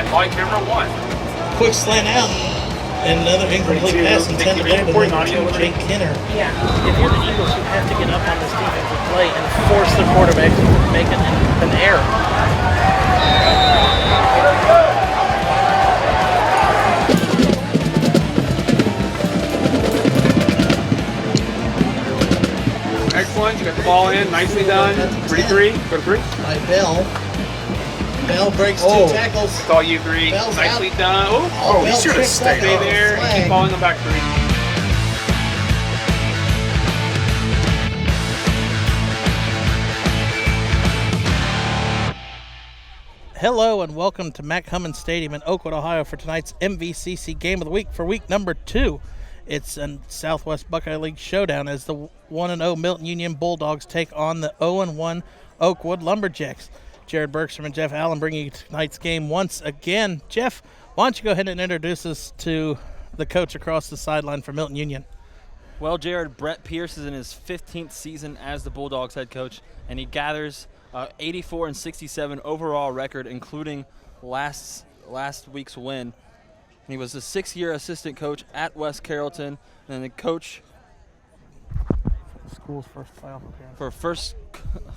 And ball camera 1. Quick slant out. And another incomplete pass intended there to number 2, Jake Kenner. Yeah. If you're the Eagles, you have to get up on this defensive play and force the quarterback to make an error. Excellent. You got the ball in. Nicely done. 3-3. Go to 3. By Bell. Bell breaks 2 tackles. It's all you 3. Bell's Nicely out. done. Oh, he should have stayed there. Keep following them back 3. Hello and welcome to Mac Hummons Stadium in Oakwood, Ohio for tonight's MVCC Game of the Week for week number 2. It's a Southwest Buckeye League showdown as the 1-0 Milton Union Bulldogs take on the 0-1 Oakwood Lumberjacks. Jared Bergstrom and Jeff Allen bringing you tonight's game once again. Jeff, why don't you go ahead and introduce us to the coach across the sideline for Milton Union? Well, Jared, Brett Pierce is in his 15th season as the Bulldogs head coach, and he gathers 84-67 overall record, including last week's win. He was a 6-year assistant coach at West Carrollton, and the coach School's first playoff appearance.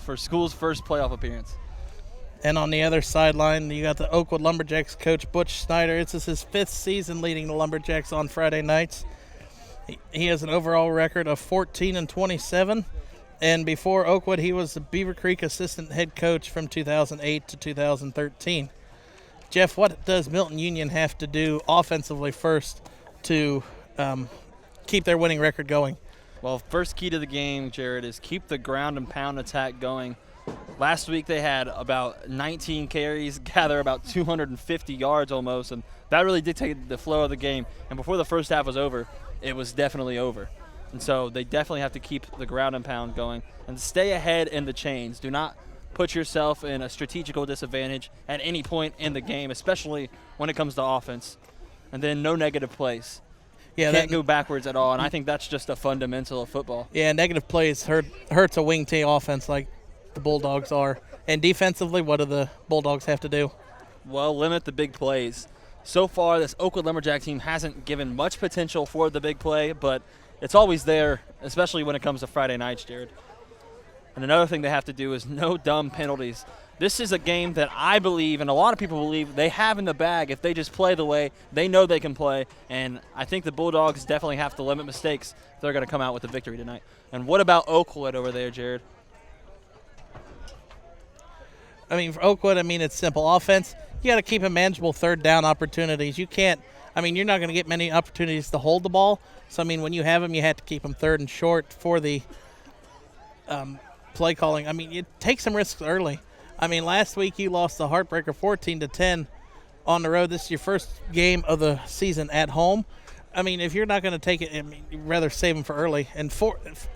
for school's first playoff appearance. And on the other sideline, you got the Oakwood Lumberjacks coach, Butch Snyder. This is his 5th season leading the Lumberjacks on Friday nights. He has an overall record of 14-27. And before Oakwood, he was the Beaver Creek assistant head coach from 2008 to 2013. Jeff, what does Milton Union have to do offensively first to keep their winning record going? Well, first key to the game, Jared, is keep the ground and pound attack going. Last week they had about 19 carries, gather about 250 yards almost, and that really dictated the flow of the game. And before the first half was over, it was definitely over. And so they definitely have to keep the ground and pound going and stay ahead in the chains. Do not put yourself in a strategical disadvantage at any point in the game, especially when it comes to offense. And then no negative plays. Yeah, Can't go backwards at all, and I think that's just a fundamental of football. Yeah, negative plays hurts a wing T offense like the Bulldogs are. And defensively, what do the Bulldogs have to do? Well, limit the big plays. So far, this Oakwood Lumberjack team hasn't given much potential for the big play, but it's always there, especially when it comes to Friday nights, Jared. And another thing they have to do is no dumb penalties. This is a game that I believe, and a lot of people believe, they have in the bag if they just play the way they know they can play. And I think the Bulldogs definitely have to limit mistakes if they're going to come out with a victory tonight. And what about Oakwood over there, Jared? I mean, for Oakwood, it's simple. Offense, you got to keep them manageable third down opportunities. You can't, you're not going to get many opportunities to hold the ball. So, when you have them, you have to keep them third and short for the play calling. You take some risks early. Last week you lost the heartbreaker 14-10 on the road. This is your first game of the season at home. If you're not going to take it, you'd rather save them for early. And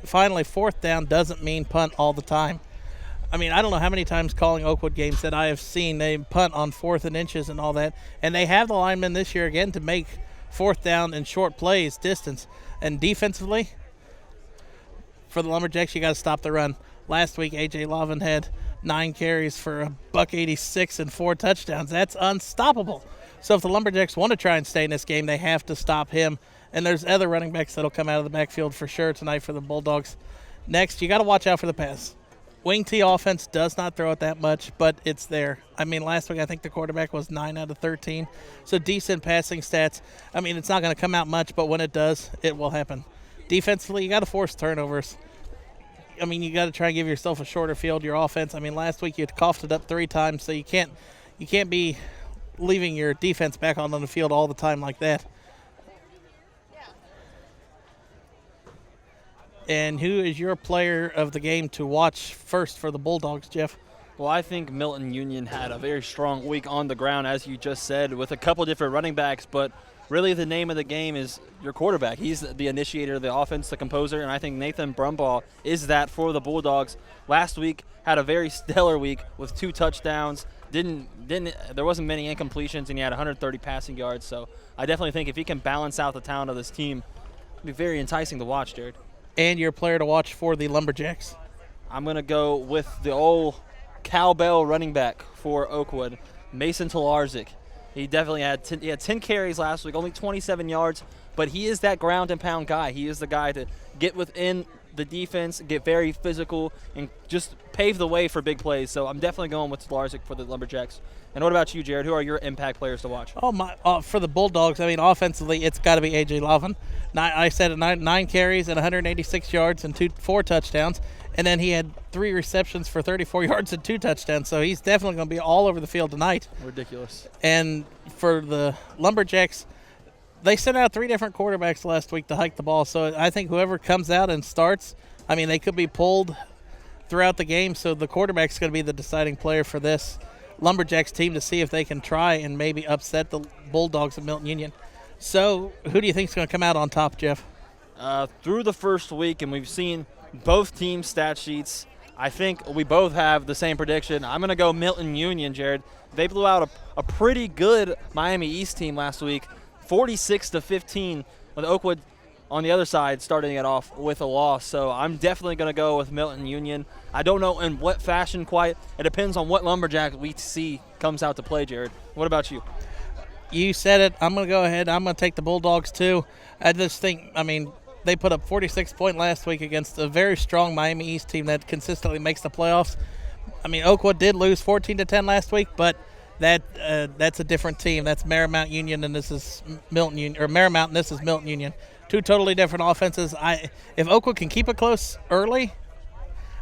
finally, fourth down doesn't mean punt all the time. I don't know how many times calling Oakwood games that I have seen they punt on 4th and inches and all that. And they have the linemen this year again to make fourth down and short plays distance. And defensively, for the Lumberjacks, you got to stop the run. Last week, A.J. Lavin had 9 carries for $186 and 4 touchdowns. That's unstoppable. So if the Lumberjacks want to try and stay in this game, they have to stop him. And there's other running backs that will come out of the backfield for sure tonight for the Bulldogs. Next, you got to watch out for the pass. Wing T offense does not throw it that much, but it's there. Last week I think the quarterback was 9 out of 13. So decent passing stats. It's not going to come out much, but when it does, it will happen. Defensively, you got to force turnovers. You got to try and give yourself a shorter field, your offense. Last week you had coughed it up 3 times, so you can't be leaving your defense back on the field all the time like that. And who is your player of the game to watch first for the Bulldogs, Jeff? Well, I think Milton Union had a very strong week on the ground, as you just said, with a couple different running backs, but really the name of the game is your quarterback. He's the initiator of the offense, the composer, and I think Nathan Brumbaugh is that for the Bulldogs. Last week had a very stellar week with 2 touchdowns. There wasn't many incompletions, and he had 130 passing yards, so I definitely think if he can balance out the talent of this team, it'll be very enticing to watch, Jared. And your player to watch for the Lumberjacks? I'm going to go with the old cowbell running back for Oakwood, Mason Talarczyk. He definitely had 10 carries last week, only 27 yards, but he is that ground and pound guy. He is the guy to get within the defense, get very physical, and just pave the way for big plays. So I'm definitely going with Larzik for the Lumberjacks. And what about you, Jared? Who are your impact players to watch? For the Bulldogs, I mean, offensively, it's got to be A.J. Lavin. I said 9 carries and 186 yards and 4 touchdowns. And then he had 3 receptions for 34 yards and 2 touchdowns. So he's definitely going to be all over the field tonight. Ridiculous. And for the Lumberjacks, they sent out 3 different quarterbacks last week to hike the ball. So I think whoever comes out and starts, I mean, they could be pulled throughout the game. So the quarterback's going to be the deciding player for this Lumberjacks team to see if they can try and maybe upset the Bulldogs of Milton Union. So who do you think is going to come out on top, Jeff? Through the first week, and we've seen both team stat sheets, I think we both have the same prediction. I'm going to go Milton Union, Jared. They blew out a pretty good Miami East team last week, 46-15, with Oakwood on the other side starting it off with a loss. So I'm definitely going to go with Milton Union. I don't know in what fashion quite. It depends on what Lumberjack we see comes out to play, Jared. What about you? You said it. I'm going to go ahead. I'm going to take the Bulldogs, too. I just think, I mean, they put up 46 points last week against a very strong Miami East team that consistently makes the playoffs. I mean, Oakwood did lose 14-10 last week, but that's a different team. That's Marymount Union, and this is Milton Union, or Marymount, and this is Milton Union. 2 totally different offenses. If Oakwood can keep it close early,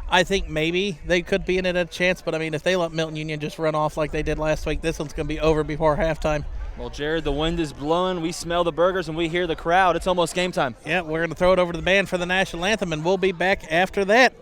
I think maybe they could be in it a chance. But, I mean, if they let Milton Union just run off like they did last week, this one's going to be over before halftime. Well, Jared, the wind is blowing. We smell the burgers, and we hear the crowd. It's almost game time. Yeah, we're going to throw it over to the band for the national anthem, and we'll be back after that.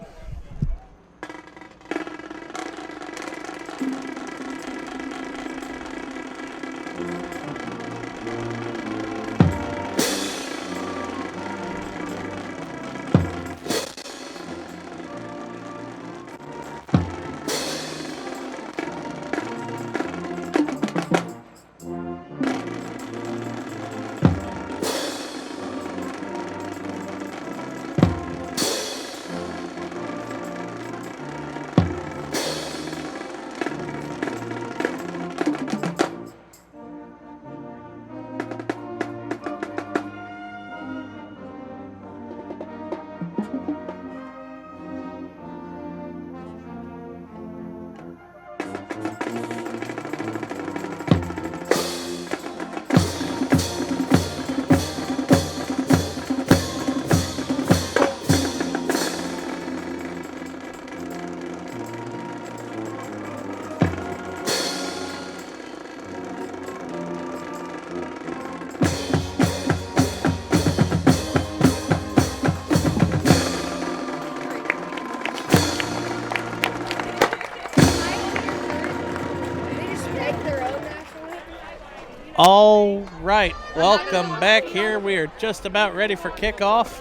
All right, welcome back here. We are just about ready for kickoff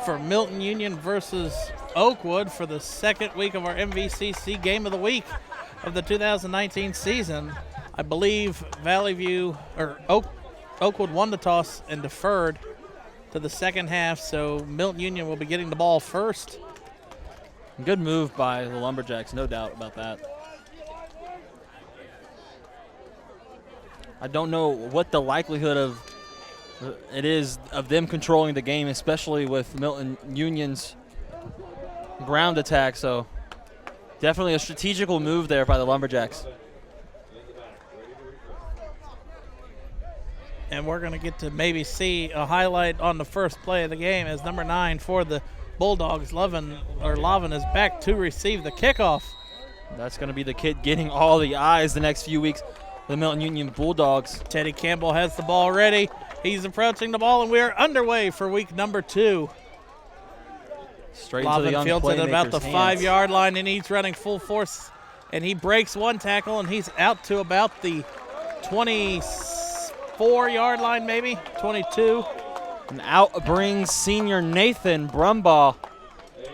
for Milton Union versus Oakwood for the second week of our MVCC Game of the Week of the 2019 season. I believe Oakwood won the toss and deferred to the second half, so Milton Union will be getting the ball first. Good move by the Lumberjacks, no doubt about that. I don't know what the likelihood of it is of them controlling the game, especially with Milton Union's ground attack. So definitely a strategical move there by the Lumberjacks. And we're going to get to maybe see a highlight on the first play of the game as number 9 for the Bulldogs, Lavin is back to receive the kickoff. That's going to be the kid getting all the eyes the next few weeks. The Milton Union Bulldogs. Teddy Campbell has the ball ready. He's approaching the ball, and we are underway for week number 2. Straight to the young fields at about the hands. 5-yard line, and he's running full force. And he breaks one tackle, and he's out to about the 24-yard line, maybe 22. And out brings senior Nathan Brumbaugh.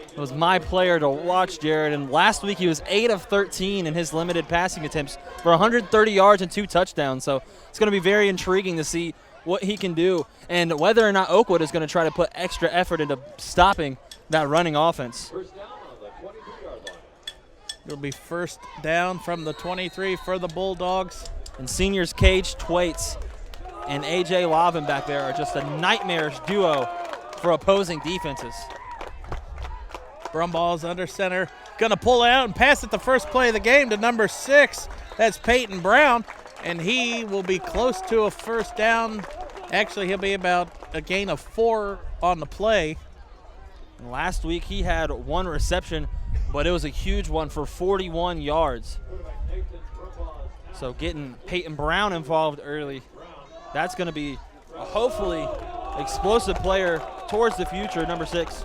It was my player to watch, Jared. And last week he was 8 of 13 in his limited passing attempts for 130 yards and 2 touchdowns. So it's going to be very intriguing to see what he can do and whether or not Oakwood is going to try to put extra effort into stopping that running offense. It'll be first down from the 23 for the Bulldogs. And seniors Cage Twaits and A.J. Lavin back there are just a nightmarish duo for opposing defenses. Brumball's under center. Going to pull out and pass it the first play of the game to number 6. That's Peyton Brown. And he will be close to a first down. Actually, he'll be about a gain of 4 on the play. And last week he had 1 reception, but it was a huge one for 41 yards. So getting Peyton Brown involved early, that's going to be a hopefully explosive player towards the future, number 6.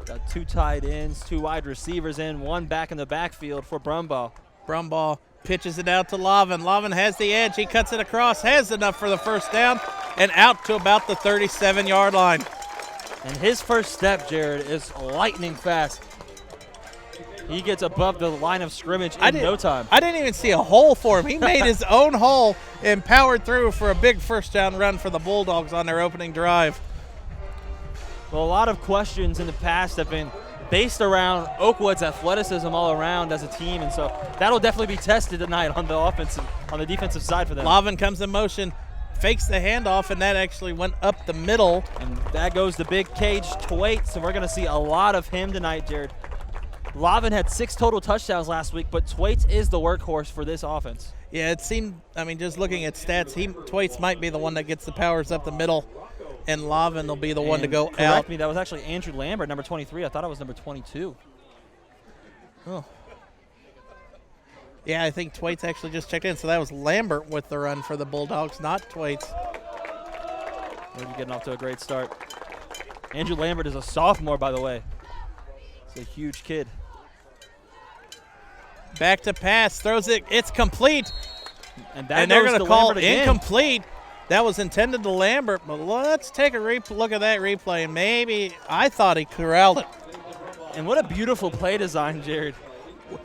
Got 2 tight ends, 2 wide receivers in, 1 back in the backfield for Brumball. Brumball pitches it out to Lavin. Lavin has the edge. He cuts it across, has enough for the first down, and out to about the 37-yard line. And his first step, Jared, is lightning fast. He gets above the line of scrimmage in no time. I didn't even see a hole for him. He made his own hole and powered through for a big first down run for the Bulldogs on their opening drive. Well, a lot of questions in the past have been based around Oakwood's athleticism all around as a team, and so that'll definitely be tested tonight on the defensive side for them. Lavin comes in motion, fakes the handoff, and that actually went up the middle. And that goes to big Cage Twaits, so we're going to see a lot of him tonight, Jared. Lavin had 6 total touchdowns last week, but Twaits is the workhorse for this offense. Yeah, it seemed, just looking at stats, Twaits might be the one that gets the powers up the middle, and Lavin will be the one to go out. Correct me, that was actually Andrew Lambert, number 23. I thought it was number 22. Oh. Yeah, I think Twaits actually just checked in, so that was Lambert with the run for the Bulldogs, not Twaits. We're getting off to a great start. Andrew Lambert is a sophomore, by the way. He's a huge kid. Back to pass, throws it, it's complete. And they're going to call incomplete. That was intended to Lambert, but let's take a look at that replay. And maybe I thought he corralled it. And what a beautiful play design, Jared.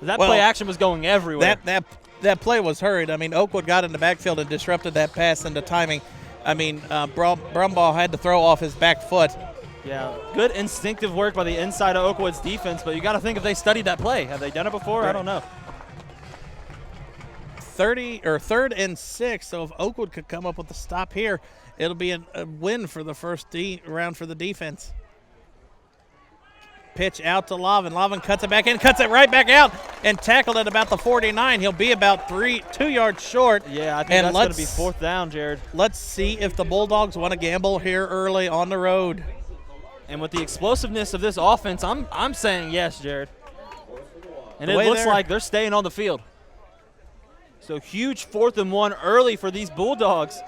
That play action was going everywhere. That play was hurried. Oakwood got in the backfield and disrupted that pass into timing. Brumball had to throw off his back foot. Yeah, good instinctive work by the inside of Oakwood's defense, but you got to think if they studied that play. Have they done it before? I don't know. 3rd and 6, so if Oakwood could come up with a stop here, it'll be a win for the first round for the defense. Pitch out to Lavin. Lavin cuts it back in, cuts it right back out, and tackled at about the 49. He'll be about 2 yards short. Yeah, I think that's going to be 4th down, Jared. Let's see if the Bulldogs want to gamble here early on the road. And with the explosiveness of this offense, I'm saying yes, Jared. And it looks like they're staying on the field. So huge 4th and 1 early for these Bulldogs.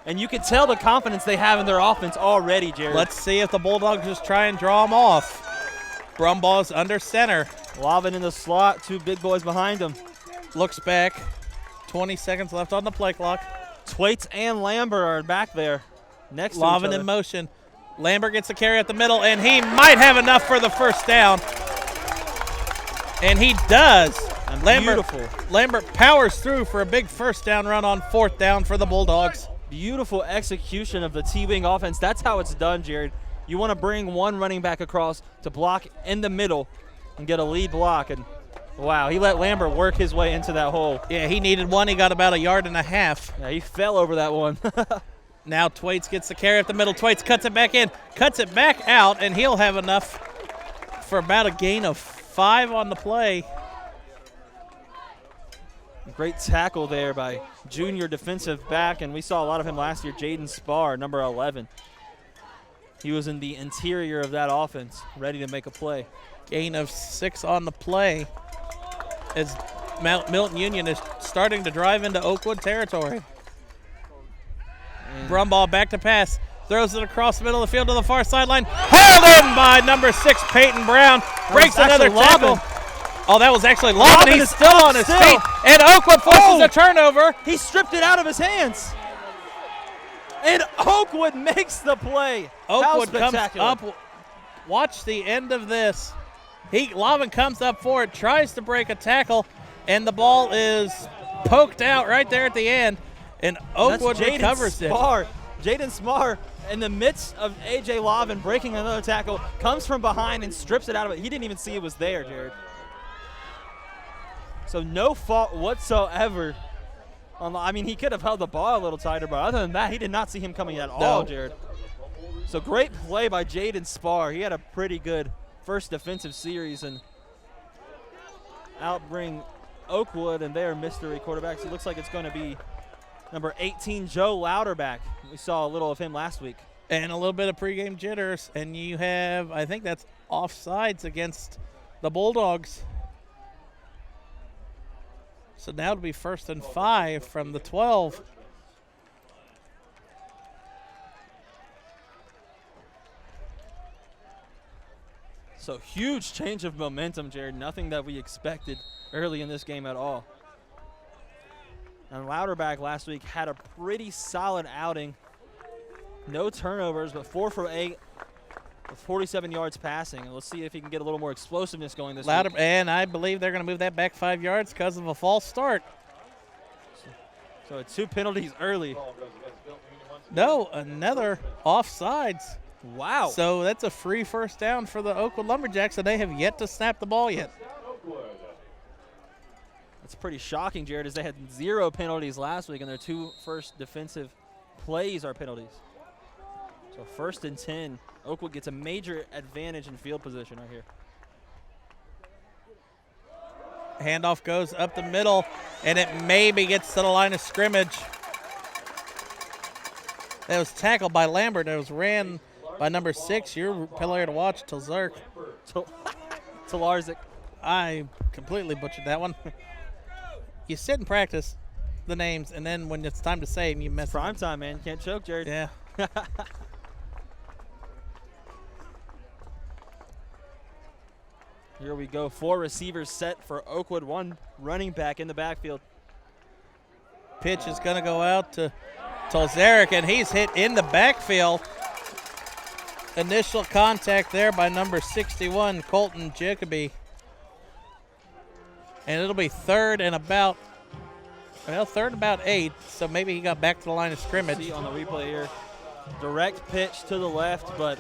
And you can tell the confidence they have in their offense already, Jared. Let's see if the Bulldogs just try and draw them off. Brumball's under center. Lavin in the slot, 2 big boys behind him. Looks back. 20 seconds left on the play clock. Twaits and Lambert are back there next to each Lavin other. in motion. Lambert gets the carry at the middle, and he might have enough for the first down. And he does. And Lambert powers through for a big first down run on 4th down for the Bulldogs. Beautiful execution of the T-wing offense. That's how it's done, Jared. You want to bring one running back across to block in the middle and get a lead block. And, wow, he let Lambert work his way into that hole. Yeah, he needed one. He got about 1.5 yards. Yeah, he fell over that one. Now Twaits gets the carry up the middle. Twaits cuts it back in, cuts it back out, and he'll have enough for about a gain of 5 on the play. Great tackle there by junior defensive back, and we saw a lot of him last year, Jaden Spar, number 11. He was in the interior of that offense, ready to make a play. Gain of 6 on the play as Milton Union is starting to drive into Oakwood territory. Brumball back to pass. Throws it across the middle of the field to the far sideline. Hauled in by number 6, Peyton Brown. Breaks another tackle. Oh, that was actually Lavin. He's still on his feet. And Oakwood forces a turnover. He stripped it out of his hands. And Oakwood makes the play. Oakwood comes up. Watch the end of this. Lavin comes up for it, tries to break a tackle, and the ball is poked out right there at the end. And Oakwood recovers it. Jaden Smar, in the midst of A.J. Lavin breaking another tackle, comes from behind and strips it out of it. He didn't even see it was there, Jared. So no fault whatsoever. I mean, he could have held the ball a little tighter, but other than that, he did not see him coming at all, Jared. So great play by Jaden Spar. He had a pretty good first defensive series and outbring Oakwood and their mystery quarterbacks. It looks like it's going to be number 18, Joe Louderback. We saw a little of him last week. And a little bit of pregame jitters, and you have, I think that's offsides against the Bulldogs. So now it'll be 1st and 5 from the 12. So huge change of momentum, Jared. Nothing that we expected early in this game at all. And Louderback last week had a pretty solid outing. No turnovers, but 4 for 8 with 47 yards passing. And let's see if he can get a little more explosiveness going this week. And I believe they're going to move that back 5 yards because of a false start. So 2 penalties early. No, another offsides. Wow. So that's a free first down for the Oakwood Lumberjacks, and they have yet to snap the ball yet. That's pretty shocking, Jared, as they had 0 penalties last week, and their 2 first defensive plays are penalties. So 1st and 10. Oakwood gets a major advantage in field position right here. Handoff goes up the middle, and it maybe gets to the line of scrimmage. That was tackled by Lambert. It was ran by number 6, your player to watch, Tilzerk. Talarzik. I completely butchered that one. You sit and practice the names, and then when it's time to say them, you mess Prime up. time, man. Can't choke, Jared. Yeah. Here we go. 4 receivers set for Oakwood. 1 running back in the backfield. Pitch is going to go out to Tolzeric, and he's hit in the backfield. Initial contact there by number 61, Colton Jacoby. And it'll be 3rd and about 8, so maybe he got back to the line of scrimmage. See on the replay here, direct pitch to the left, but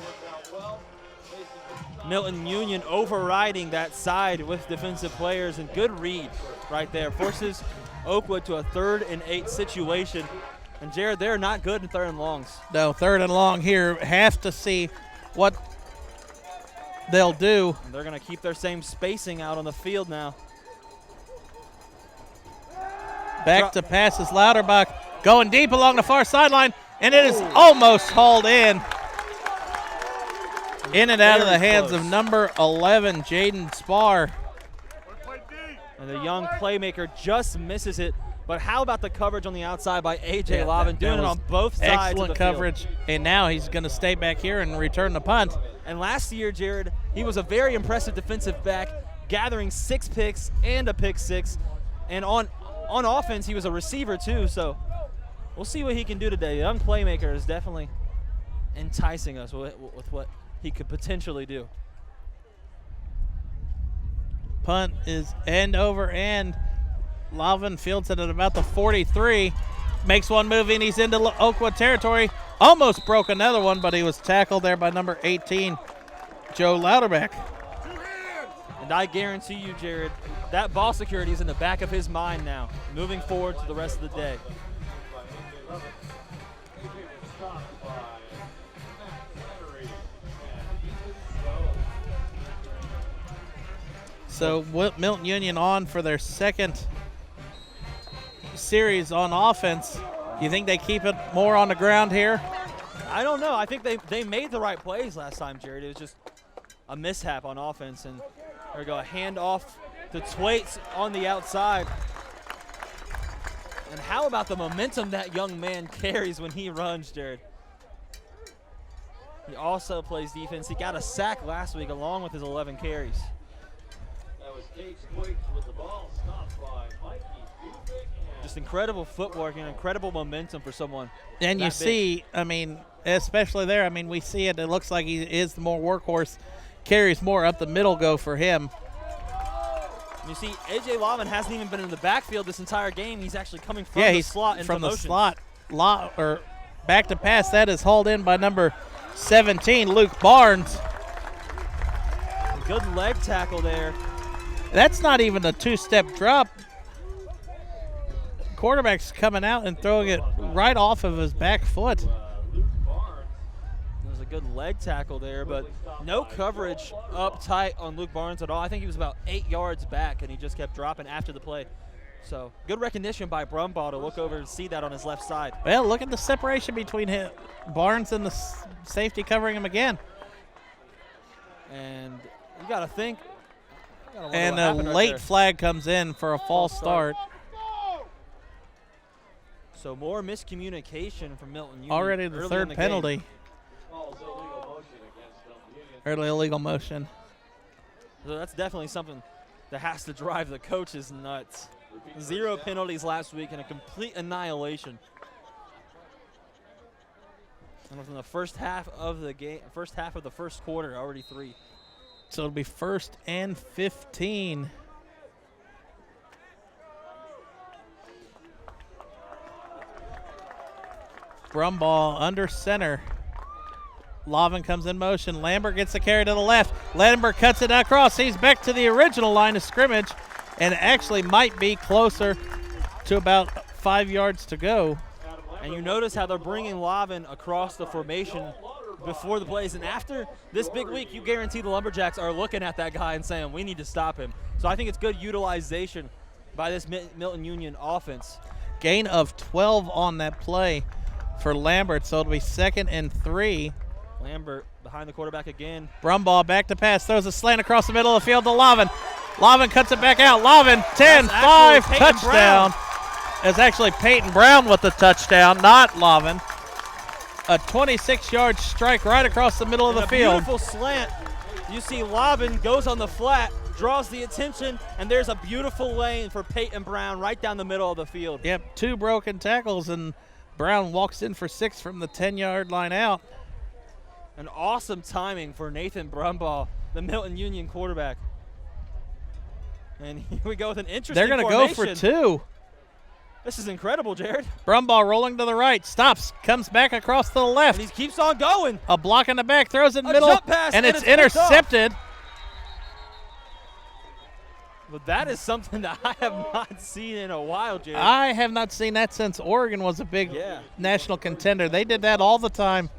Milton Union overriding that side with defensive players, and good read right there. Forces Oakwood to a 3rd and 8 situation. And Jared, they're not good in 3rd and longs. No, 3rd and long here. Have to see what they'll do. And they're going to keep their same spacing out on the field now. Back to passes Louderback, going deep along the far sideline, and it is almost hauled in. In and out of the hands of number 11, Jaden Spar. And the young playmaker just misses it. But how about the coverage on the outside by A.J. Lavin, doing it on both sides of the excellent coverage, field. And now he's going to stay back here and return the punt. And last year, Jared, he was a very impressive defensive back, gathering 6 picks and a pick 6. And on offense, he was a receiver too, so we'll see what he can do today. The young playmaker is definitely enticing us with what he could potentially do. Punt is end over end. Lavin fields it at about the 43. Makes one move in, he's into Oakwood territory. Almost broke another one, but he was tackled there by number 18, Joe Louderback. And I guarantee you, Jared, that ball security is in the back of his mind now, moving forward to the rest of the day. So Milton Union on for their 2nd series on offense. You think they keep it more on the ground here? I don't know. I think they made the right plays last time, Jared. It was just a mishap on offense. And there we go, a handoff to Thwaites on the outside. And how about the momentum that young man carries when he runs, Jared? He also plays defense. He got a sack last week along with his 11 carries. Just incredible footwork and incredible momentum for someone. And you see, I mean, especially there, I mean, we see it. It looks like he is the more workhorse. Carries more up the middle go for him. And you see, A.J. Lavin hasn't even been in the backfield this entire game. He's actually coming from the slot into from the motion. slot. Or back to pass. That is hauled in by number 17, Luke Barnes. Good leg tackle there. That's not even a two-step drop. Quarterback's coming out and throwing it right off of his back foot. There's a good leg tackle there, but no coverage up tight on Luke Barnes at all. I think he was about 8 yards back, and he just kept dropping after the play. So good recognition by Brumbaugh to look over and see that on his left side. Well, look at the separation between Barnes and the safety covering him again. And you got to think. And a late flag comes in for a false start. So more miscommunication from Milton Union. Already the third penalty. Early illegal motion. So that's definitely something that has to drive the coaches nuts. 0 penalties last week and a complete annihilation. And within the first half of the game, first half of the first quarter, already 3. So it'll be 1st and 15. Brumbaugh under center. Lavin comes in motion. Lambert gets the carry to the left. Lambert cuts it across. He's back to the original line of scrimmage and actually might be closer to about 5 yards to go. And you notice how they're bringing Lavin across the formation before the plays. And after this big week, you guarantee the Lumberjacks are looking at that guy and saying, we need to stop him. So I think it's good utilization by this Milton Union offense. Gain of 12 on that play for Lambert, so it'll be 2nd and 3. Lambert behind the quarterback again. Brumbaugh back to pass, throws a slant across the middle of the field to Lavin. Lavin cuts it back out. Lavin, 10-5, touchdown. It's actually Peyton Brown with the touchdown, not Lavin. A 26-yard strike right across the middle of the field. Beautiful slant. You see Lavin goes on the flat, draws the attention, and there's a beautiful lane for Peyton Brown right down the middle of the field. Yep, 2 broken tackles, and Brown walks in for 6 from the 10-yard line out. An awesome timing for Nathan Brumbaugh, the Milton Union quarterback. And here we go with an interesting They're going to go for 2. This is incredible, Jared. Brumbaugh rolling to the right, stops, comes back across to the left. And he keeps on going. A block in the back, throws it in the middle, jump pass, and it's picked off. intercepted. But that is something that I have not seen in a while, Jared. I have not seen that since Oregon was a big national contender. They did that all the time.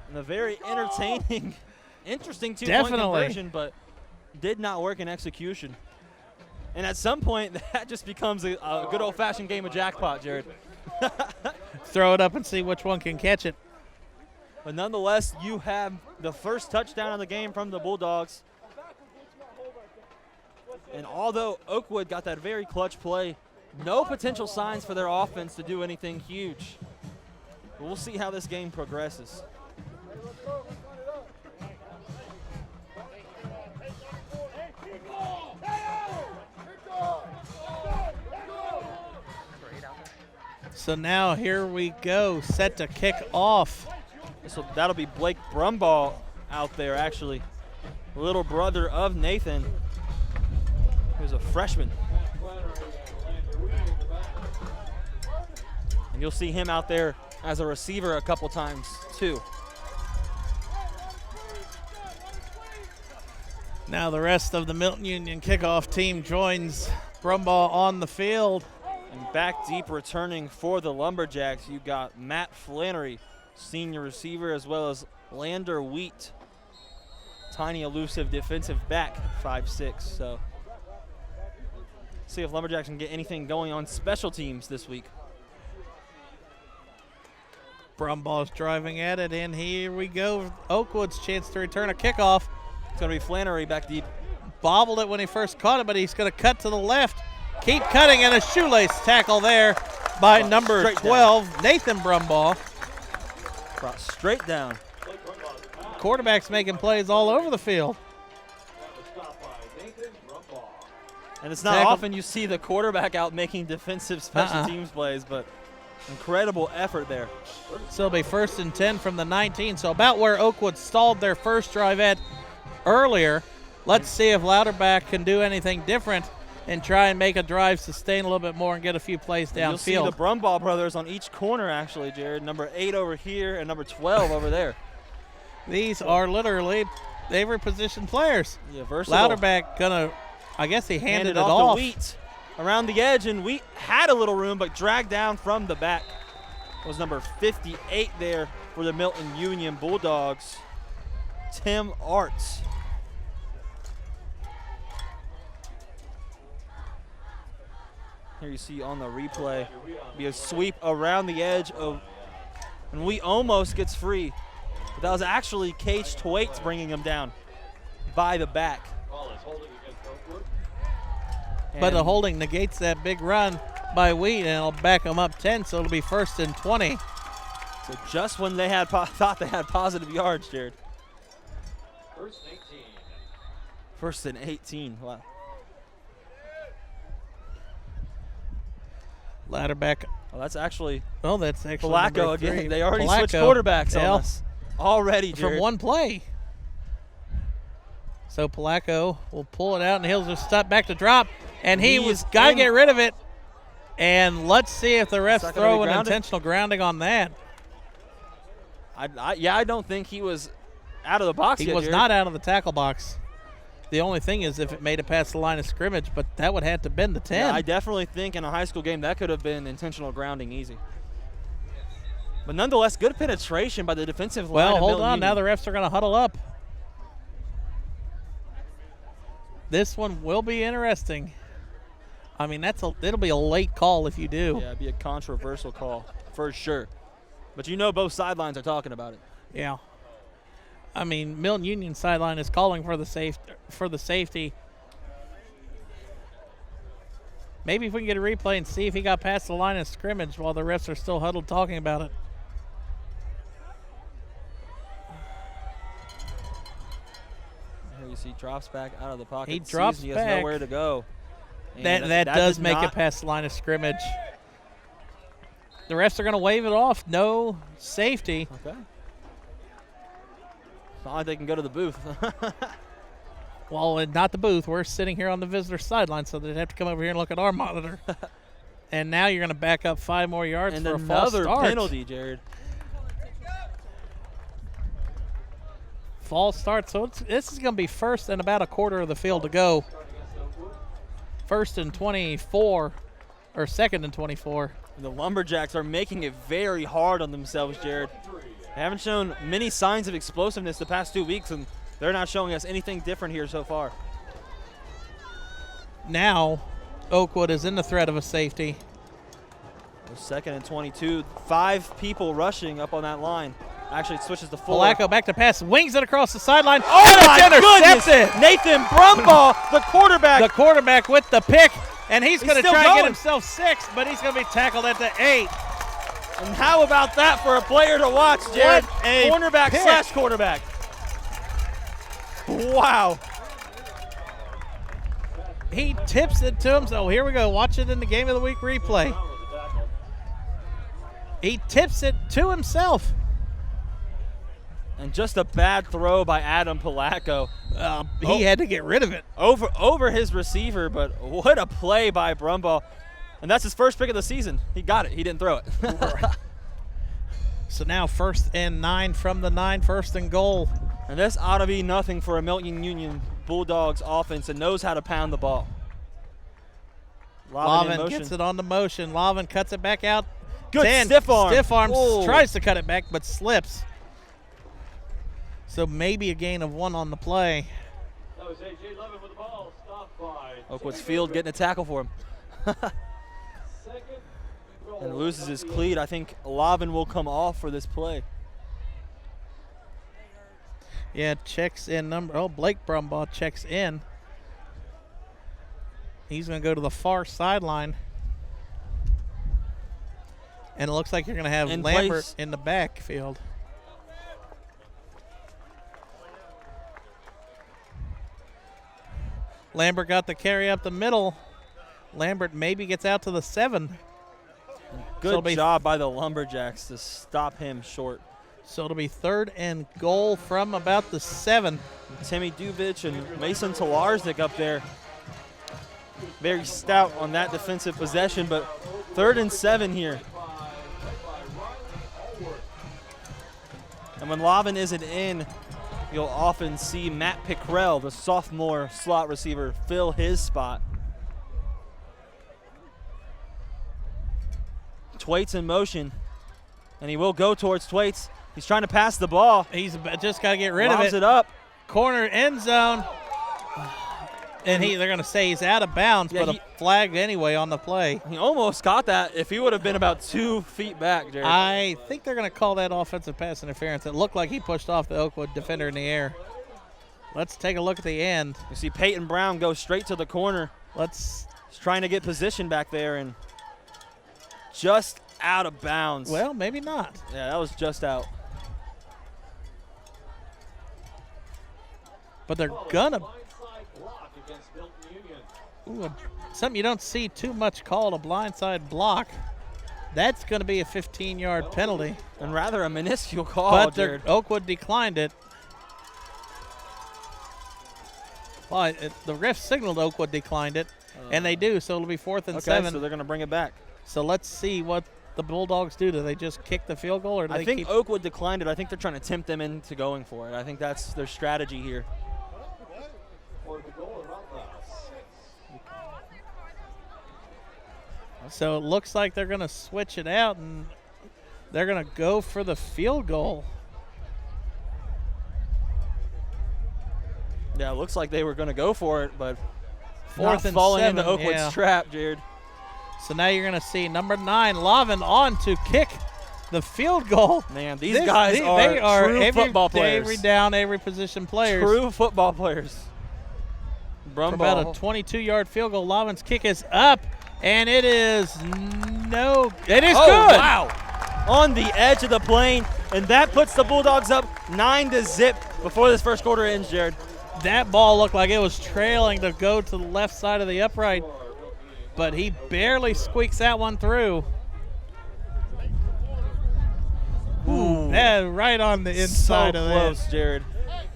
And a very entertaining, interesting 2-point conversion, but did not work in execution. And at some point, that just becomes a good old-fashioned game of jackpot, Jared. Throw it up and see which one can catch it. But nonetheless, you have the first touchdown of the game from the Bulldogs. And although Oakwood got that very clutch play, no potential signs for their offense to do anything huge. But we'll see how this game progresses. So now here we go, set to kick off. So that'll be Blake Brumbaugh out there, actually. Little brother of Nathan, who's a freshman. And you'll see him out there as a receiver a couple times, too. Now the rest of the Milton Union kickoff team joins Brumbaugh on the field. And back deep returning for the Lumberjacks, you got Matt Flannery, senior receiver, as well as Lander Wheat, tiny elusive defensive back, 5'6". So see if Lumberjacks can get anything going on special teams this week. Brumbaugh's driving at it, and here we go. Oakwood's chance to return a kickoff. It's going to be Flannery back deep. Bobbled it when he first caught it, but he's going to cut to the left. Keep cutting, and a shoelace tackle there by number 12, Nathan Brumbaugh. Brought straight down. Quarterback's making plays all over the field. And it's not often you see the quarterback out making defensive special teams plays, but incredible effort there. So it'll be 1st and 10 from the 19, so about where Oakwood stalled their first drive at earlier. Let's see if Louderback can do anything different and try and make a drive, sustain a little bit more, and get a few plays downfield. You'll see the Brumbaugh brothers on each corner, actually, Jared. Number 8 over here and number 12 over there. These are literally every position players. Yeah, versatile. Louderback going to I guess he handed it off off. to Wheat around the edge, and Wheat had a little room, but dragged down from the back. It was number 58 there for the Milton Union Bulldogs, Tim Arts. Here you see on the replay, be a sweep around the edge of, and Wheat almost gets free. But that was actually Cage Twaits bringing him down by the back. But the holding negates that big run by Wheat, and it'll back them up 10, so it'll be 1st and 20. So just when they had thought they had positive yards, Jared. 1st and 18. Wow. Ladder back. Oh, that's actually Palacco Palacco again. They already switched quarterbacks on us already, Jared. From one play. So Palacco will pull it out, and he'll just step back to drop, and he was got to get rid of it. And let's see if the refs throw an intentional grounding on that. I don't think he was out of the box yet, He was Jared. not out of the tackle box. The only thing is if it made it past the line of scrimmage, but that would have to been the 10. Yeah, I definitely think in a high school game that could have been intentional grounding easy. But nonetheless, good penetration by the defensive line. Well, of hold Milton on. Union. Now the refs are going to huddle up. This one will be interesting. I mean, it'll be a late call if you do. Yeah, it'd be a controversial call for sure. But you know both sidelines are talking about it. Yeah. I mean, Milton Union sideline is calling for the safety. Maybe if we can get a replay and see if he got past the line of scrimmage while the refs are still huddled talking about it. Here you see drops back out of the pocket. He drops He has back. nowhere to go. And That does did make not- it past the line of scrimmage. The refs are going to wave it off. No safety. Okay. It's not like they can go to the booth. Well, not the booth. We're sitting here on the visitor sideline, so they'd have to come over here and look at our monitor. And now you're going to back up 5 more yards and for a false another start. penalty, Jared. False start. So this is going to be 1st and about a quarter of the field to go. 1st and 24, or 2nd and 24. The Lumberjacks are making it very hard on themselves, Jared. They haven't shown many signs of explosiveness the past 2 weeks, and they're not showing us anything different here so far. Now, Oakwood is in the threat of a safety. 2nd and 22. 5 people rushing up on that line. Actually, it switches to 4. Palacco back to pass, wings it across the sideline. Oh, and my it's intercepted. goodness! Nathan Brumbaugh, the quarterback. The quarterback with the pick, and he's going to still try and get going. himself 6, but he's going to be tackled at the 8. And how about that for a player to watch, Jared? What a Cornerback pick. slash quarterback. Wow. He tips it to him. So here we go. Watch it in the Game of the Week replay. He tips it to himself. And just a bad throw by Adam Palacco. He had to get rid of it. Over his receiver, but what a play by Brumbaugh. And that's his first pick of the season. He got it. He didn't throw it. So now 1st and 9 from the 9, 1st and goal. And this ought to be nothing for a Milton Union Bulldogs offense that knows how to pound the ball. Lavin gets it on the motion. Lavin cuts it back out. Good 10. stiff arm. Stiff arm Oh. tries to cut it back, but slips. So maybe a gain of 1 on the play. That was AJ Levin with the ball. Stopped by Oakwood's field getting a tackle for him. And loses his cleat. I think Lavin will come off for this play. Yeah, checks in Blake Brumbaugh checks in. He's going to go to the far sideline. And it looks like you're going to have In Lambert place. in the backfield. Lambert got the carry up the middle. Lambert maybe gets out to the 7. Good job by the Lumberjacks to stop him short. So it'll be 3rd and goal from about the 7. Timmy Dubich and Mason Talarzik up there. Very stout on that defensive possession, but 3rd and 7 here. And when Lavin isn't in, you'll often see Matt Pickrell, the sophomore slot receiver, fill his spot. Twaits in motion, and he will go towards Twaits. He's trying to pass the ball. He's just got to get rid of Lobs it. it up. Corner end zone. And they're going to say he's out of bounds, Yeah, but a flag anyway on the play. He almost caught that if he would have been about 2 feet back, Jared. I think they're going to call that offensive pass interference. It looked like he pushed off the Oakwood defender in the air. Let's take a look at the end. You see Peyton Brown go straight to the corner. He's trying to get position back there and just out of bounds. Well, maybe not. Yeah, that was just out. But they're going to. Blindside block against Milton Union. Ooh, something you don't see too much called a blindside block. That's going to be a 15-yard penalty. And rather a minuscule call, But Jared. Oakwood declined it. Well, the ref signaled Oakwood declined it, and they do, so it'll be 4th and Okay, 7. so they're going to bring it back. So let's see what the Bulldogs do. Do they just kick the field goal, or do I they think keep? Oakwood declined it. I think they're trying to tempt them into going for it. I think that's their strategy here. For the goal around the So it looks like they're going to switch it out, and they're going to go for the field goal. Yeah, it looks like they were going to go for it, but 4th not and falling 7, into Oakwood's yeah. trap, Jared. So now you're going to see number 9, Lavin, on to kick the field goal. Man, these guys they are true every, football players. Every down, every position players. True football players. For about a 22-yard field goal. Lavin's kick is up, and it is it is good. Wow. On the edge of the plane, and that puts the Bulldogs up 9-0 before this first quarter ends, Jared. That ball looked like it was trailing to go to the left side of the upright, but he barely squeaks that one through. Ooh, that right on the inside so of close, that. Jared.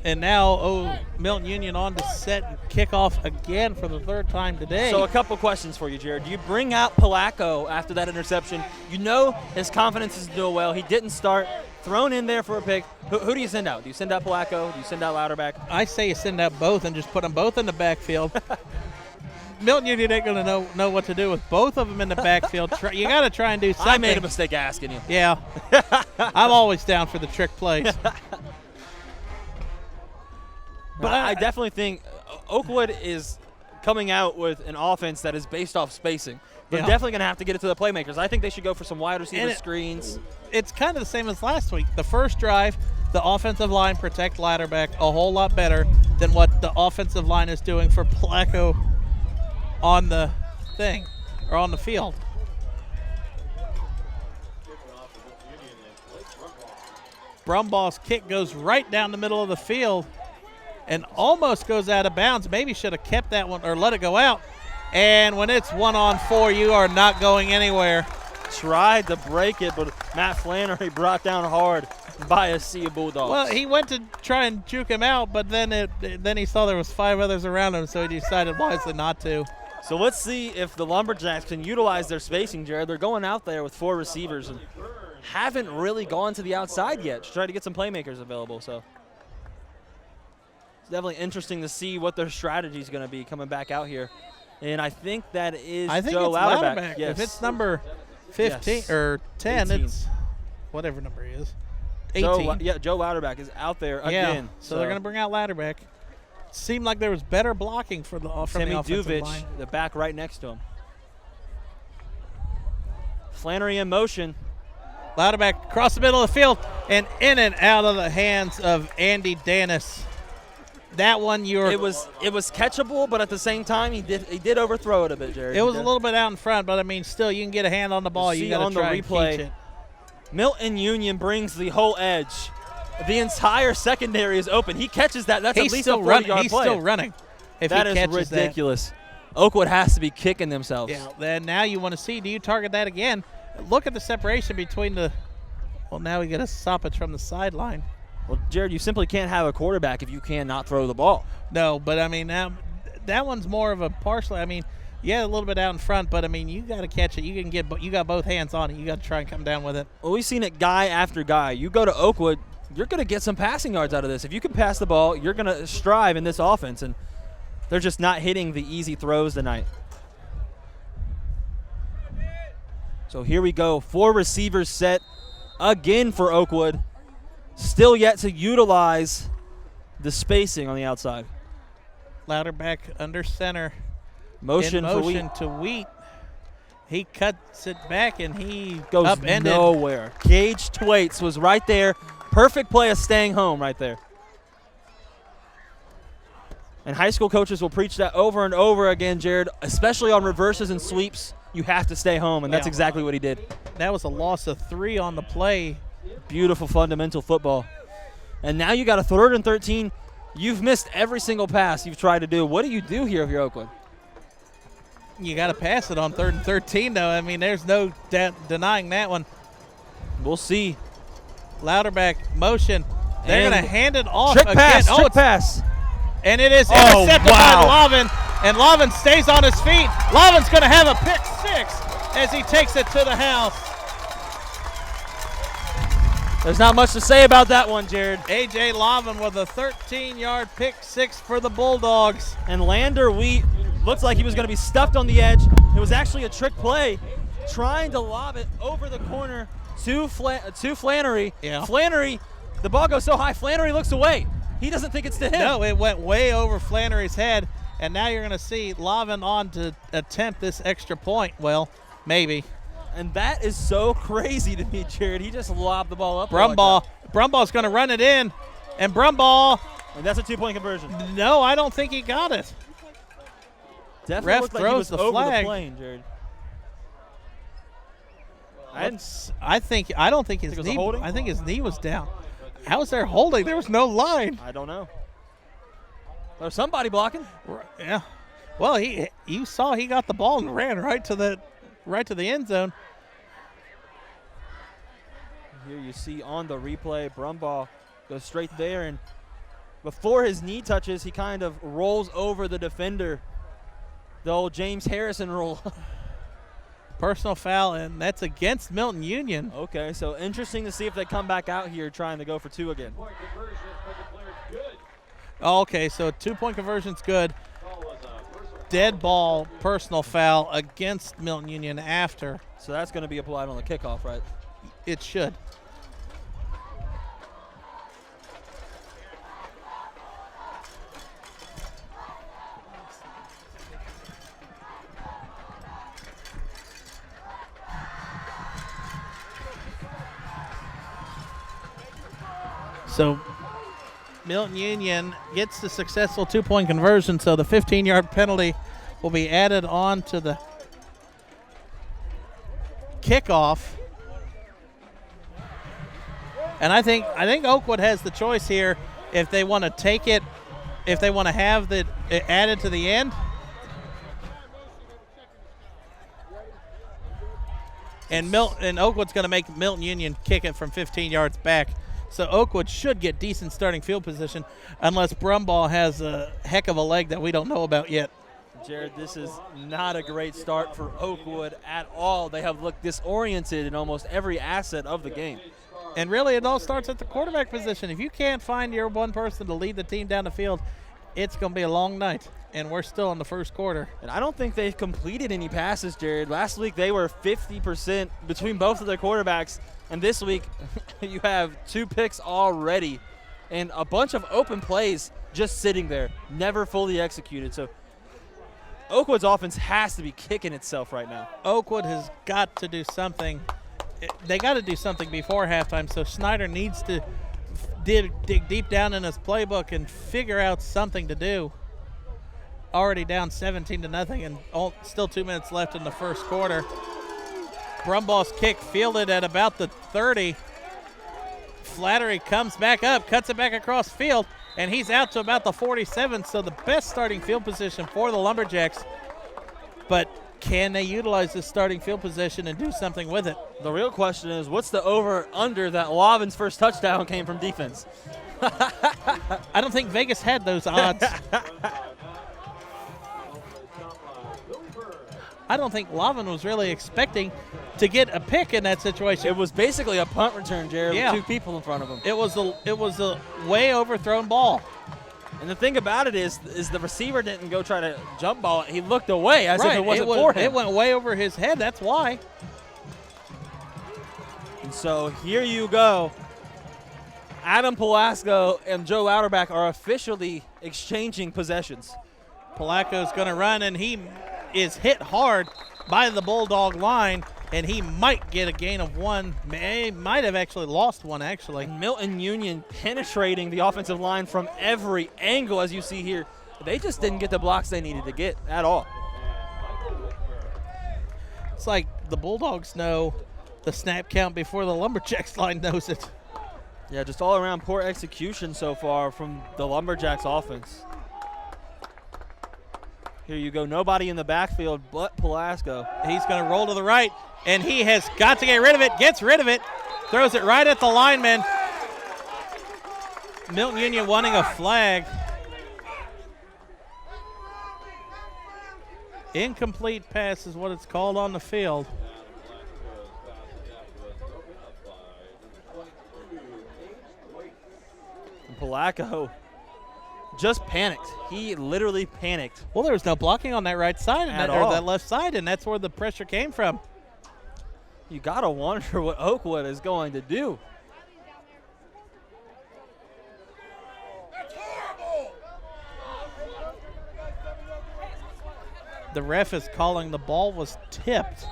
And now Milton Union on to set and kick off again for the 3rd time today. So a couple questions for you, Jared. Do you bring out Palaco after that interception? You know his confidence is doing well. He didn't start. Thrown in there for a pick. Who do you send out? Do you send out Palaco? Do you send out Louderback? I say you send out both and just put them both in the backfield. Milton Union ain't going to know what to do with both of them in the backfield. You got to try and do something. I made a mistake asking you. Yeah. I'm always down for the trick plays. But I definitely think Oakwood is coming out with an offense that is based off spacing. They're definitely going to have to get it to the playmakers. I think they should go for some wide receiver screens. It's kind of the same as last week. The first drive, the offensive line protect Louderback a whole lot better than what the offensive line is doing for Palaco on the thing or on the field. Brumbaugh's kick goes right down the middle of the field and almost goes out of bounds. Maybe should have kept that one or let it go out. And when it's 1-on-4, you are not going anywhere. Tried to break it, but Matt Flannery brought down hard by a sea of Bulldogs. Well, he went to try and juke him out, but then he saw there was 5 others around him, so he decided wisely not to. So let's see if the Lumberjacks can utilize their spacing, Jared. They're going out there with 4 receivers and haven't really gone to the outside yet to try to get some playmakers available. So it's definitely interesting to see what their strategy is going to be coming back out here. And I think that is Joe Louderback. Yes. If it's number 15 or 10, 18. it's whatever number he is. 18. Joe Louderback is out there again. So they're going to bring out Louderback. Seemed like there was better blocking from the offensive Duvich, line. the back right next to him. Flannery in motion. Louderback across the middle of the field and in and out of the hands of Andy Danis. That one it was catchable, but at the same time he did overthrow it a bit, Jared. It was a little bit out in front, but I mean still you can get a hand on the ball. You got to try and catch it. Milton Union brings the whole edge. The entire secondary is open. He catches that. That's at least a 40-yard play. He's still running. That is ridiculous. Oakwood has to be kicking themselves. Yeah. Then now you want to see, do you target that again? Look at the separation between the. Well, now we get a stoppage from the sideline. Well, Jared, you simply can't have a quarterback if you cannot throw the ball. No, but I mean now that one's more of a partial. I mean, yeah, a little bit out in front, but I mean you got to catch it. You got both hands on it. You got to try and come down with it. Well, we've seen it guy after guy. You go to Oakwood, you're going to get some passing yards out of this. If you can pass the ball, you're going to strive in this offense, and they're just not hitting the easy throws tonight. So here we go. 4 receivers set again for Oakwood. Still yet to utilize the spacing on the outside. Louderback under center. Motion in for motion Wheat. to Wheat. He cuts it back and he Goes upended. nowhere. Gage Twaits was right there. Perfect play of staying home right there. And high school coaches will preach that over and over again, Jared, especially on reverses and sweeps. You have to stay home, and that's exactly what he did. That was a loss of 3 on the play. Beautiful fundamental football. And now you got a 3rd and 13. You've missed every single pass you've tried to do. What do you do here if you're Oakwood? You got to pass it on 3rd and 13, though. I mean, there's no denying that one. We'll see. Louderback motion. They're going to hand it off Trick again. pass, Oh, trick pass. and it is Oh, intercepted wow. by Lavin, and Lavin stays on his feet. Lavin's going to have a pick 6 as he takes it to the house. There's not much to say about that one, Jared. A.J. Lavin with a 13-yard pick 6 for the Bulldogs. And Lander Wheat looked like he was going to be stuffed on the edge. It was actually a trick play, trying to lob it over the corner to Flannery. Yeah. Flannery, the ball goes so high, Flannery looks away. He doesn't think it's to him. No, it went way over Flannery's head, and now you're going to see Lavin on to attempt this extra point. Well, maybe. And that is so crazy to me, Jared. He just lobbed the ball up. Brumbaugh. Brumbaugh's going to run it in, and Brumbaugh. And that's a 2-point conversion. No, I don't think he got it. Definitely Ref looked like he throws was the over flag. the plane, Jared. I don't think his it was a knee. holding? I think his knee was down. How is there holding? There was no line. I don't know. There's somebody blocking. Yeah. Well, you saw he got the ball and ran right to the end zone. Here you see on the replay, Brumbaugh goes straight there, and before his knee touches, he kind of rolls over the defender. The old James Harrison roll. Personal foul, and that's against Milton Union. Okay, so interesting to see if they come back out here trying to go for 2 again. Okay, so 2-point conversion's good. Dead ball, personal foul against Milton Union after. So that's going to be applied on the kickoff, right? It should. So Milton Union gets the successful 2-point conversion, so the 15-yard penalty will be added on to the kickoff. And I think Oakwood has the choice here if they want to take it, if they want to have it added to the end. And Oakwood's going to make Milton Union kick it from 15 yards back. So Oakwood should get decent starting field position unless Brumbaugh has a heck of a leg that we don't know about yet. Jared, this is not a great start for Oakwood at all. They have looked disoriented in almost every asset of the game. And really, it all starts at the quarterback position. If you can't find your one person to lead the team down the field, it's going to be a long night. And we're still in the first quarter. And I don't think they've completed any passes, Jared. Last week they were 50% between both of their quarterbacks. And this week you have 2 picks already and a bunch of open plays just sitting there, never fully executed. So Oakwood's offense has to be kicking itself right now. Oakwood has got to do something. They got to do something before halftime. So Snyder needs to dig deep down in his playbook and figure out something to do. Already down 17-0 and still 2 minutes left in the first quarter. Brumbaugh's kick fielded at about the 30. Flattery comes back up, cuts it back across field, and he's out to about the 47. So the best starting field position for the Lumberjacks. But can they utilize this starting field position and do something with it? The real question is, what's the over-under that Lavin's first touchdown came from defense? I don't think Vegas had those odds. I don't think Lavin was really expecting to get a pick in that situation. It was basically a punt return, Jared, Yeah. with 2 people in front of him. It was a way overthrown ball. And the thing about it is the receiver didn't go try to jump ball it. He looked away as if it wasn't for him. It went way over his head. That's why. And so here you go. Adam Pelasco and Joe Louderback are officially exchanging possessions. Palaco's going to run, and he is hit hard by the Bulldog line, and he might get a gain of 1. Might have actually lost 1, actually. And Milton Union penetrating the offensive line from every angle, as you see here. They just didn't get the blocks they needed to get at all. It's like the Bulldogs know the snap count before the Lumberjacks line knows it. Yeah, just all around poor execution so far from the Lumberjacks offense. Here you go, nobody in the backfield but Pelasco. He's going to roll to the right, and he has got to get rid of it, gets rid of it, throws it right at the lineman. Milton Union wanting a flag. Incomplete pass is what it's called on the field. And Palaco just panicked. He literally panicked. Well, there was no blocking on that right side At or all. that left side, and that's where the pressure came from. You got to wonder what Oakwood is going to do. The ref is calling the ball was tipped.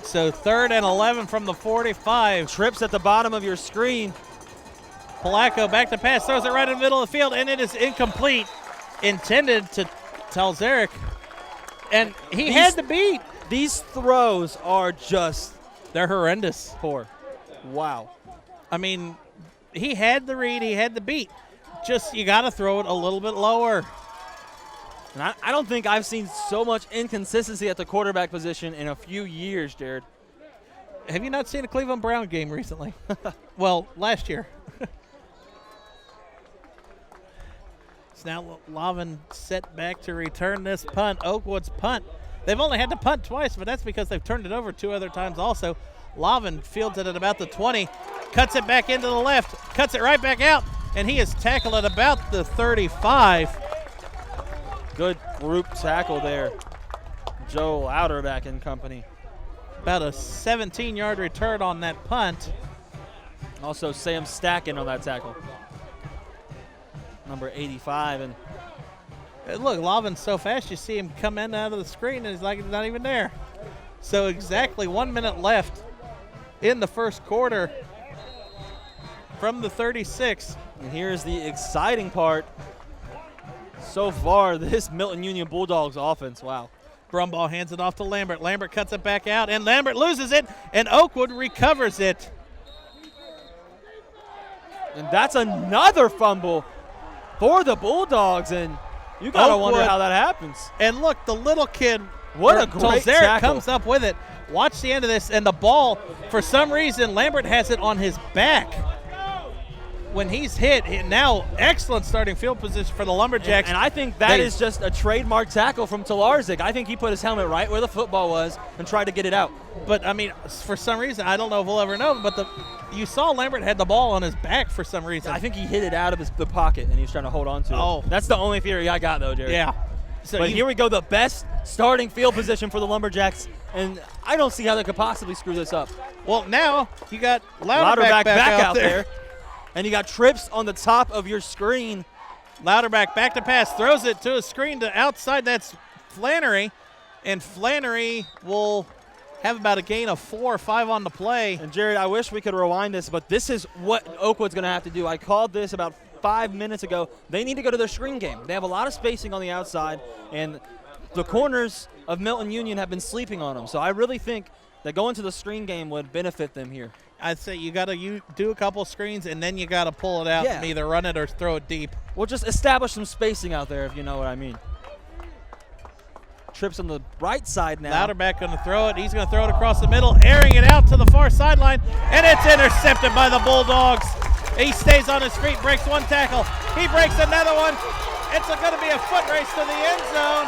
So 3rd and 11 from the 45. Trips at the bottom of your screen. Palaco back to pass, throws it right in the middle of the field, and it is incomplete. Intended to Talzeric, and he had the beat. These throws are just They're horrendous. poor. Wow. I mean, he had the read, he had the beat. Just, you got to throw it a little bit lower. And I don't think I've seen so much inconsistency at the quarterback position in a few years, Jared. Have you not seen a Cleveland Brown game recently? Well, last year. It's now Lavin set back to return this punt. Oakwood's punt. They've only had to punt twice, but that's because they've turned it over 2 other times also. Lavin fields it at about the 20, cuts it back into the left, cuts it right back out, and he is tackled at about the 35. Good group tackle there. Joe Louderback and company. About a 17-yard return on that punt. Also Sam Stacken on that tackle. Number 85. And Look, Lavin's so fast, you see him come in out of the screen, and he's like, he's not even there. So exactly 1 minute left in the first quarter from the 36. And here's the exciting part. So far, this Milton Union Bulldogs offense, wow. Brumbaugh hands it off to Lambert. Lambert cuts it back out, and Lambert loses it, and Oakwood recovers it. And that's another fumble for the Bulldogs, and you got to wonder Oakwood. how that happens. And look, the little kid, What a great Talzeric tackle. comes up with it. Watch the end of this, and the ball, for some reason, Lambert has it on his back. When he's hit, now excellent starting field position for the Lumberjacks. And I think that is just a trademark tackle from Talarczyk. I think he put his helmet right where the football was and tried to get it out. But, I mean, for some reason, I don't know if we'll ever know, but you saw Lambert had the ball on his back for some reason. I think he hit it out of the pocket, and he was trying to hold on to it. Oh. That's the only theory I got, though, Jerry. Yeah. So But here we go, the best starting field position for the Lumberjacks, and I don't see how they could possibly screw this up. Well, now you got Louderback back out there. And you got trips on the top of your screen. Louderback back to pass, throws it to a screen to outside. That's Flannery, and Flannery will have about a gain of 4 or 5 on the play. And Jared, I wish we could rewind this, but this is what Oakwood's going to have to do. I called this about 5 minutes ago. They need to go to their screen game. They have a lot of spacing on the outside, and the corners of Milton Union have been sleeping on them. So I really think that going to the screen game would benefit them here. I'd say you got to do a couple screens, and then you got to pull it out Yeah. and either run it or throw it deep. We'll just establish some spacing out there, if you know what I mean. Trips on the right side now. Louderback going to throw it. He's going to throw it across the middle, airing it out to the far sideline, and it's intercepted by the Bulldogs. He stays on his feet, breaks 1 tackle. He breaks another one. It's going to be a foot race to the end zone.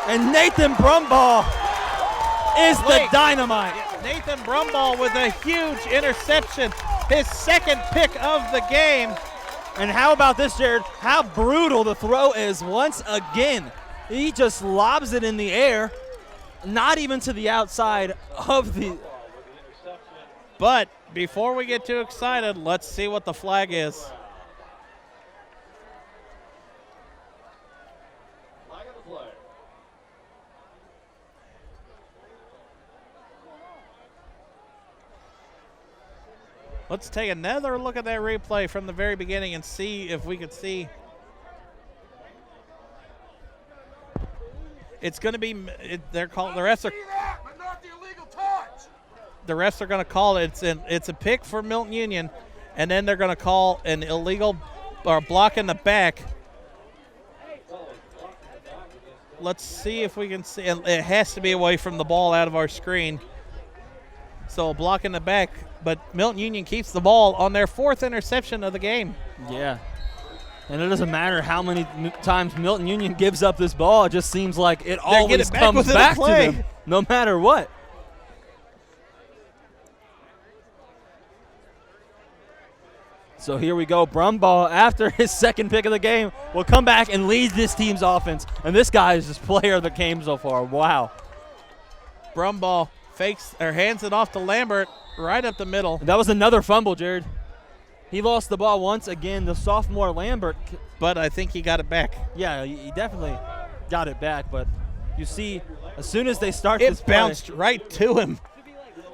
And Nathan Brumball is the Wait. dynamite. Nathan Brumball with a huge interception, his second pick of the game. And how about this, Jared? How brutal the throw is once again. He just lobs it in the air, not even to the outside of the. But before we get too excited, let's see what the flag is. Flag of the play. Let's take another look at that replay from the very beginning and see if we could see. It's going to be, they're called, the refs are. But not the illegal touch. The refs are going to call it. It's a pick for Milton Union, and then they're going to call an illegal or block in the back. Let's see if we can see. It has to be away from the ball out of our screen. So a block in the back, but Milton Union keeps the ball on their fourth interception of the game. Yeah. And it doesn't matter how many times Milton Union gives up this ball. It just seems like it always comes back to them, no matter what. So here we go. Brumball, after his second pick of the game, will come back and lead this team's offense. And this guy is just player of the game so far. Wow. Brumball fakes or hands it off to Lambert right up the middle. That was another fumble, Jared. He lost the ball once again. The sophomore Lambert. But I think he got it back. Yeah, he definitely got it back. But you see, as soon as they start this It play, bounced right to him.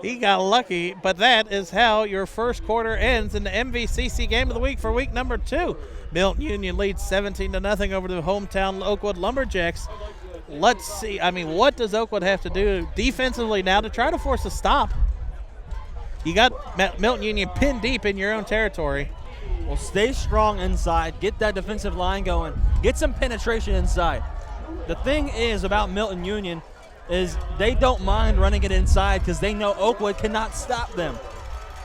He got lucky, but that is how your first quarter ends in the MVCC game of the week for week number 2. Milton Union leads 17-0 over the hometown Oakwood Lumberjacks. Let's see. I mean, what does Oakwood have to do defensively now to try to force a stop? You got Milton Union pinned deep in your own territory. Well, stay strong inside. Get that defensive line going. Get some penetration inside. The thing is about Milton Union is they don't mind running it inside because they know Oakwood cannot stop them.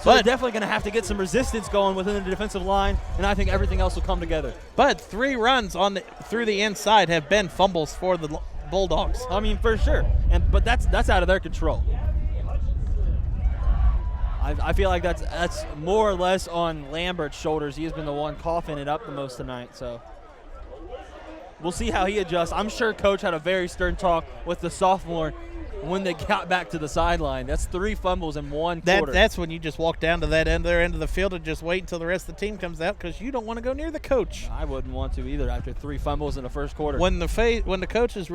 So they're definitely going to have to get some resistance going within the defensive line, and I think everything else will come together. But 3 runs through the inside have been fumbles for the Bulldogs. I mean, for sure. But that's out of their control. I feel like that's more or less on Lambert's shoulders. He has been the one coughing it up the most tonight. So we'll see how he adjusts. I'm sure Coach had a very stern talk with the sophomore when they got back to the sideline. That's 3 fumbles in one quarter. That's when you just walk down to that end of the field and just wait until the rest of the team comes out because you don't want to go near the coach. I wouldn't want to either after 3 fumbles in the first quarter. When the coach's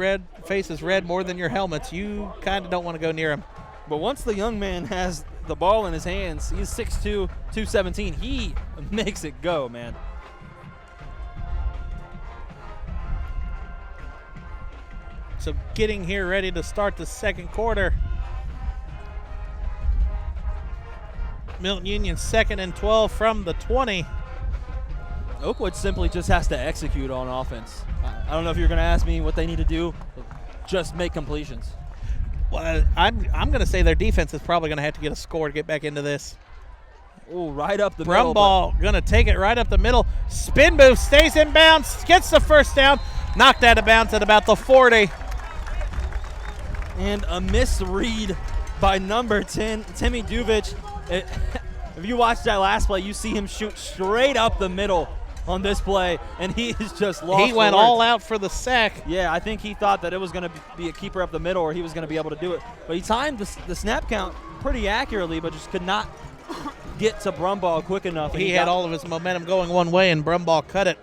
face is red more than your helmets, you kind of don't want to go near him. But once the young man has the ball in his hands, he's 6'2", 217. He makes it go, man. So getting here ready to start the second quarter. Milton Union 2nd and 12 from the 20. Oakwood simply just has to execute on offense. I don't know if you're going to ask me what they need to do. Just make completions. Well, I'm going to say their defense is probably going to have to get a score to get back into this. Oh, right up the middle. Brumball going to take it right up the middle. Spin move, stays in bounds, gets the first down, knocked out of bounds at about the 40. And a misread by number 10, Timmy Duvich. If you watch that last play, you see him shoot straight up the middle on this play, and he is just lost. He went all out for the sack. Yeah, I think he thought that it was going to be a keeper up the middle or he was going to be able to do it. But he timed the snap count pretty accurately, but just could not get to Brumball quick enough. He had all of his momentum going one way, and Brumball cut it.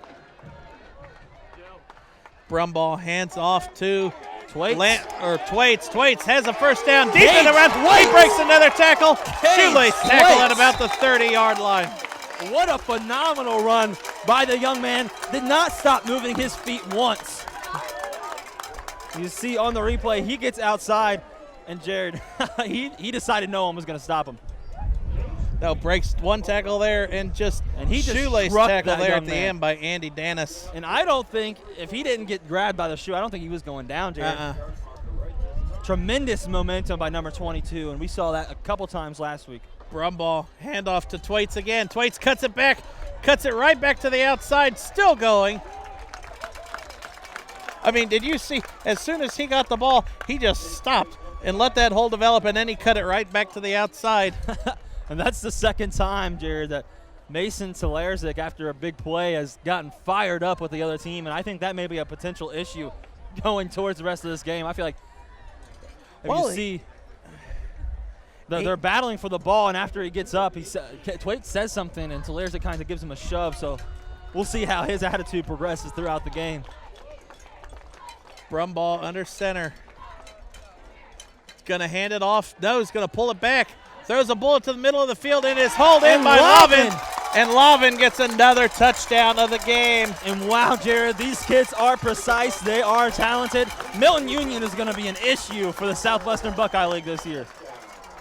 Brumball hands off to Twaits. Twaits has a first down deep in the run. He breaks another tackle. Shoelace tackle at about the 30-yard line. What a phenomenal run by the young man. Did not stop moving his feet once. You see on the replay, he gets outside, and Jared, he decided no one was going to stop him. No, breaks one tackle there and he shoelace tackle there at the end by Andy Dennis. And I don't think, if he didn't get grabbed by the shoe, I don't think he was going down, Jared. Tremendous momentum by number 22, and we saw that a couple times last week. Brumball, handoff to Twaits again. Twaits cuts it back, cuts it right back to the outside, still going. I mean, did you see, as soon as he got the ball, he just stopped and let that hole develop, and then he cut it right back to the outside. And that's the second time, Jared, that Mason Telerzik, after a big play, has gotten fired up with the other team, and I think that may be a potential issue going towards the rest of this game. I feel like they're battling for the ball, and after he gets up, Twait says something, and Telerzik kind of gives him a shove, so we'll see how his attitude progresses throughout the game. Brumbaugh under center. He's going to hand it off. No, he's going to pull it back. Throws a bullet to the middle of the field, and is hauled in by Lavin. And Lavin gets another touchdown of the game. And wow, Jared, these kids are precise. They are talented. Milton Union is going to be an issue for the Southwestern Buckeye League this year.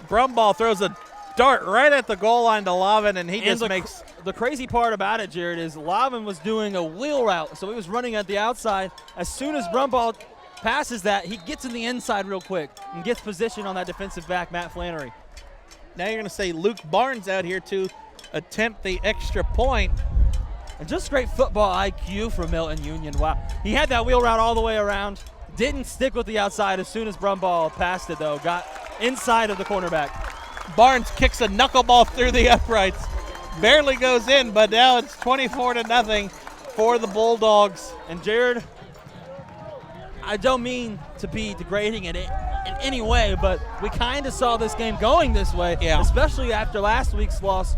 Brumbaugh throws a dart right at the goal line to Lavin, and he just makes. The crazy part about it, Jared, is Lavin was doing a wheel route, so he was running at the outside. As soon as Brumbaugh passes that, he gets in the inside real quick and gets position on that defensive back, Matt Flannery. Now you're going to say Luke Barnes out here to attempt the extra point. And just great football IQ from Milton Union. Wow. He had that wheel route all the way around. Didn't stick with the outside as soon as Brumbaugh passed it, though. Got inside of the cornerback. Barnes kicks a knuckleball through the uprights. Barely goes in, but now it's 24-0 for the Bulldogs. And Jared, I don't mean to be degrading it in any way, but we kind of saw this game going this way, especially after last week's loss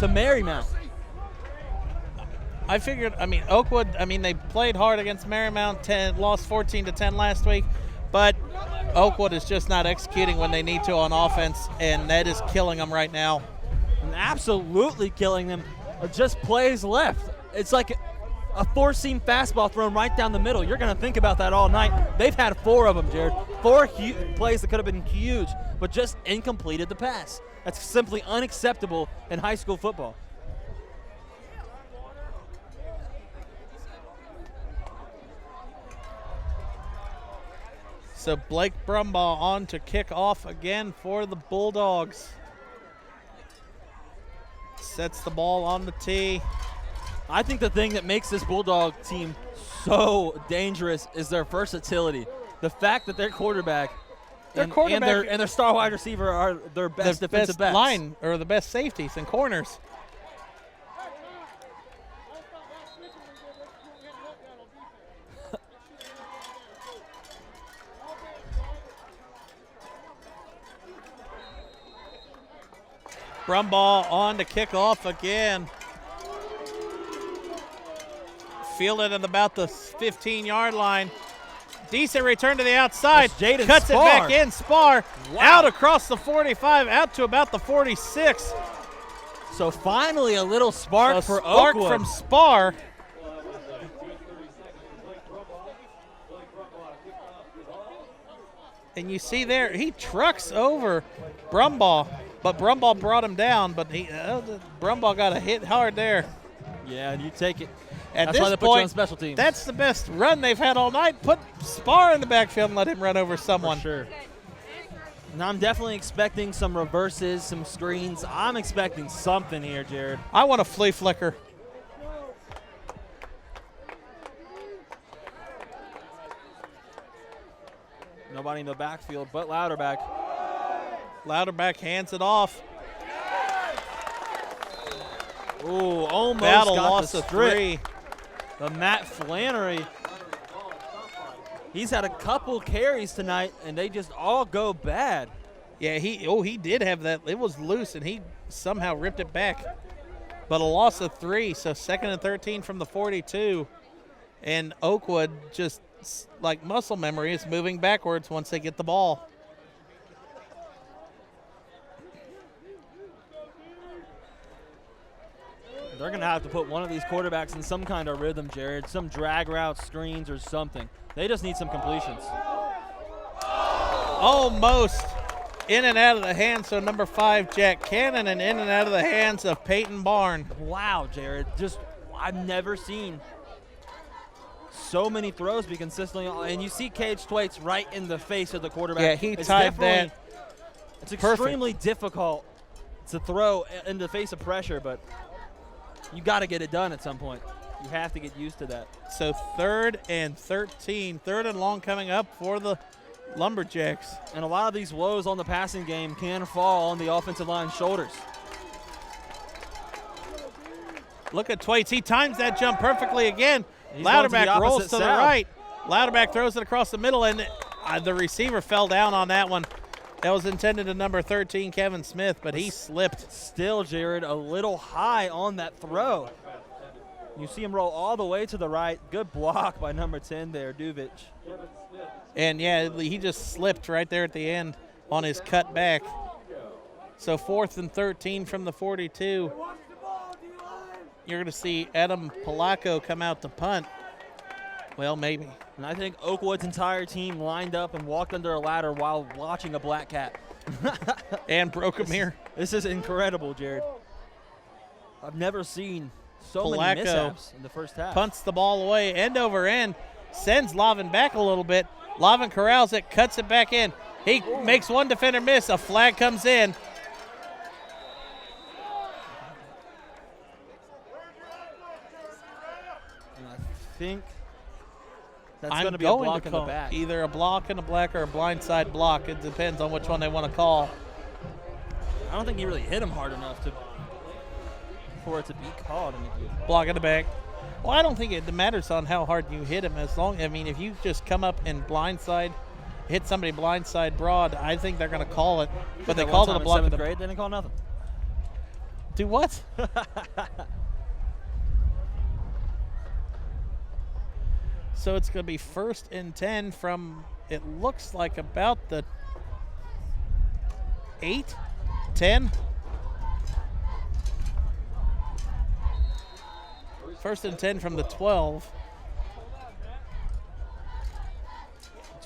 to Marymount. I figured, Oakwood, they played hard against Marymount, lost 14-10 last week, but Oakwood is just not executing when they need to on offense, and that is killing them right now. And absolutely killing them. Just plays left. It's like a four-seam fastball thrown right down the middle. You're going to think about that all night. They've had 4 of them, Jared. 4 plays that could have been huge, but just incompleted the pass. That's simply unacceptable in high school football. So Blake Brumbaugh on to kick off again for the Bulldogs. Sets the ball on the tee. I think the thing that makes this Bulldog team so dangerous is their versatility. The fact that their quarterback and their star wide receiver are their best defensive backs. Line or the best safeties and corners. Brumbaugh on to kick off again. Fielded at about the 15-yard line. Decent return to the outside. Cuts it back in. Spar out across the 45, out to about the 46. So finally a little spark for Oakwood. Spark from Spar. And you see there, he trucks over Brumbaugh, but Brumbaugh brought him down, but Brumbaugh got a hit hard there. Yeah, and you take it. At this point, put you on special teams. That's the best run they've had all night. Put Spar in the backfield and let him run over someone. For sure. And I'm definitely expecting some reverses, some screens. I'm expecting something here, Jared. I want a flea flicker. Nobody in the backfield but Louderback. Louderback hands it off. Ooh, almost Battle got loss the of 3. The Matt Flannery. He's had a couple carries tonight, and they just all go bad. Yeah, he did have that. It was loose, and he somehow ripped it back. But a loss of 3, so 2nd and 13 from the 42. And Oakwood, just like muscle memory, is moving backwards once they get the ball. They're going to have to put one of these quarterbacks in some kind of rhythm, Jared, some drag route, screens, or something. They just need some completions. Almost in and out of the hands of number 5, Jack Cannon, and in and out of the hands of Peyton Barn. Wow, Jared. I've never seen so many throws be consistently on. And you see Cage Twaits right in the face of the quarterback. Yeah, he tied that. It's extremely difficult to throw in the face of pressure, but you got to get it done at some point. You have to get used to that. So 3rd and 13, 3rd and long coming up for the Lumberjacks. And a lot of these woes on the passing game can fall on the offensive line's shoulders. Look at Twaits. He times that jump perfectly again. He's going to the Louderback rolls opposite to the side. right. Louderback throws it across the middle, and the receiver fell down on that one. That was intended to number 13, Kevin Smith, but he slipped. Still, Jared, a little high on that throw. You see him roll all the way to the right. Good block by number 10 there, Duvich. And, yeah, he just slipped right there at the end on his cut back. So 4th and 13 from the 42. You're going to see Adam Polacco come out to punt. Well, maybe. And I think Oakwood's entire team lined up and walked under a ladder while watching a black cat. And broke a mirror. This is incredible, Jared. I've never seen so many Polacco mishaps in the first half. punts the ball away, end over end, sends Lavin back a little bit. Lavin corrals it, cuts it back in. He makes one defender miss. A flag comes in. And I think that's I'm going to be a going block to in the call back. either a block in the black or a blindside block. It depends on which one they want to call. I don't think he really hit him hard enough for it to be called. Block in the back. Well, I don't think it matters on how hard you hit him. If you just come up and blindside, hit somebody blindside broad, I think they're going to call it. But they called it a block in in the 7th grade. They didn't call nothing. Do what? So it's going to be 1st and 10 from, it looks like about the 8, 10. 1st and 10 from the 12.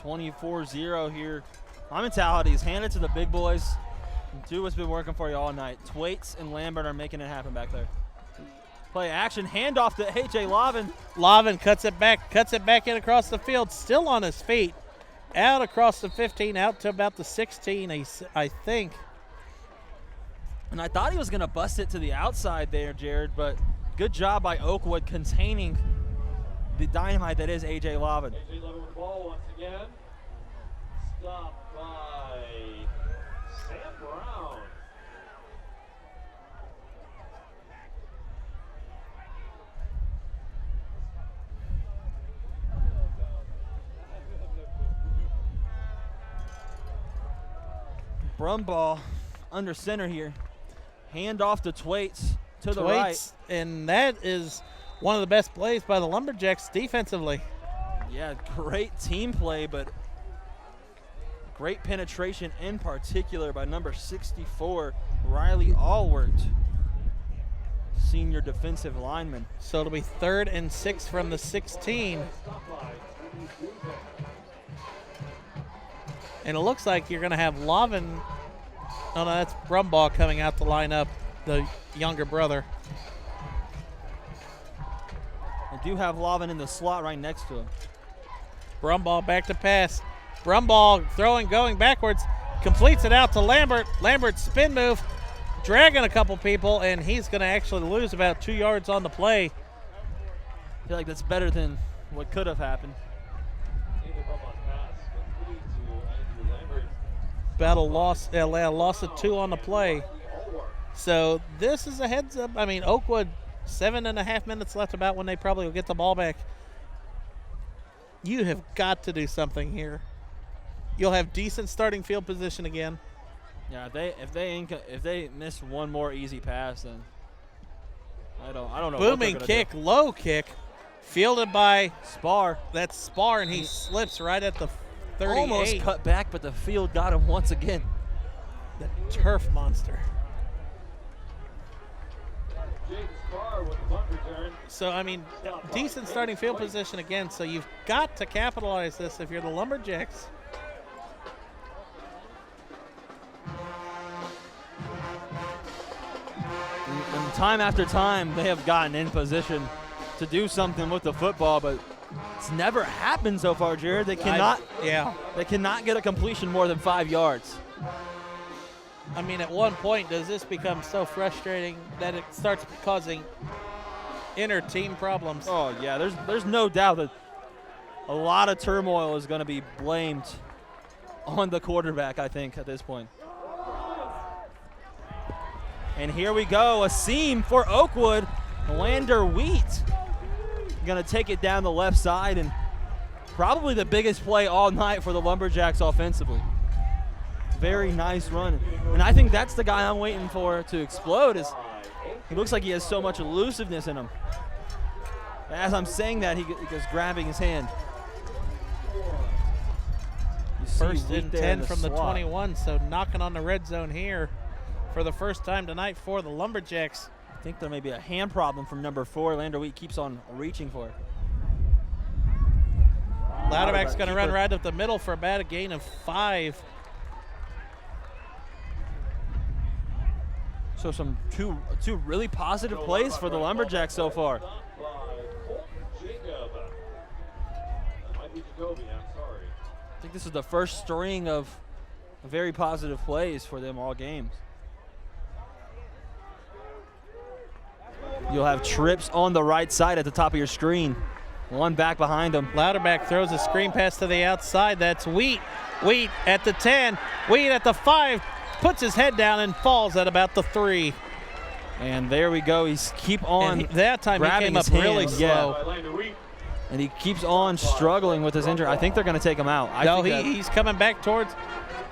24-0 here. My mentality is hand it to the big boys and do what's been working for you all night. Twaits and Lambert are making it happen back there. Play action, handoff to A.J. Lavin. Lavin cuts it back in across the field, still on his feet. Out across the 15, out to about the 16, I think. And I thought he was going to bust it to the outside there, Jared, but good job by Oakwood containing the dynamite that is A.J. Lavin. A.J. Lavin with the ball once again. Stopped by Sam Brown. Brumbaugh under center here. Hand off to Twaits to the right. And that is one of the best plays by the Lumberjacks defensively. Yeah, great team play, but great penetration in particular by number 64, Riley Allward, senior defensive lineman. So it'll be 3rd and 6 from the 16. And it looks like you're going to have Lavin. Oh, no, that's Brumbaugh coming out to line up, the younger brother. I do have Lavin in the slot right next to him. Brumbaugh back to pass. Brumbaugh throwing, going backwards, completes it out to Lambert. Lambert spin move, dragging a couple people, and he's going to actually lose about 2 yards on the play. I feel like that's better than what could have happened. About a loss of 2 on the play. So this is a heads up. I mean, Oakwood, 7.5 minutes left about when they probably will get the ball back. You have got to do something here. You'll have decent starting field position again. Yeah, if they miss one more easy pass, then I don't know. Booming kick, low kick, fielded by Spar. That's Spar, and he slips right at the 38. Almost cut back, but the field got him once again. The turf monster. So, I mean, decent starting field position again, so you've got to capitalize this if you're the Lumberjacks. And time after time, they have gotten in position to do something with the football, but it's never happened so far, Jared. They cannot get a completion more than 5 yards. I mean, at one point, does this become so frustrating that it starts causing inner team problems. Oh, yeah, there's no doubt that a lot of turmoil is going to be blamed on the quarterback, I think, at this point. And here we go, a seam for Oakwood. Lander Wheat going to take it down the left side, and probably the biggest play all night for the Lumberjacks offensively. Very nice run. And I think that's the guy I'm waiting for to explode. He looks like he has so much elusiveness in him. As I'm saying that, he goes grabbing his hand. First and 10 from the 21, so knocking on the red zone here for the first time tonight for the Lumberjacks. I think there may be a hand problem from number 4. Lander Wheat keeps on reaching for it. Louderback's going to run right up the middle for about a gain of 5. So some two really positive plays for the Lumberjacks so far. I think this is the first string of very positive plays for them all games. You'll have trips on the right side at the top of your screen. One back behind him. Louderback throws a screen pass to the outside. That's Wheat. Wheat at the 10. Wheat at the 5. Puts his head down and falls at about the 3. And there we go. He's keep on. And that time he came up really slow. Yeah. And he keeps on struggling with his injury. I think they're going to take him out. He's coming back towards.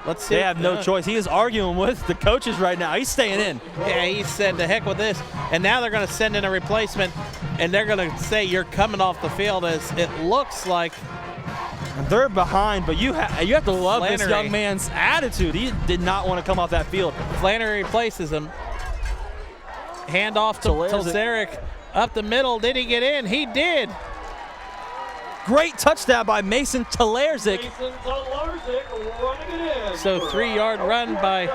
Let's see. They have no choice. He is arguing with the coaches right now. He's staying in. Yeah, he said to heck with this. And now they're going to send in a replacement, and they're going to say you're coming off the field, as it looks like. They're behind, but you have to love Flannery. this young man's attitude. He did not want to come off that field. Flannery replaces him. Hand off to Tolzeric. Up the middle. Did he get in? He did. Great touchdown by Mason Talerzik. So 3-yard run by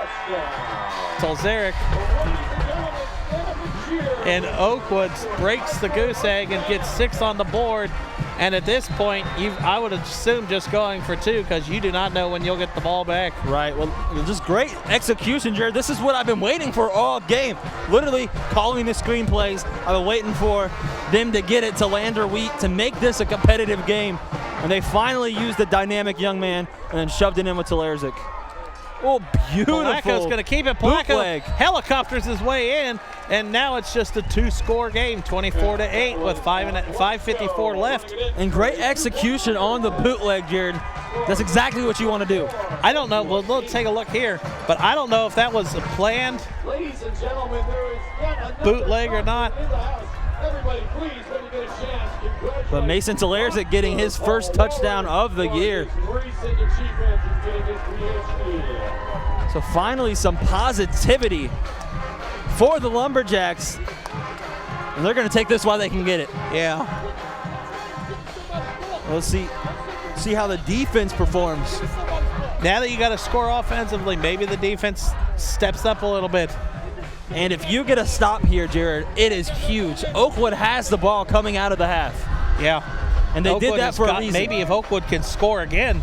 Tolzeric. And Oakwood breaks the goose egg and gets 6 on the board. And at this point, I would assume just going for 2, because you do not know when you'll get the ball back. Right. Well, just great execution, Jared. This is what I've been waiting for all game. Literally calling the screenplays. I've been waiting for them to get it to Lander Wheat to make this a competitive game. And they finally used the dynamic young man and then shoved it in with Talerzik. Oh, beautiful. Polacco's going to keep it. Polacco helicopters his way in, and now it's just a 2-score game, 24-8 with 5:54 left. And great execution on the bootleg, Jared. That's exactly what you want to do. I don't know. Well, let's take a look here, but I don't know if that was a planned bootleg or not. Everybody, please, when you get a chance, But Mason Talerzik getting his first touchdown of the year. So finally some positivity for the Lumberjacks. And they're going to take this while they can get it. Yeah. Let's see how the defense performs. Now that you got to score offensively, maybe the defense steps up a little bit. And if you get a stop here, Jared, it is huge. Oakwood has the ball coming out of the half. Yeah. And they did that for a reason. Maybe if Oakwood can score again.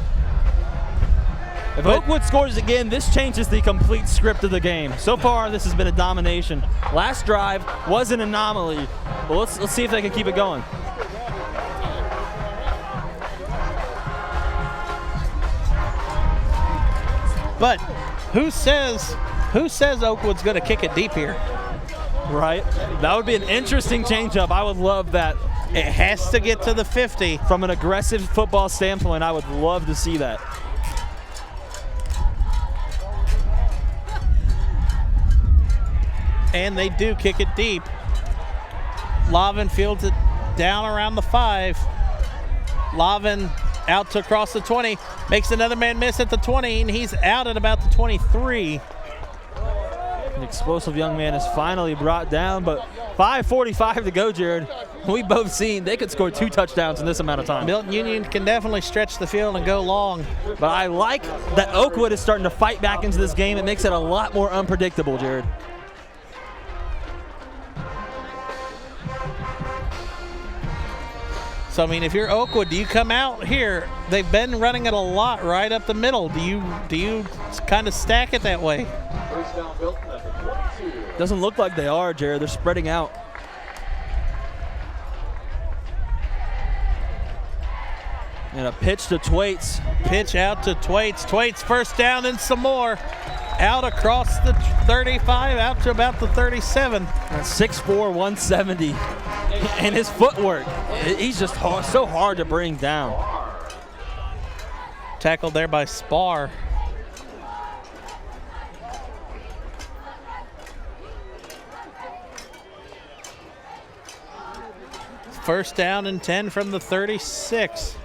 If Oakwood scores again, this changes the complete script of the game. So far, this has been a domination. Last drive was an anomaly, but let's see if they can keep it going. But who says Oakwood's going to kick it deep here? Right. That would be an interesting changeup. I would love that. It has to get to the 50. From an aggressive football standpoint, I would love to see that. And they do kick it deep. Lavin fields it down around the 5. Lavin out to across the 20. Makes another man miss at the 20, and he's out at about the 23. An explosive young man is finally brought down, but 5:45 to go, Jared. We've both seen they could score 2 touchdowns in this amount of time. Milton Union can definitely stretch the field and go long. But I like that Oakwood is starting to fight back into this game. It makes it a lot more unpredictable, Jared. So, I mean, if you're Oakwood, do you come out here? They've been running it a lot right up the middle. Do you kind of stack it that way? First down, Milton at the 22. Doesn't look like they are, Jared. They're spreading out. And a pitch to Thwaites. Pitch out to Thwaites. Thwaites first down and some more. Out across the 35, out to about the 37. That's 6'4", 170. And his footwork, he's just so hard to bring down. Tackled there by Spar. First down and 10 from the 36.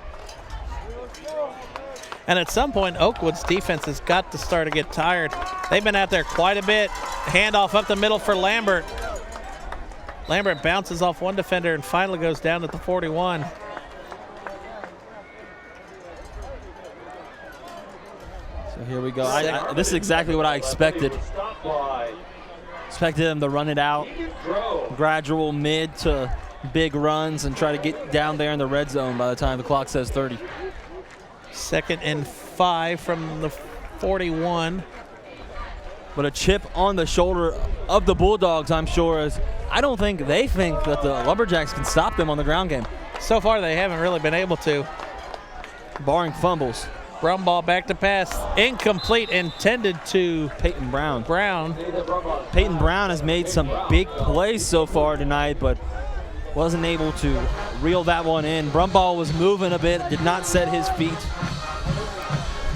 And at some point, Oakwood's defense has got to start to get tired. They've been out there quite a bit. Handoff up the middle for Lambert. Lambert bounces off one defender and finally goes down at the 41. So here we go. This is exactly what I expected. Expected them to run it out. Gradual mid to big runs and try to get down there in the red zone by the time the clock says 30. 2nd and 5 from the 41. But a chip on the shoulder of the Bulldogs, I'm sure, is I don't think they think that the Lumberjacks can stop them on the ground game. So far, they haven't really been able to. Barring fumbles. Brumball back to pass. Incomplete, intended to Peyton Brown. Peyton Brown has made some big plays so far tonight, but wasn't able to reel that one in. Brumball was moving a bit, did not set his feet.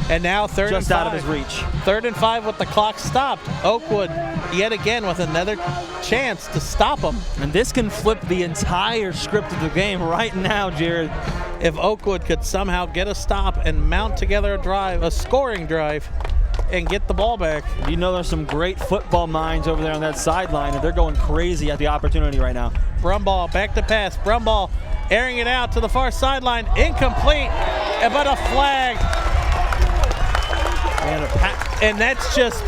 And now 3rd and 5. Just out of his reach. 3rd and 5 with the clock stopped. Oakwood yet again with another chance to stop them. And this can flip the entire script of the game right now, Jared. If Oakwood could somehow get a stop and mount together a drive, a scoring drive, and get the ball back. You know there's some great football minds over there on that sideline, and they're going crazy at the opportunity right now. Brumball back to pass. Brumball airing it out to the far sideline. Incomplete, but a flag. And that's just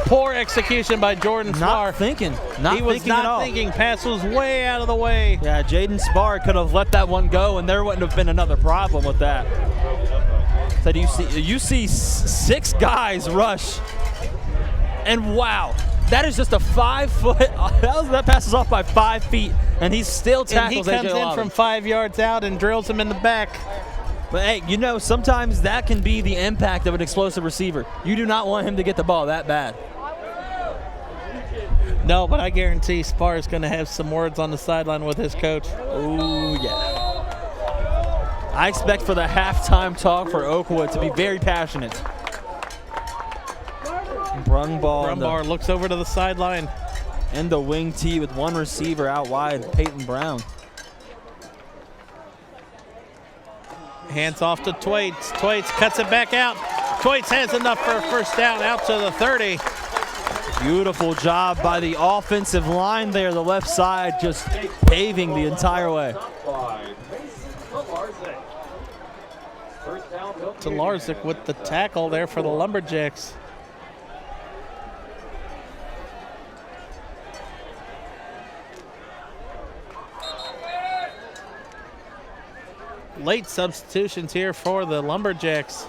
poor execution by Jordan Spar. Not thinking. He was not thinking. Pass was way out of the way. Yeah, Jaden Spar could have let that one go, and there wouldn't have been another problem with that. So you see 6 guys rush, and wow, that is just a 5-foot. That passes off by 5 feet, and he still tackles. And he comes in from 5 yards out and drills him in the back. But hey, you know, sometimes that can be the impact of an explosive receiver. You do not want him to get the ball that bad. No, but I guarantee Spar is going to have some words on the sideline with his coach. Oh, yeah. I expect for the halftime talk for Oakwood to be very passionate. Brumbar looks over to the sideline. And the wing tee with one receiver out wide, Peyton Brown. Hands off to Thwaites. Thwaites cuts it back out. Thwaites has enough for a first down out to the 30. Beautiful job by the offensive line there, the left side just paving the entire way. To Larzik with the tackle there for the Lumberjacks. Late substitutions here for the Lumberjacks.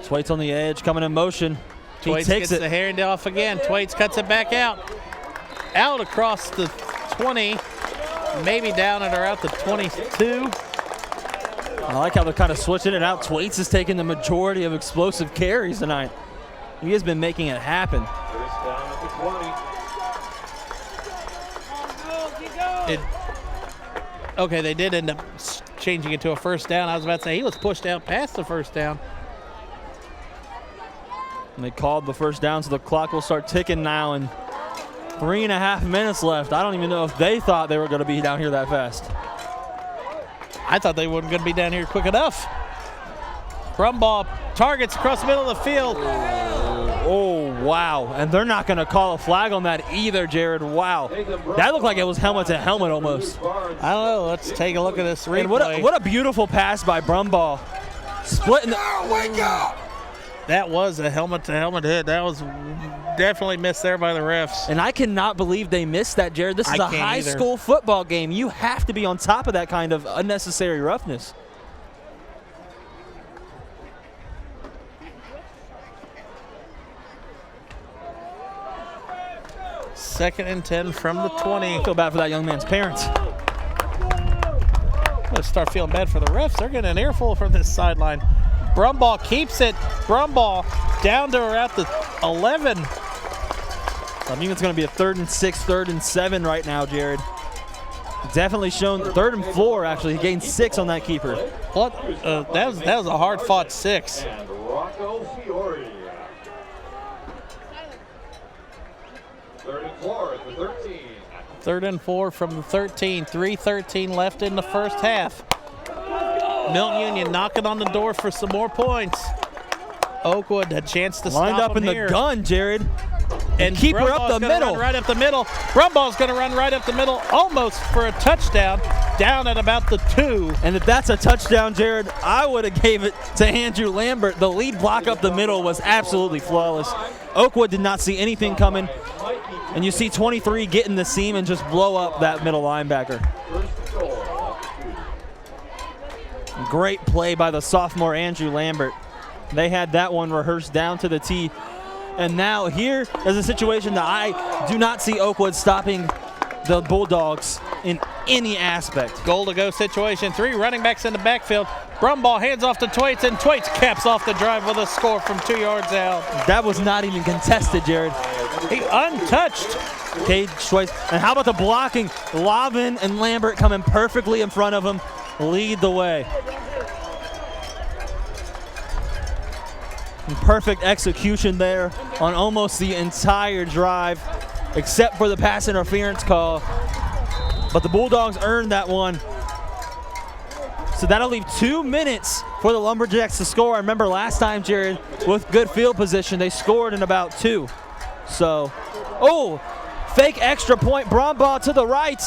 Thwaites on the edge, coming in motion. Thwaites takes gets the hand off again. Thwaites cuts it back out. Out across the 20, maybe down at around the 22. I like how they're kind of switching it out. Thwaites is taking the majority of explosive carries tonight. He has been making it happen. Okay, they did end up changing it to a first down. I was about to say he was pushed out past the first down. And they called the first down, so the clock will start ticking now, and 3.5 minutes left. I don't even know if they thought they were going to be down here that fast. I thought they weren't going to be down here quick enough. Brumball targets across the middle of the field. Oh, wow. And they're not going to call a flag on that either, Jared. Wow. That looked like it was helmet to helmet almost. I don't know. Let's take a look at this replay. And what a beautiful pass by Brumball. Splitting the... Wake up! That was a helmet-to-helmet hit. That was definitely missed there by the refs. And I cannot believe they missed that, Jared. This is a high school football game. You have to be on top of that kind of unnecessary roughness. 2nd and 10 from the 20. I feel bad for that young man's parents. Let's start feeling bad for the refs. They're getting an earful from this sideline. Brumbaugh keeps it. Brumbaugh down to around the 11. I think it's going to be a 3rd and 6, 3rd and 7 right now, Jared. Definitely shown 3rd and 4, actually. He gained 6 on that keeper. What? That was a hard-fought 6. And Rocco Fiore. 3rd and 4 at the 13. 3rd and 4 from the 13. 3:13 left in the first half. Milton Union knocking on the door for some more points. Oakwood a chance to Lined stop up in them here. the gun, Jared. And keep her up Brumbaugh's the gonna middle. run right up the middle. Brumbaugh's going to run right up the middle, almost for a touchdown, down at about the 2. And if that's a touchdown, Jared, I would have gave it to Andrew Lambert. The lead block up the middle was absolutely flawless. Oakwood did not see anything coming. And you see 23 get in the seam and just blow up that middle linebacker. Great play by the sophomore Andrew Lambert. They had that one rehearsed down to the T. And now here is a situation that I do not see Oakwood stopping the Bulldogs in any aspect. Goal-to-go situation. 3 running backs in the backfield. Brumbaugh hands off to Twaits, and Twaits caps off the drive with a score from 2 yards out. That was not even contested, Jared. He untouched. Cade Twaits. And how about the blocking? Lavin and Lambert coming perfectly in front of him, lead the way. And perfect execution there on almost the entire drive, except for the pass interference call. But the Bulldogs earned that one. So that'll leave 2 minutes for the Lumberjacks to score. I remember last time, Jared, with good field position, they scored in about 2. So, fake extra point. Brumbaugh to the right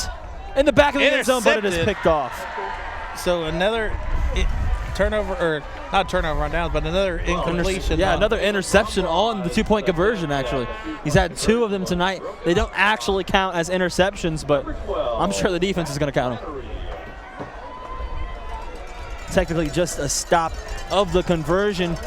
in the back of the end zone, but it is Intercepted. picked off. So another turnover, or not turnover on downs, but another incompletion. Yeah, another interception on the 2-point conversion, actually. He's had 2 of them tonight. They don't actually count as interceptions, but I'm sure the defense is going to count them. Technically just a stop of the conversion.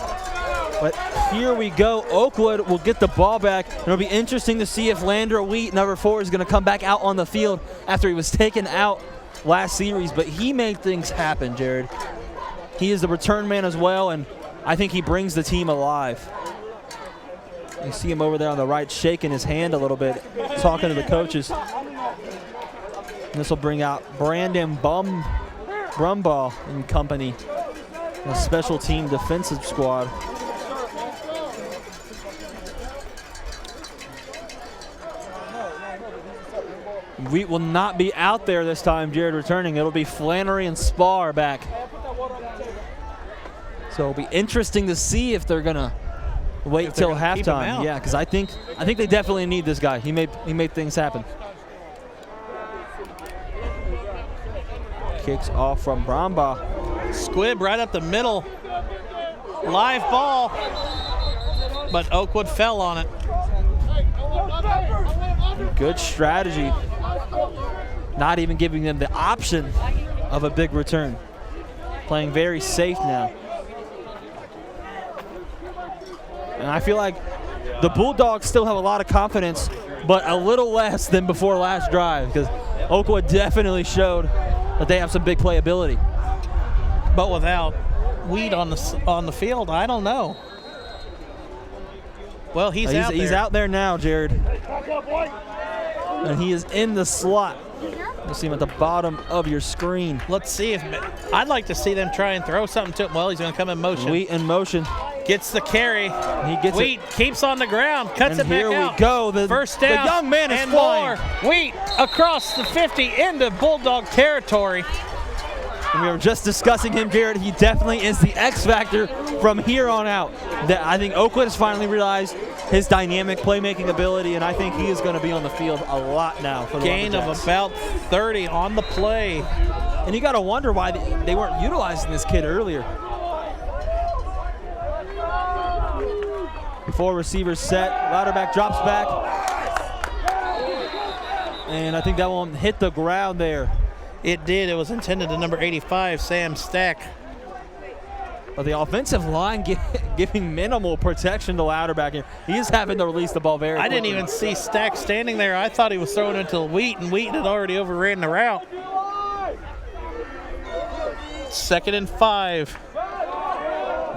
But here we go. Oakwood will get the ball back. It'll be interesting to see if Lander Wheat, number 4, is going to come back out on the field after he was taken out last series. But he made things happen, Jared. He is the return man as well, and I think he brings the team alive. You see him over there on the right shaking his hand a little bit, talking to the coaches. This will bring out Brandon Brumbaugh and company, a special team defensive squad. Wheat will not be out there this time, Jared, returning. It'll be Flannery and Spar back. So it'll be interesting to see if they're gonna wait till halftime. Yeah, because I think they definitely need this guy. He made things happen. Kicks off from Brumbaugh. Squib right up the middle. Live ball, but Oakwood fell on it. Good strategy. Not even giving them the option of a big return. Playing very safe now. And I feel like the Bulldogs still have a lot of confidence, but a little less than before last drive, because Oakwood definitely showed that they have some big playability. But without Weed on the field, I don't know. Well, he's out there. He's out there now, Jared. And he is in the slot. You'll see him at the bottom of your screen. Let's see if I'd like to see them try and throw something to him. Well, he's going to come in motion. Wheat in motion. Gets the carry. He gets Wheat keeps on the ground, cuts and it back here out. we go. The First down. The young man is and flying. More. Wheat across the 50 into Bulldog territory. And we were just discussing him, Jared. He definitely is the X factor from here on out. That I think Oakwood has finally realized his dynamic playmaking ability, and I think he is going to be on the field a lot now for the Gain of Lumberjacks. about 30 on the play. And you got to wonder why they weren't utilizing this kid earlier. 4 receivers set. Louderback drops back. And I think that one hit the ground there. It did. It was intended to number 85, Sam Stack. But the offensive line giving minimal protection to Louderback here. He's having to release the ball very I didn't quickly. even see Stack standing there. I thought he was throwing it to Wheat, and Wheat had already overran the route. 2nd and 5.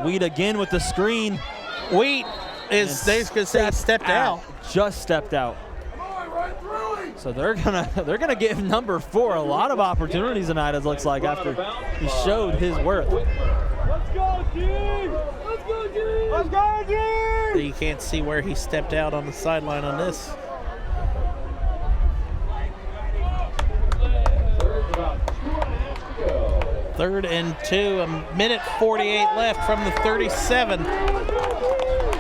Wheat again with the screen. Wheat is stepped out. Just stepped out. So they're gonna give number 4 a lot of opportunities tonight, it looks like, after he showed his worth. Let's go, G! Let's go, G! Let's go, G! You can't see where he stepped out on the sideline on this. Third and 2, a minute 48 left from the 37.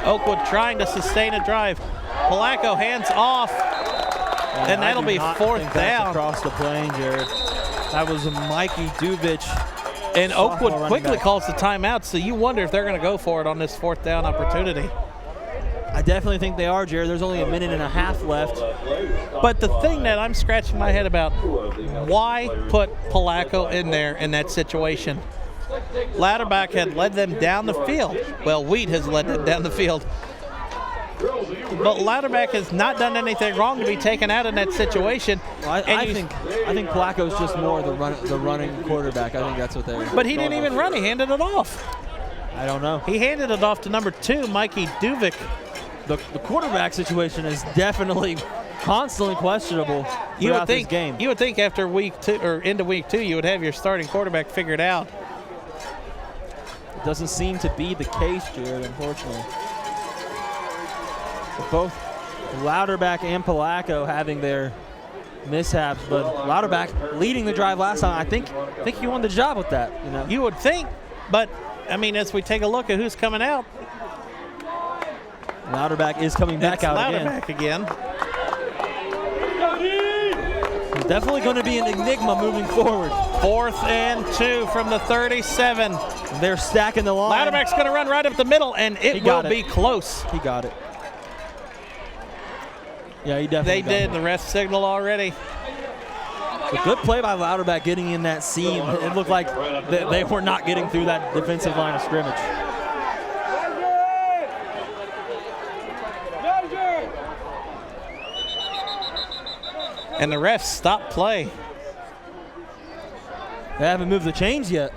Oakwood trying to sustain a drive. Palaco hands off, and that'll be 4th down. Across the plane, Jared. That was Mikey Duvich. And Oakwood running quickly back. calls the timeout, so you wonder if they're going to go for it on this 4th down opportunity. I definitely think they are, Jared. There's only a minute and a half left. But the thing that I'm scratching my head about, why put Palaco in there in that situation? Louderback had led them down the field. Well, Wheat has led them down the field. But Louderback has not done anything wrong to be taken out in that situation. Well, I think Palaco's just more the running quarterback. I think that's what they're. But he didn't even run. He handed it off. I don't know. He handed it off to number 2, Mikey Duvik. The quarterback situation is definitely constantly questionable throughout this game. You would think after week 2 or into week 2, you would have your starting quarterback figured out. It doesn't seem to be the case, Jared, unfortunately. Both Louderback and Palaco having their mishaps, but Louderback leading the drive last time. I think he won the job with that. You know, you would think, but I mean, as we take a look at who's coming out, Louderback is coming back out Louderback again. He's definitely going to be an enigma moving forward. 4th and 2 from the 37. They're stacking the line. Louderback's going to run right up the middle, and it will be close. He got it. Yeah, he definitely They did. The ref signal already. A good play by Louderback getting in that seam. It looked like they were not getting through that defensive line of scrimmage. And the refs stopped play. They haven't moved the chains yet.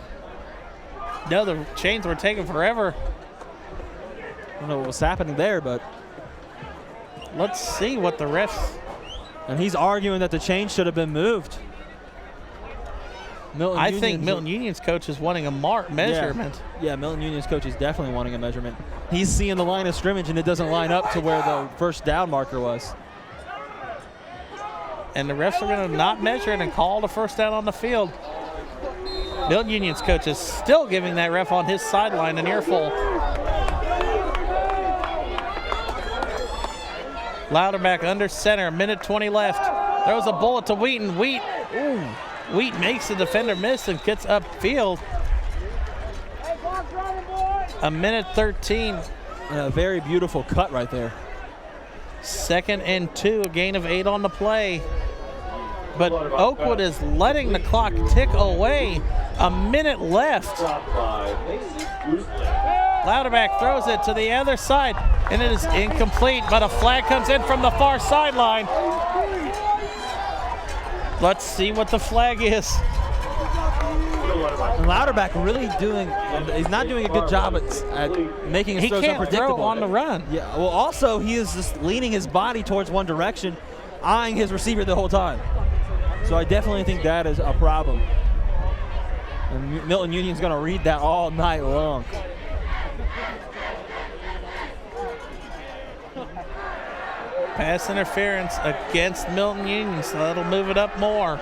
No, the chains were taking forever. I don't know what was happening there, but let's see what the refs. And he's arguing that the chain should have been moved. I think Milton Union's coach is wanting a measurement. Yeah, Milton Union's coach is definitely wanting a measurement. He's seeing the line of scrimmage, and it doesn't line up to where the first down marker was. And the refs are going to not measure it and call the first down on the field. Milton Union's coach is still giving that ref on his sideline an earful. Louderback under center, 1:20 left. Throws a bullet to Wheaton. Wheat makes the defender miss and gets upfield. 1:13. A very beautiful cut right there. 2nd and 2, a gain of 8 on the play. But Oakwood is letting the clock tick away. A minute left. Louderback throws it to the other side, and it is incomplete, but a flag comes in from the far sideline. Let's see what the flag is. And Louderback really he's not doing a good job at making his throws unpredictable. He can't throw on the run. Yeah, well, also, he is just leaning his body towards one direction, eyeing his receiver the whole time. So I definitely think that is a problem. And Milton Union's going to read that all night long. Pass interference against Milton Union, so that'll move it up more.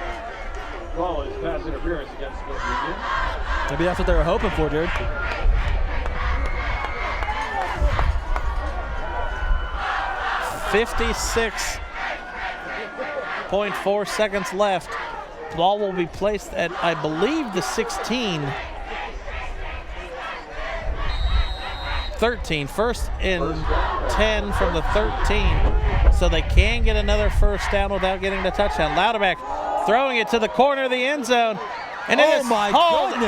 Call is pass interference against Milton Union. Maybe that's what they were hoping for, Jared. .4 seconds left. Ball will be placed at, I believe, the 16. 13. 1st and 10 from the 13. So they can get another first down without getting the touchdown. Louderback throwing it to the corner of the end zone. And it is hauled in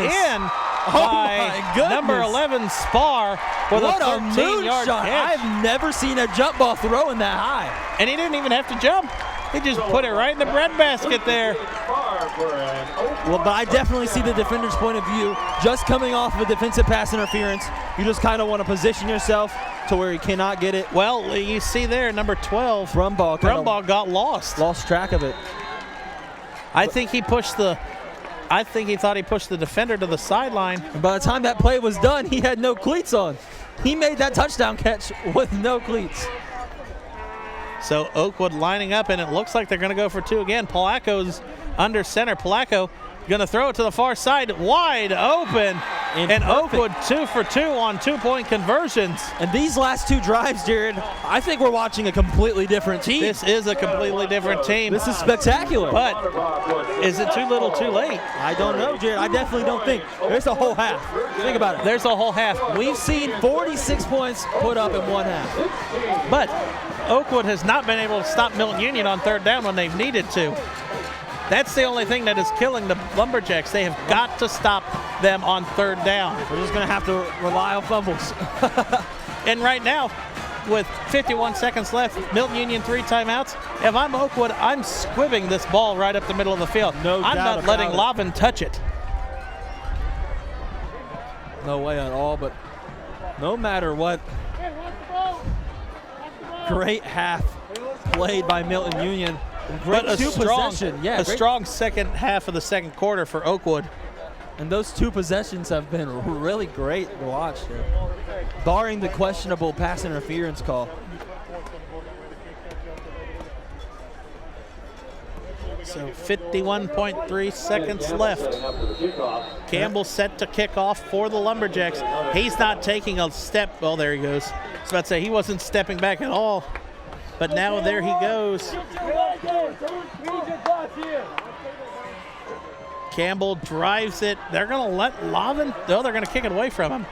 by number 11 Spar with what a a 13-yard moonshot. catch. I've never seen a jump ball throwing that high. And he didn't even have to jump. He just put it right in the breadbasket there. Well, but I definitely see the defender's point of view. Just coming off of a defensive pass interference, you just kind of want to position yourself to where he cannot get it. Well, you see there, number 12, Brumball got lost. lost track of it. I think he thought he pushed the defender to the sideline. And by the time that play was done, he had no cleats on. He made that touchdown catch with no cleats. So Oakwood lining up, and it looks like they're going to go for two again. Palaco's under center. Palaco going to throw it to the far side, wide open. And Oakwood 2 for 2 on 2-point conversions. And these last two drives, Jared, I think we're watching a completely different team. This is a completely different team. This is spectacular. But is it too little too late? I don't know, Jared. I definitely don't think. There's a whole half. Think about it. There's a whole half. We've seen 46 points put up in one half. But Oakwood has not been able to stop Milton Union on third down when they've needed to. That's the only thing that is killing the Lumberjacks. They have got to stop them on third down. We're just going to have to rely on fumbles. And right now, with 51 seconds left, Milton Union 3 timeouts. If I'm Oakwood, I'm squibbing this ball right up the middle of the field. No I'm doubt not letting about Lavin touch it. No way at all, but no matter what, great half played by Milton Union. Great But a great. strong second half of the second quarter for Oakwood. And those two possessions have been really great to watch here, barring the questionable pass interference call. So 51.3 seconds left. Campbell set to kick off for the Lumberjacks. He's not taking a step. Oh, there he goes. I was about to say he wasn't stepping back at all. But now there he goes. Campbell drives it. They're going to let Lavin. No, they're going to kick it away from him.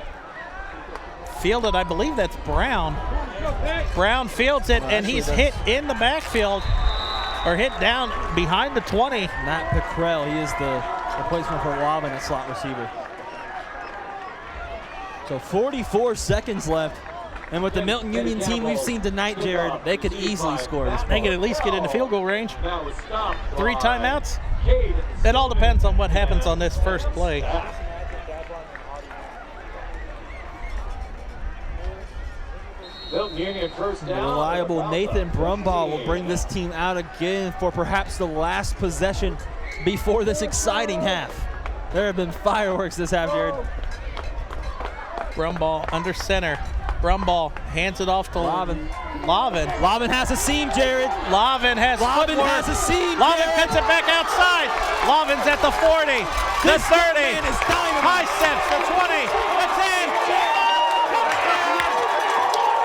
Fielded, I believe that's Brown. Brown fields it, and he's hit in the backfield, or hit down behind the 20. Matt Pickrell, he is the replacement for Lavin at slot receiver. So 44 seconds left. And with the Milton Union team we've seen tonight, Jared, they could easily score this ball. They could at least get into field goal range. 3 timeouts? It all depends on what happens on this first play. The reliable Nathan Brumball will bring this team out again for perhaps the last possession before this exciting half. There have been fireworks this half, Jared. Brumball under center. Brumball hands it off to Lavin. Lavin has a seam, Jared. Lavin has a seam. Lavin cuts it back outside. Lavin's at the 40, the 30, high steps, the 20, the 10.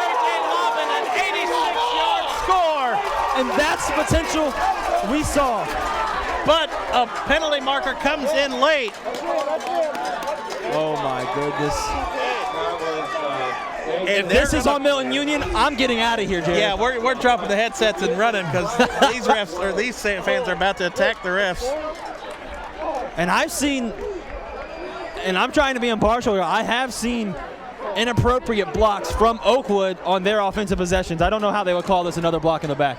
A.J. Lavin, an 86-yard score. And that's the potential we saw. But a penalty marker comes in late. Oh, my goodness. And this is on Milton Union, I'm getting out of here, Jared. Yeah, we're dropping the headsets and running because these refs or these fans are about to attack the refs. And I've seen, and I'm trying to be impartial here, I have seen inappropriate blocks from Oakwood on their offensive possessions. I don't know how they would call this another block in the back.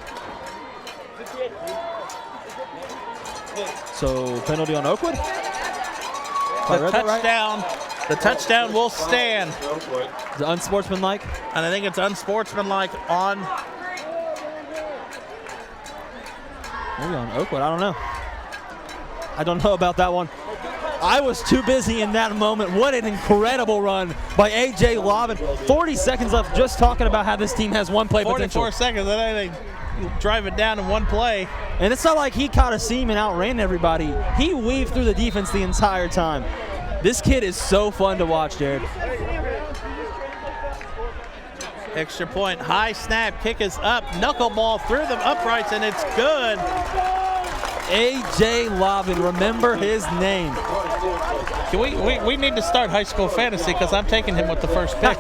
So penalty on Oakwood? The touchdown will stand. Is it unsportsmanlike? And I think it's unsportsmanlike on. Maybe on Oakwood, I don't know. I don't know about that one. I was too busy in that moment. What an incredible run by A.J. Lavin. 40 seconds left, just talking about how this team has one play 44 potential. seconds, then they drive it down in one play. And it's not like he caught a seam and outran everybody. He weaved through the defense the entire time. This kid is so fun to watch, Jared. Extra point, high snap, kick is up, knuckleball through the uprights, and it's good. A.J. Lavin, remember his name. We need to start high school fantasy because I'm taking him with the first pick.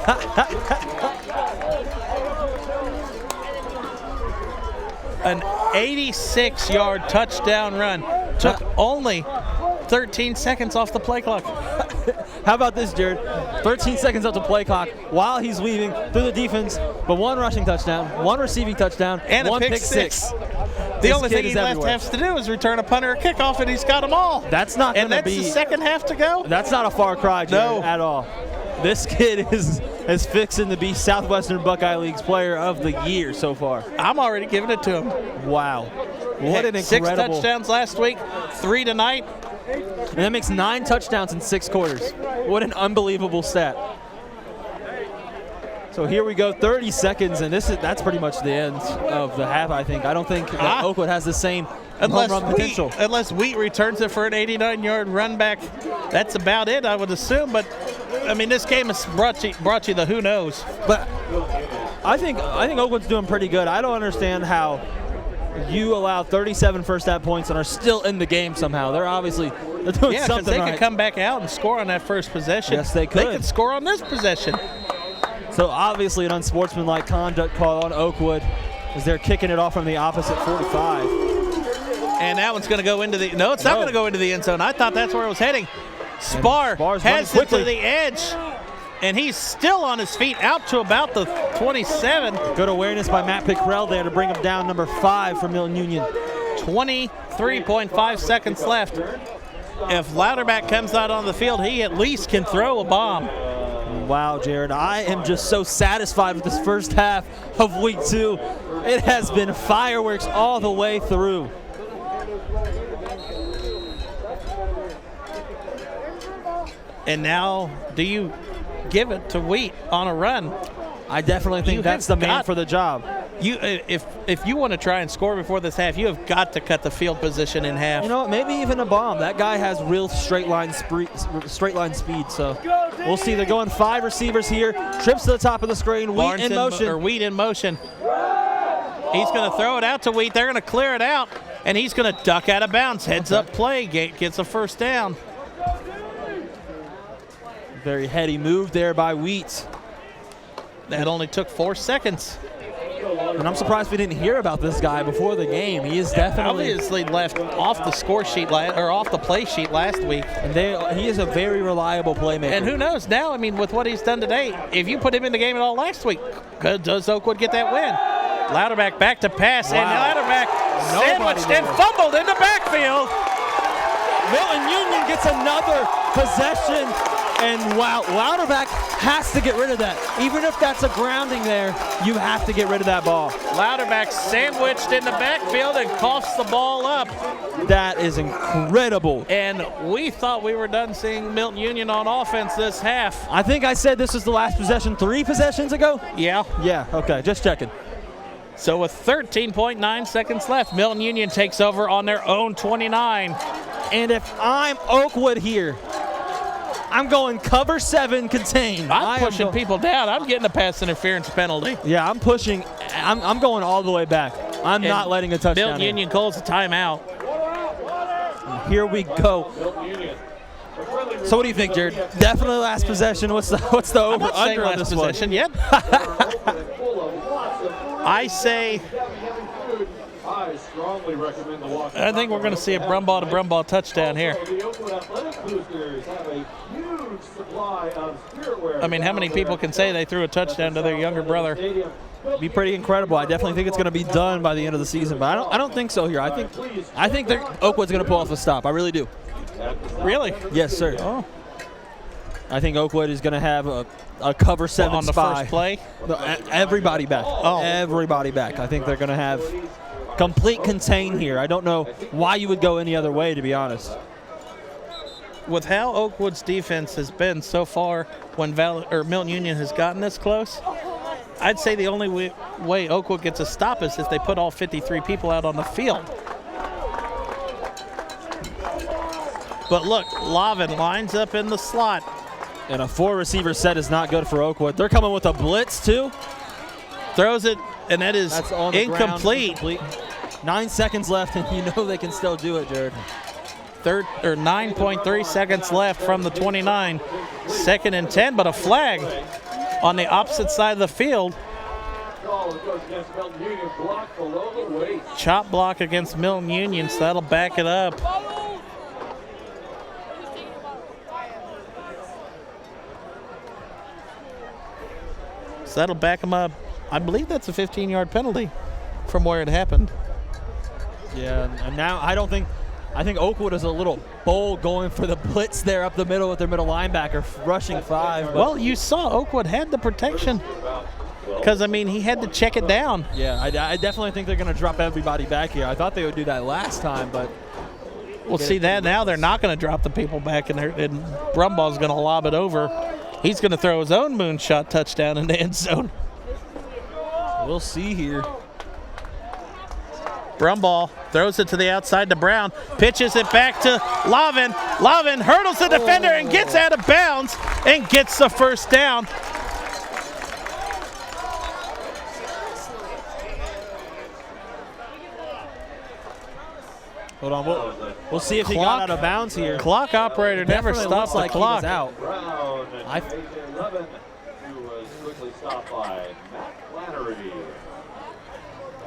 An 86-yard touchdown run. Took only 13 seconds off the play clock. How about this, Jared? 13 seconds up to play clock while he's weaving through the defense, but 1 rushing touchdown, 1 receiving touchdown, And 1 a pick six. The only thing he left has to do is return a punter or kickoff, and he's got them all. That's not going to And be. that's the second half to go? That's not a far cry, Jared, No. at all. This kid is fixing to be Southwestern Buckeye League's player of the year so far. I'm already giving it to him. Wow. What an incredible. 6 touchdowns last week, 3 tonight. And that makes 9 touchdowns in 6 quarters. What an unbelievable stat. So here we go, 30 seconds, and that's pretty much the end of the half, I think. I don't think that Oakwood has the same home run potential. Unless Wheat returns it for an 89-yard run back. That's about it, I would assume. But, I mean, this game has brought you the who knows. But I think Oakwood's doing pretty good. I don't understand how you allow 37 first half points and are still in the game somehow. They're doing something because they right. could come back out and score on that first possession. Yes, they could. They could score on this possession. So obviously an unsportsmanlike conduct call on Oakwood as they're kicking it off from the opposite 45. And that one's going to go into the – no, it's not going to go into the end zone. I thought that's where it was heading. Spar's has running it to the edge, and he's still on his feet out to about the 27. Good awareness by Matt Pickrell there to bring him down, number 5 for Milton Union. 23.5 seconds left. If Louderback comes out on the field, he at least can throw a bomb. Wow, Jared, I am just so satisfied with this first half of week 2. It has been fireworks all the way through. And now, do you give it to Wheat on a run? I definitely think that's the man for the job. If you want to try and score before this half, you have got to cut the field position in half. You know what? Maybe even a bomb. That guy has real straight line speed. So we'll see. They're going 5 receivers here. Trips to the top of the screen. Wheat in motion. Wheat in motion. He's going to throw it out to Wheat. They're going to clear it out, and he's going to duck out of bounds. Heads up play. Gets a first down. Very heady move there by Wheat. That only took 4 seconds. And I'm surprised we didn't hear about this guy before the game. He is definitely obviously left off the score sheet or off the play sheet last week. And he is a very reliable playmaker. And who knows now? I mean, with what he's done today, if you put him in the game at all last week, does Oakwood get that win? Louderback back to pass, and Louderback sandwiched and fumbled in the backfield. Milton Union gets another possession. And wow, Louderback has to get rid of that. Even if that's a grounding there, you have to get rid of that ball. Louderback sandwiched in the backfield and coughs the ball up. That is incredible. And we thought we were done seeing Milton Union on offense this half. I think I said this was the last possession 3 possessions ago? Yeah. Yeah, okay, just checking. So with 13.9 seconds left, Milton Union takes over on their own 29. And if I'm Oakwood here, I'm going cover 7 contain. I'm pushing people down. I'm getting a pass interference penalty. Yeah, I'm pushing. I'm going all the way back. I'm not letting a touchdown. Milton Union calls a timeout. Here we go. So what do you think, Jared? Definitely last possession. What's the over under on this possession yet? I say. I strongly recommend the walk. I think we're going to see a Brumball to Brumball touchdown here. The Oakwood Athletic Boosters have a huge supply of spiritware. I mean, how many people can say they threw a touchdown to their younger brother? Be pretty incredible. I definitely think it's going to be done by the end of the season, but I don't think so here. I think Oakwood's going to pull off a stop. I really do. Really? Yes, sir. Oh. I think Oakwood is going to have a cover 7 on the spy. first play. Everybody back. Oh. Everybody back. I think they're going to have complete contain here. I don't know why you would go any other way, to be honest. With how Oakwood's defense has been so far when Milton Union has gotten this close, I'd say the only way Oakwood gets a stop is if they put all 53 people out on the field. But look, Lavin lines up in the slot. And a 4-receiver set is not good for Oakwood. They're coming with a blitz, too. Throws it, and that is incomplete. 9 seconds left, and you know they can still do it, Jared. 9.3 seconds left from the 29. 2nd and 10, but a flag on the opposite side of the field. Chop block against Milton Union, so that'll back it up. So that'll back them up. I believe that's a 15-yard penalty from where it happened. Yeah, and now I think Oakwood is a little bold going for the blitz there up the middle with their middle linebacker rushing 5. Well, you saw Oakwood had the protection because, I mean, he had to check it down. Yeah, I definitely think they're going to drop everybody back here. I thought they would do that last time, but We'll see that now. They're not going to drop the people back, and Brumball's going to lob it over. He's going to throw his own moonshot touchdown in the end zone. we'll see here. Brumball throws it to the outside to Brown, pitches it back to Lavin. Lavin hurdles the defender and gets out of bounds and gets the first down. Hold on, we'll see if he got out of bounds here. Clock operator never stops the like clock. He was out. Brown and AJ Levin, who was quickly stopped by Matt Flannery.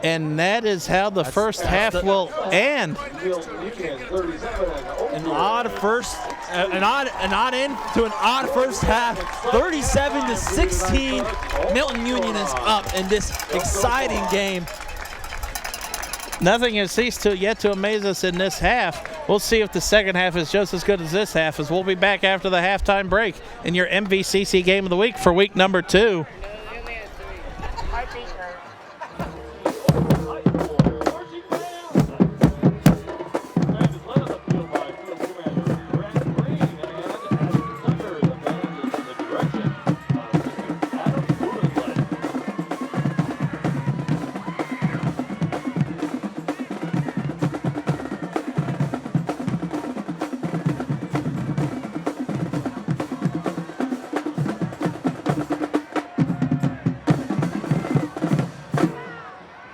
And that is how the first half will end. Milton Union 37. An odd first, an odd end to an odd first half. 37-16. Milton Union is up in this exciting game. Nothing has ceased yet to amaze us in this half. We'll see if the second half is just as good as this half, as we'll be back after the halftime break in your MVCC Game of the Week for week number 2.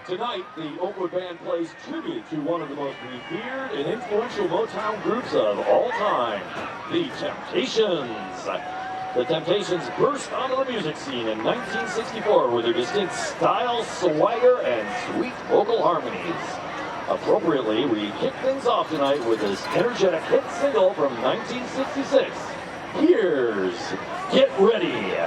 Tonight, the Oakwood Band plays tribute to one of the most revered and influential Motown groups of all time, the Temptations. The Temptations burst onto the music scene in 1964 with their distinct style, swagger, and sweet vocal harmonies. Appropriately, we kick things off tonight with this energetic hit single from 1966. Here's Get Ready.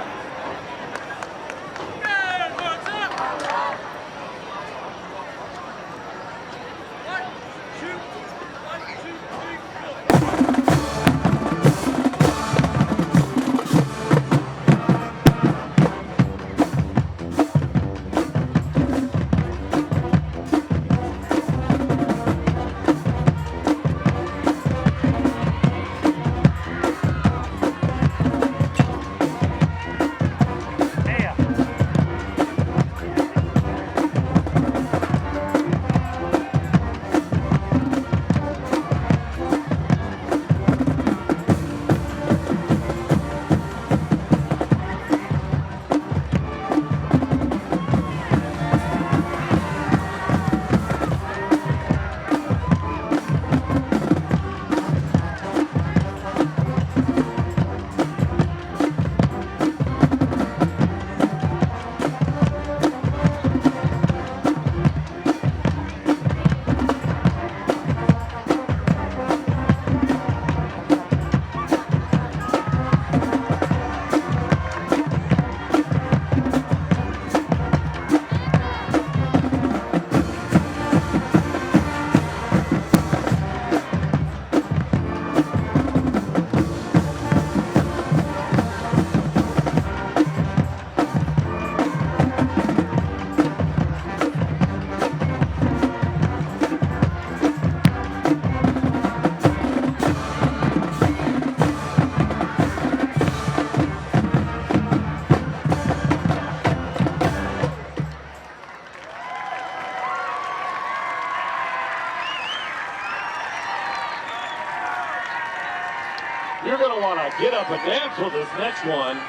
You're going to want to get up and dance with this next one.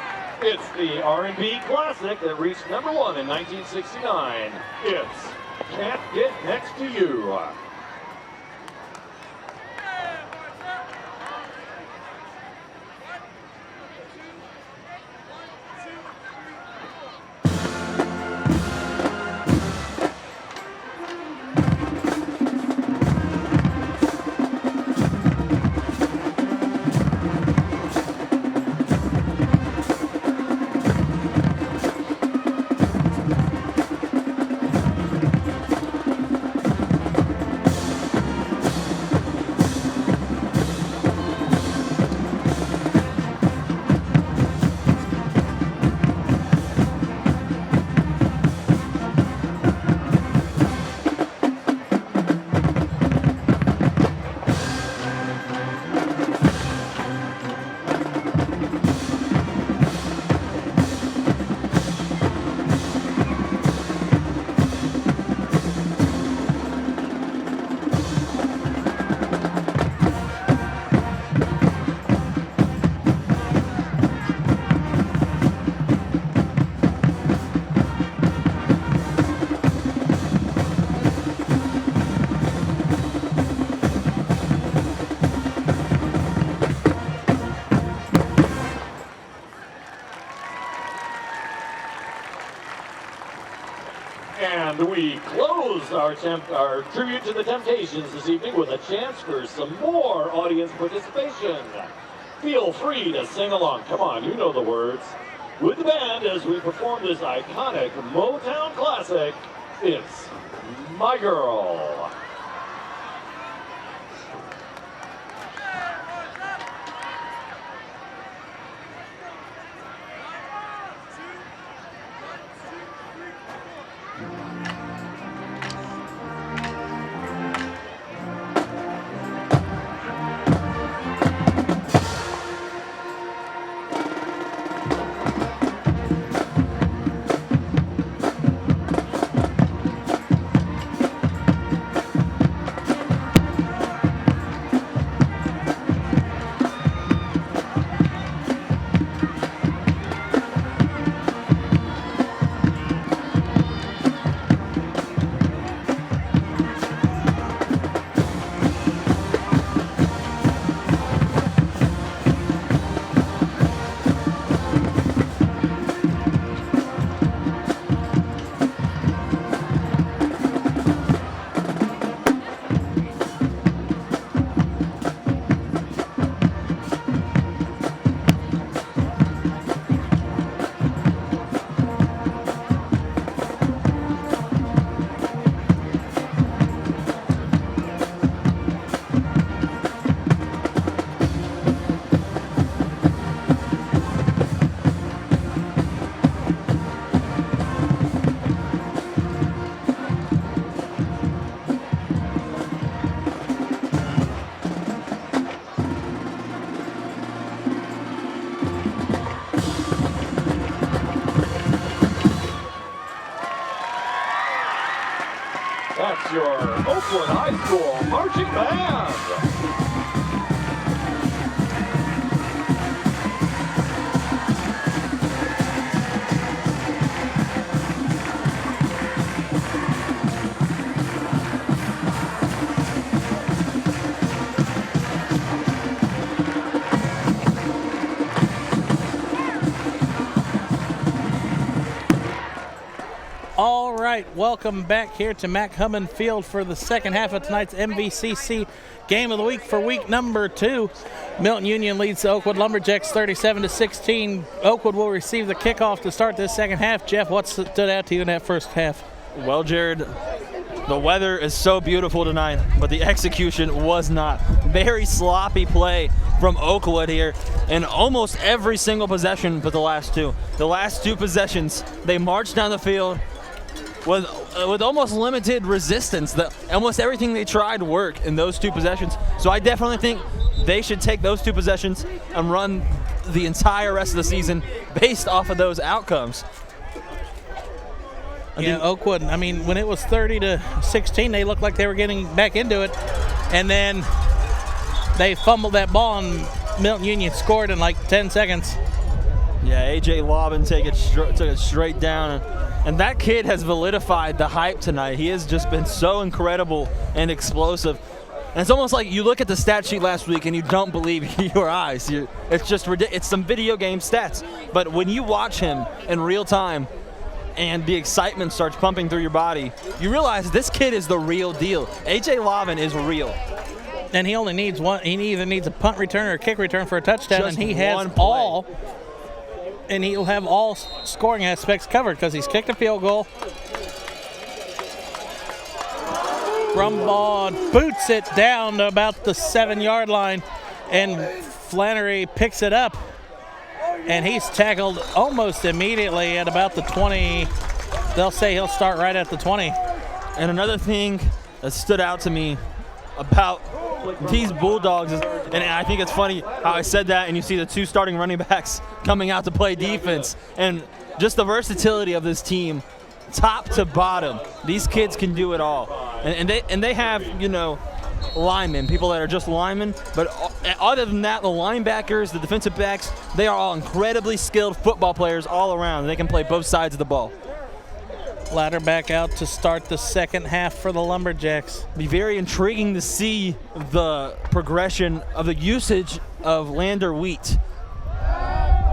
It's the R&B classic that reached #1 in 1969. It's Can't Get Next to You. And we closed our tribute to the Temptations this evening with a chance for some more audience participation. Feel free to sing along. Come on, you know the words. With the band as we perform this iconic Motown classic, it's My Girl. That's your Oakwood High School marching band. All right, welcome back here to Mac Hummin Field for the second half of tonight's MVCC Game of the Week for week number 2. Milton Union leads the Oakwood Lumberjacks 37-16. Oakwood will receive the kickoff to start this second half. Jeff, what stood out to you in that first half? Well, Jared, the weather is so beautiful tonight, but the execution was not. Very sloppy play from Oakwood here in almost every single possession but the last two. The last two possessions, they marched down the field with almost limited resistance. Almost everything they tried worked in those two possessions. So I definitely think they should take those two possessions and run the entire rest of the season based off of those outcomes. Yeah, Oakwood, I mean, when it was 30-16, they looked like they were getting back into it. And then they fumbled that ball, and Milton Union scored in like 10 seconds. Yeah, A.J. Lobbin took it straight down. And that kid has validified the hype tonight. He has just been so incredible and explosive. And it's almost like you look at the stat sheet last week and you don't believe your eyes. It's just ridiculous. It's some video game stats. But when you watch him in real time and the excitement starts pumping through your body, you realize this kid is the real deal. A.J. Lobbin is real. And he only needs one. He either needs a punt return or a kick return for a touchdown, just and he has all. And he'll have all scoring aspects covered because he's kicked a field goal. Rumbaugh boots it down to about the 7-yard line, and Flannery picks it up. And he's tackled almost immediately at about the 20. They'll say he'll start right at the 20. And another thing that stood out to me about these Bulldogs is, and I think it's funny how I said that, and you see the two starting running backs coming out to play defense, and just the versatility of this team, top to bottom. These kids can do it all, and they have, you know, linemen, people that are just linemen, but other than that, the linebackers, the defensive backs, they are all incredibly skilled football players all around. They can play both sides of the ball. Ladder back out to start the second half for the Lumberjacks. Be very intriguing to see the progression of the usage of Lander Wheat.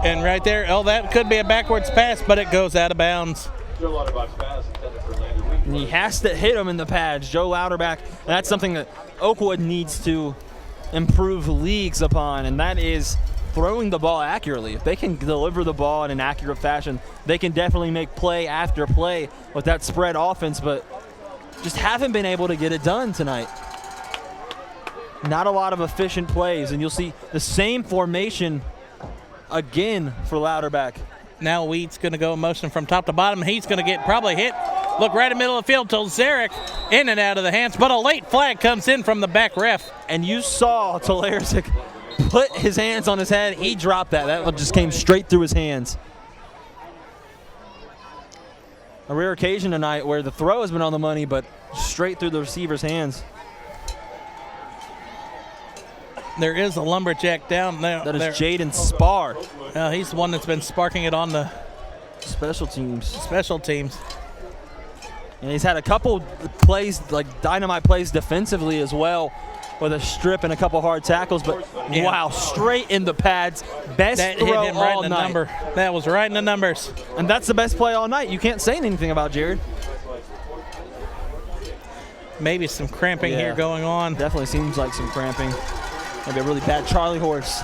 And right there, that could be a backwards pass, but it goes out of bounds. Joe Lauterbach's pass intended for Landy Wheaton. And he has to hit him in the pads. Joe Lauterbach, that's something that Oakwood needs to improve leagues upon, and that is throwing the ball accurately. If they can deliver the ball in an accurate fashion, they can definitely make play after play with that spread offense, but just haven't been able to get it done tonight. Not a lot of efficient plays, and you'll see the same formation again for Lauterbach. Now Wheat's going to go in motion from top to bottom. He's going to get probably hit. Look right in the middle of the field till Zarek in and out of the hands, but a late flag comes in from the back ref. And you saw Talerzik put his hands on his head. He dropped that. That one just came straight through his hands. A rare occasion tonight where the throw has been on the money, but straight through the receiver's hands. There is a Lumberjack down there. That is Jaden Spar. He's the one that's been sparking it on the Special teams. And he's had a couple plays, like dynamite plays defensively as well, with a strip and a couple hard tackles. But wow, straight in the pads. Best that throw hit him right all in the night. number. That was right in the numbers. And that's the best play all night. You can't say anything about Jared. Maybe some cramping here going on. Definitely seems like some cramping. Maybe a really bad Charlie horse.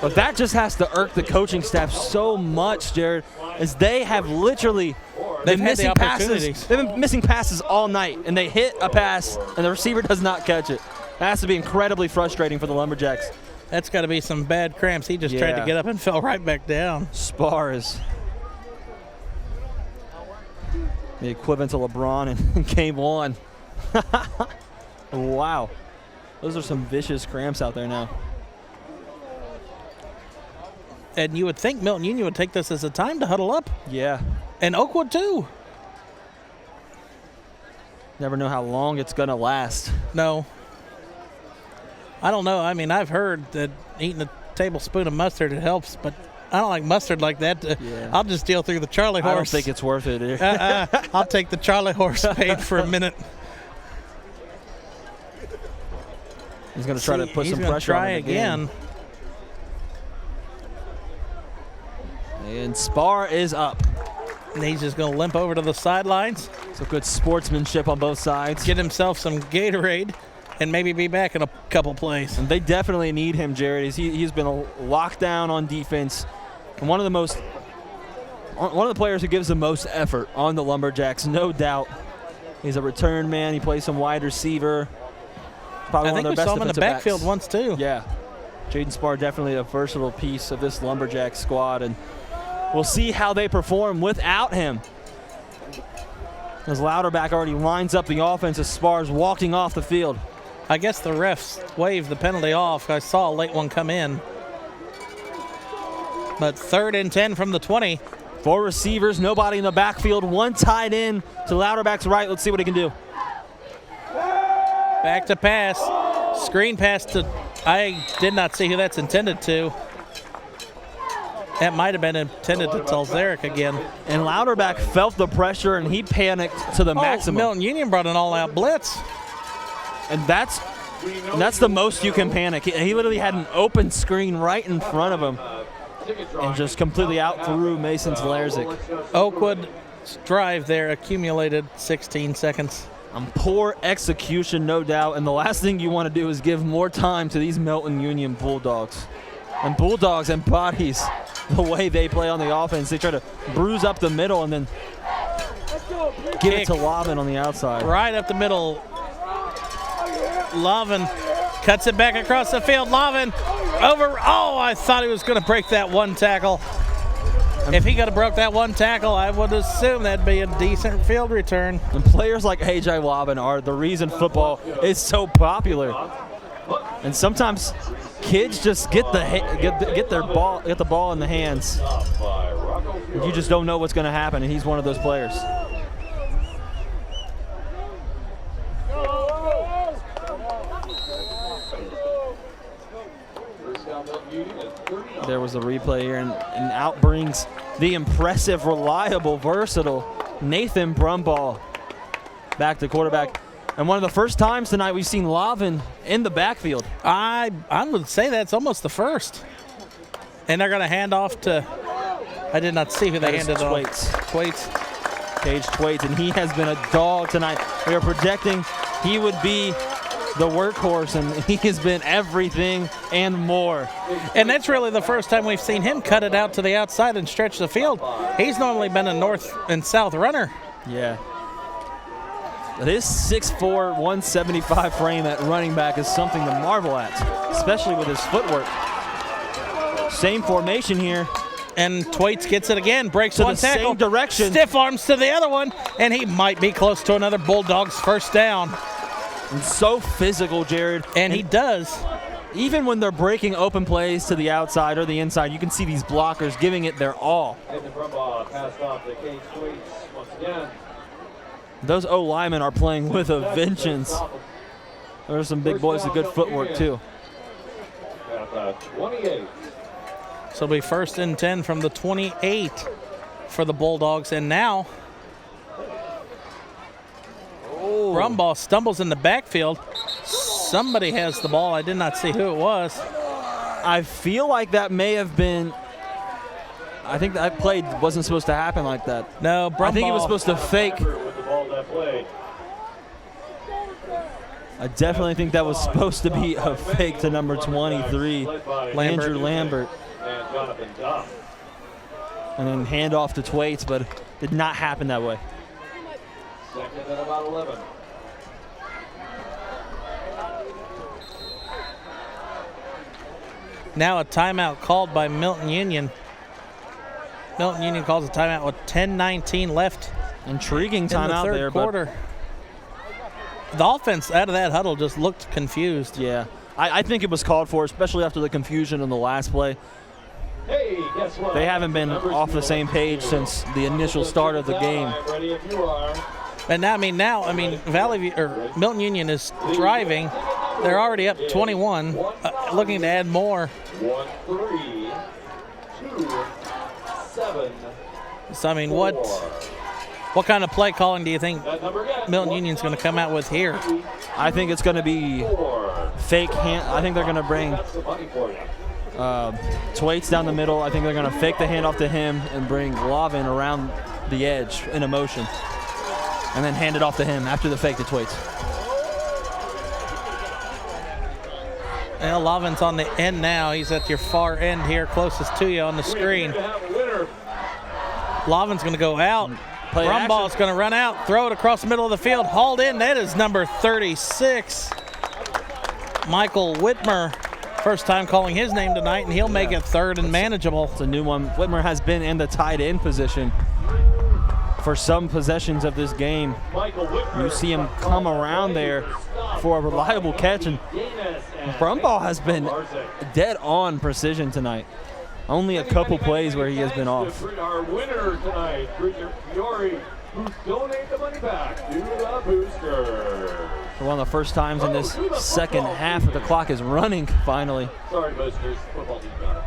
But that just has to irk the coaching staff so much, Jared, as they have literally They've been had the missing passes. opportunities. They've been missing passes all night, and they hit a pass, and the receiver does not catch it. That has to be incredibly frustrating for the Lumberjacks. That's got to be some bad cramps. He just tried to get up and fell right back down. Spar is the equivalent to LeBron in Game 1. Wow. Those are some vicious cramps out there now. And you would think Milton Union would take this as a time to huddle up. Yeah. And Oakwood too. Never know how long it's going to last. No. I don't know. I mean, I've heard that eating a tablespoon of mustard, it helps, but I don't like mustard like that. I'll just deal through the Charlie horse. I don't think it's worth it. I'll take the Charlie horse paid for a minute. He's going to try to put some pressure on him again. And Spar is up. And he's just going to limp over to the sidelines. So good sportsmanship on both sides. Get himself some Gatorade and maybe be back in a couple plays. And they definitely need him, Jared. He's been locked down on defense. And one of the players who gives the most effort on the Lumberjacks, no doubt. He's a return man. He plays some wide receiver. Probably I think we saw him in the backfield once too. Yeah. Jaden Spar definitely a versatile piece of this Lumberjack squad, and we'll see how they perform without him. As Lauterbach already lines up the offense as Spar's walking off the field. I guess the refs waved the penalty off. I saw a late one come in. But 3rd and 10 from the 20. 4 receivers, nobody in the backfield, 1 tight end to Lauterbach's right. Let's see what he can do. Back to pass. Screen pass to, I did not see who that's intended to. That might have been intended to Talzeric again. And Lauterbach felt the pressure, and he panicked to the maximum. Milton Union brought an all-out blitz. And that's the most you can panic. He literally had an open screen right in front of him and just completely out through Mason Talerzik. Oakwood's drive there accumulated 16 seconds. Poor execution, no doubt. And the last thing you want to do is give more time to these Milton Union Bulldogs. And Bulldogs embodies the way they play on the offense. They try to bruise up the middle and then give it to Lavin on the outside. Right up the middle. Lavin cuts it back across the field. Lavin over. Oh, I thought he was going to break that one tackle. If he could have broke that one tackle, I would assume that'd be a decent field return. And players like A.J. Lavin are the reason football is so popular. And sometimes kids just get the ball in the hands. You just don't know what's going to happen, and he's one of those players. There was a replay here, and out brings the impressive, reliable, versatile Nathan Brumball back to quarterback. And one of the first times tonight we've seen Lavin in the backfield. I would say that's almost the first. And they're going to hand off to I did not see who they handed off. Thwaites. Paige Thwaites, and he has been a dog tonight. We are projecting he would be the workhorse, and he has been everything and more. And that's really the first time we've seen him cut it out to the outside and stretch the field. He's normally been a north and south runner. Yeah. This 6'4", 175 frame at running back is something to marvel at, especially with his footwork. Same formation here. And Thwaites gets it again, breaks to one the tackle. Same direction. Stiff arms to the other one, and he might be close to another Bulldogs first down. And so physical, Jared. And he does. Even when they're breaking open plays to the outside or the inside, you can see these blockers giving it their all. Passed off to Kate Thwaites once again. Those O-linemen are playing with a vengeance. There are some big boys with good footwork, too. At 28. So it'll be 1st and 10 from the 28 for the Bulldogs. And now, Brumbaugh stumbles in the backfield. Somebody has the ball. I did not see who it was. I feel like that may have been, I think that play wasn't supposed to happen like that. No, Brumbaugh. I think he was supposed to fake. I definitely think that was supposed to be a fake to number 23, Andrew Lambert. And then hand off to Thwaites, but it did not happen that way. Second and about 11. Now a timeout called by Milton Union. Milton Union calls a timeout with 10:19 left. Intriguing in the timeout third there, quarter. The offense out of that huddle just looked confused. Yeah, I think it was called for, especially after the confusion in the last play. Hey, guess what? They haven't been off the same page since the initial start of the game. Ready if you are. And now, Valley View or Milton Union is driving. They're already up 21, looking to add more. 1, 3, 2, 7. So what kind of play calling do you think Milton Union's going to come out with here? I think it's going to be fake hand. I think they're going to bring Thwaites down the middle. I think they're going to fake the handoff to him and bring Lavin around the edge in a motion, and then hand it off to him after the fake to Thwaites. Well, Lavin's on the end now. He's at your far end here, closest to you on the screen. Lavin's going to go out. Brumbaugh's going to run out, throw it across the middle of the field, hauled in. That is number 36, Michael Whitmer. First time calling his name tonight, and he'll make it third and manageable. It's a new one. Whitmer has been in the tight end position for some possessions of this game. You see him come around there for a reliable catch, and Brumbaugh has been dead on precision tonight. Only a couple plays where he has been off. Our winner tonight, Bridger Fiore, who donate the money back to the booster. For one of the first times in this second half, the clock is running finally. Sorry, boosters. Football team got it.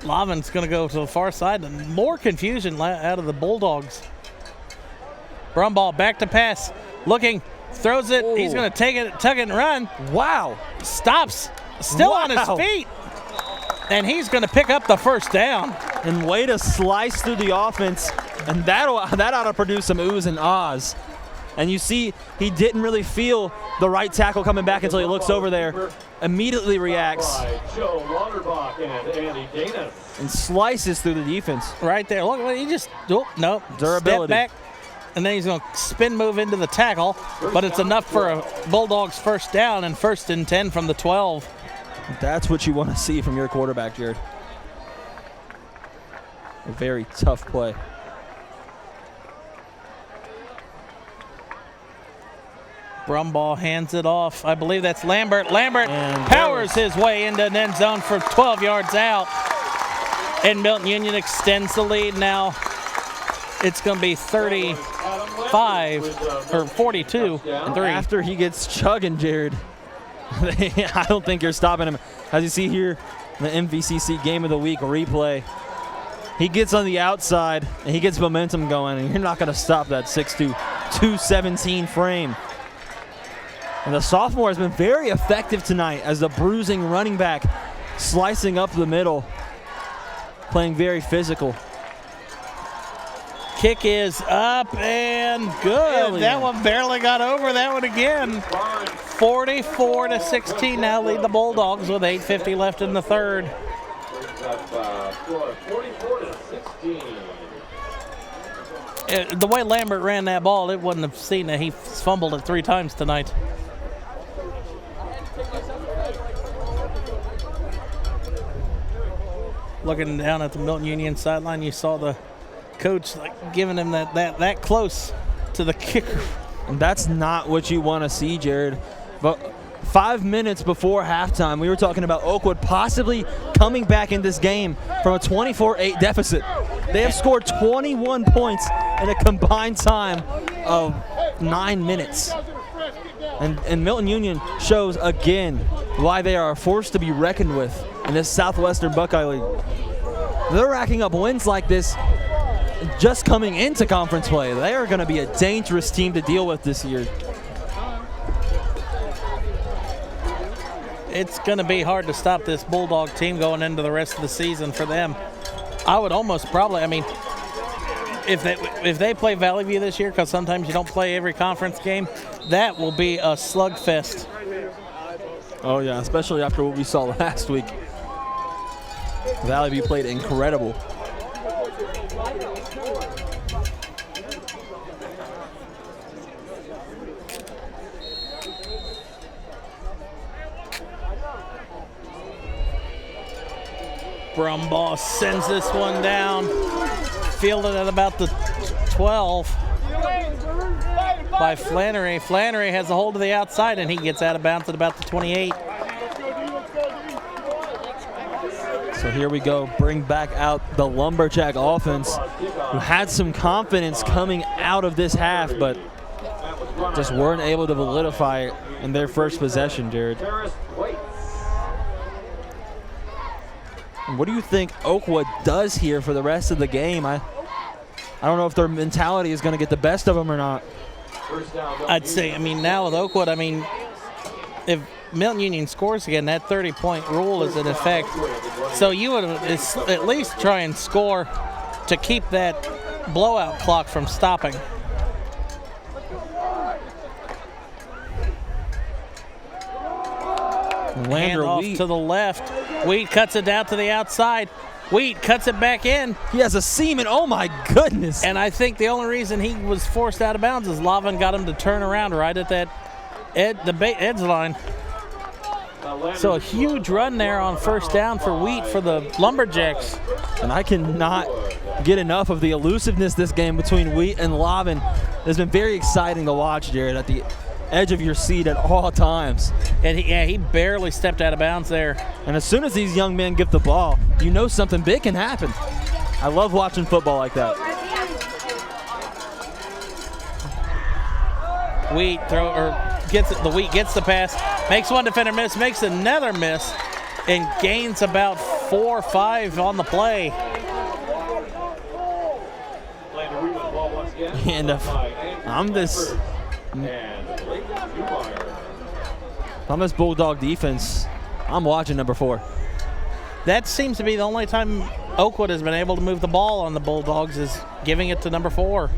Lavin's going to go to the far side, and more confusion out of the Bulldogs. Brumbaugh back to pass, looking, throws it. He's going to take it, tuck it, and run. Wow. Stops, still on his feet. And he's going to pick up the first down. And way to slice through the offense. And that ought to produce some oohs and ahs. And you see he didn't really feel the right tackle coming back until he looks over there. Immediately reacts. Joe Lauterbach and Andy Danis. And slices through the defense. Right there. Look, he just, nope. Durability. Step back. And then he's going to spin move into the tackle. But it's enough for a Bulldogs first down and 1st and 10 from the 12. That's what you want to see from your quarterback, Jared. A very tough play. Brumbaugh hands it off. I believe that's Lambert. Lambert and powers his way into an end zone for 12 yards out. And Milton Union extends the lead now. It's going to be 35 or 42 and 3. After he gets chugging, Jared, I don't think you're stopping him. As you see here, the MVCC Game of the Week replay, he gets on the outside and he gets momentum going, and you're not going to stop that 6'2", 217 frame. And the sophomore has been very effective tonight as the bruising running back, slicing up the middle. playing very physical. Kick is up and good. That one barely got over that one again. 44-16 now lead the Bulldogs with 8:50 left in the third. Score 44-16. The way Lambert ran that ball, it wouldn't have seen that he fumbled it 3 times tonight. Looking down at the Milton Union sideline, you saw the coach giving him that close to the kicker. And that's not what you want to see, Jared. But 5 minutes before halftime, we were talking about Oakwood possibly coming back in this game from a 24-8 deficit. They have scored 21 points in a combined time of 9 minutes. And Milton Union shows again why they are a force to be reckoned with in this Southwestern Buckeye League. They're racking up wins like this just coming into conference play. They are going to be a dangerous team to deal with this year. It's going to be hard to stop this Bulldog team going into the rest of the season for them. I would almost probably, I mean, if they play Valley View this year, because sometimes you don't play every conference game, that will be a slugfest. Oh, yeah, especially after what we saw last week. Valley View played incredible. Brumbaugh sends this one down. Fielded at about the 12 by Flannery. Flannery has a hold of the outside, and he gets out of bounds at about the 28. So here we go, bring back out the Lumberjack offense, who had some confidence coming out of this half, but just weren't able to solidify it in their first possession, Jared. What do you think Oakwood does here for the rest of the game? I don't know if their mentality is going to get the best of them or not. I'd say, I mean, now with Oakwood, I mean, if Milton Union scores again, that 30-point rule is in effect. So you would at least try and score to keep that blowout clock from stopping. Hand off to the left. Wheat cuts it down to the outside. Wheat cuts it back in. He has a seam, and oh my goodness. And I think the only reason he was forced out of bounds is Lavin got him to turn around right at that edge line. So a huge run there on first down for Wheat for the Lumberjacks. And I cannot get enough of the elusiveness this game between Wheat and Lavin. It's been very exciting to watch, Jared, at the edge of your seat at all times. And he barely stepped out of bounds there. And as soon as these young men get the ball, you know something big can happen. I love watching football like that. Wheat gets the pass, makes one defender miss, makes another miss, and gains about 4 or 5 on the play. And if I'm this Bulldog defense, I'm watching number 4. That seems to be the only time Oakwood has been able to move the ball on the Bulldogs, is giving it to number 4.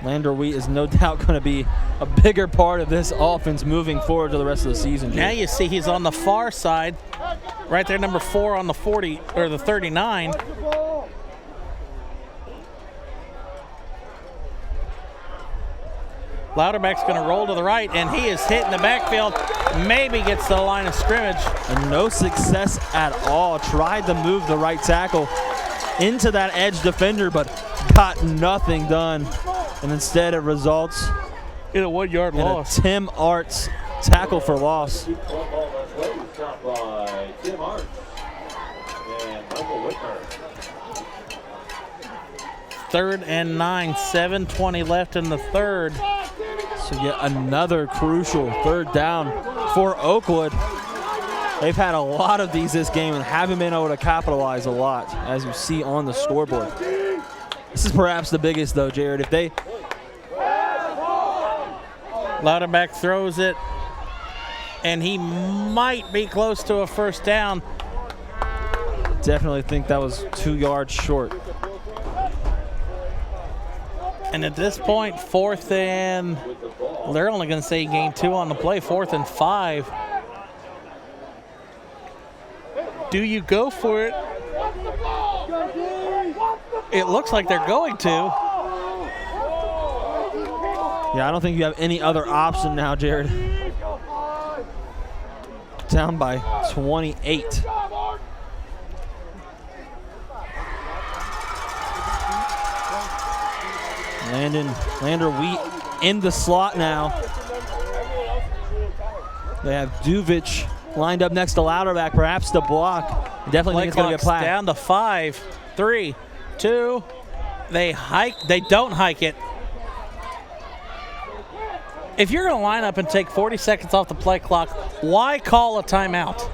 Lander Wheat is no doubt going to be a bigger part of this offense moving forward to the rest of the season. Now you see he's on the far side, right there, number 4 on the 40 or the 39. Louderback's going to roll to the right, and he is hitting the backfield. Maybe gets to the line of scrimmage. And no success at all. Tried to move the right tackle into that edge defender, but got nothing done. And instead it results in a 1-yard loss. Tim Arts tackle for loss. Third and 9, 7:20 left in the third. So yet another crucial third down for Oakwood. They've had a lot of these this game and haven't been able to capitalize a lot, as you see on the scoreboard. This is perhaps the biggest, though, Jared. If they... Louderback throws it, and he might be close to a first down. definitely think that was 2 yards short. And at this point, fourth and, they're only going to say gain 2 on the play, 4th and 5. Do you go for it? It looks like they're going to. Yeah, I don't think you have any other option now, Jared. Down by 28. Lander Wheat in the slot now. They have Duvich lined up next to Louderback, perhaps the block. Definitely think it's going to be a play. Down to 5, 3, 2. They hike. They don't hike it. If you're going to line up and take 40 seconds off the play clock, why call a timeout?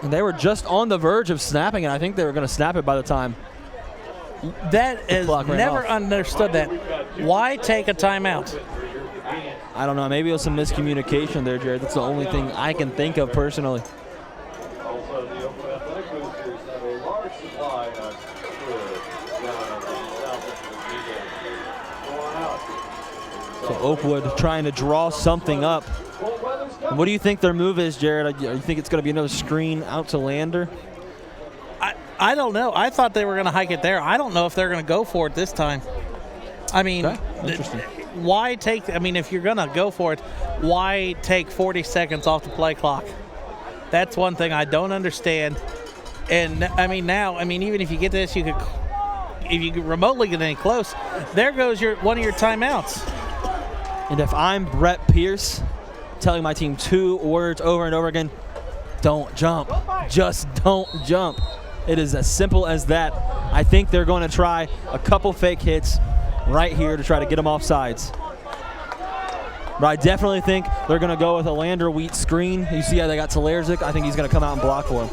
And they were just on the verge of snapping it. I think they were going to snap it by the time. That is never understood that. Why take a timeout? I don't know. Maybe it was some miscommunication there, Jared. That's the only thing I can think of personally. Also, the Oakwood Athletic Boosters have a large supply of food down on the south end of the region. Go on out. So Oakwood trying to draw something up. And what do you think their move is, Jared? You think it's going to be another screen out to Lander? I don't know. I thought they were going to hike it there. I don't know if they're going to go for it this time. I mean, interesting. Why take? I mean, if you're going to go for it, why take 40 seconds off the play clock? That's one thing I don't understand. And I mean, now, I mean, even if you get this, you could, if you could remotely get any close, there goes one of your timeouts. And if I'm Brett Pierce, telling my team 2 words over and over again, don't jump. Just don't jump. It is as simple as that. I think they're going to try a couple fake hits right here to try to get them off sides. But I definitely think they're going to go with a Lander Wheat screen. You see how they got Talerzik? I think he's going to come out and block for him.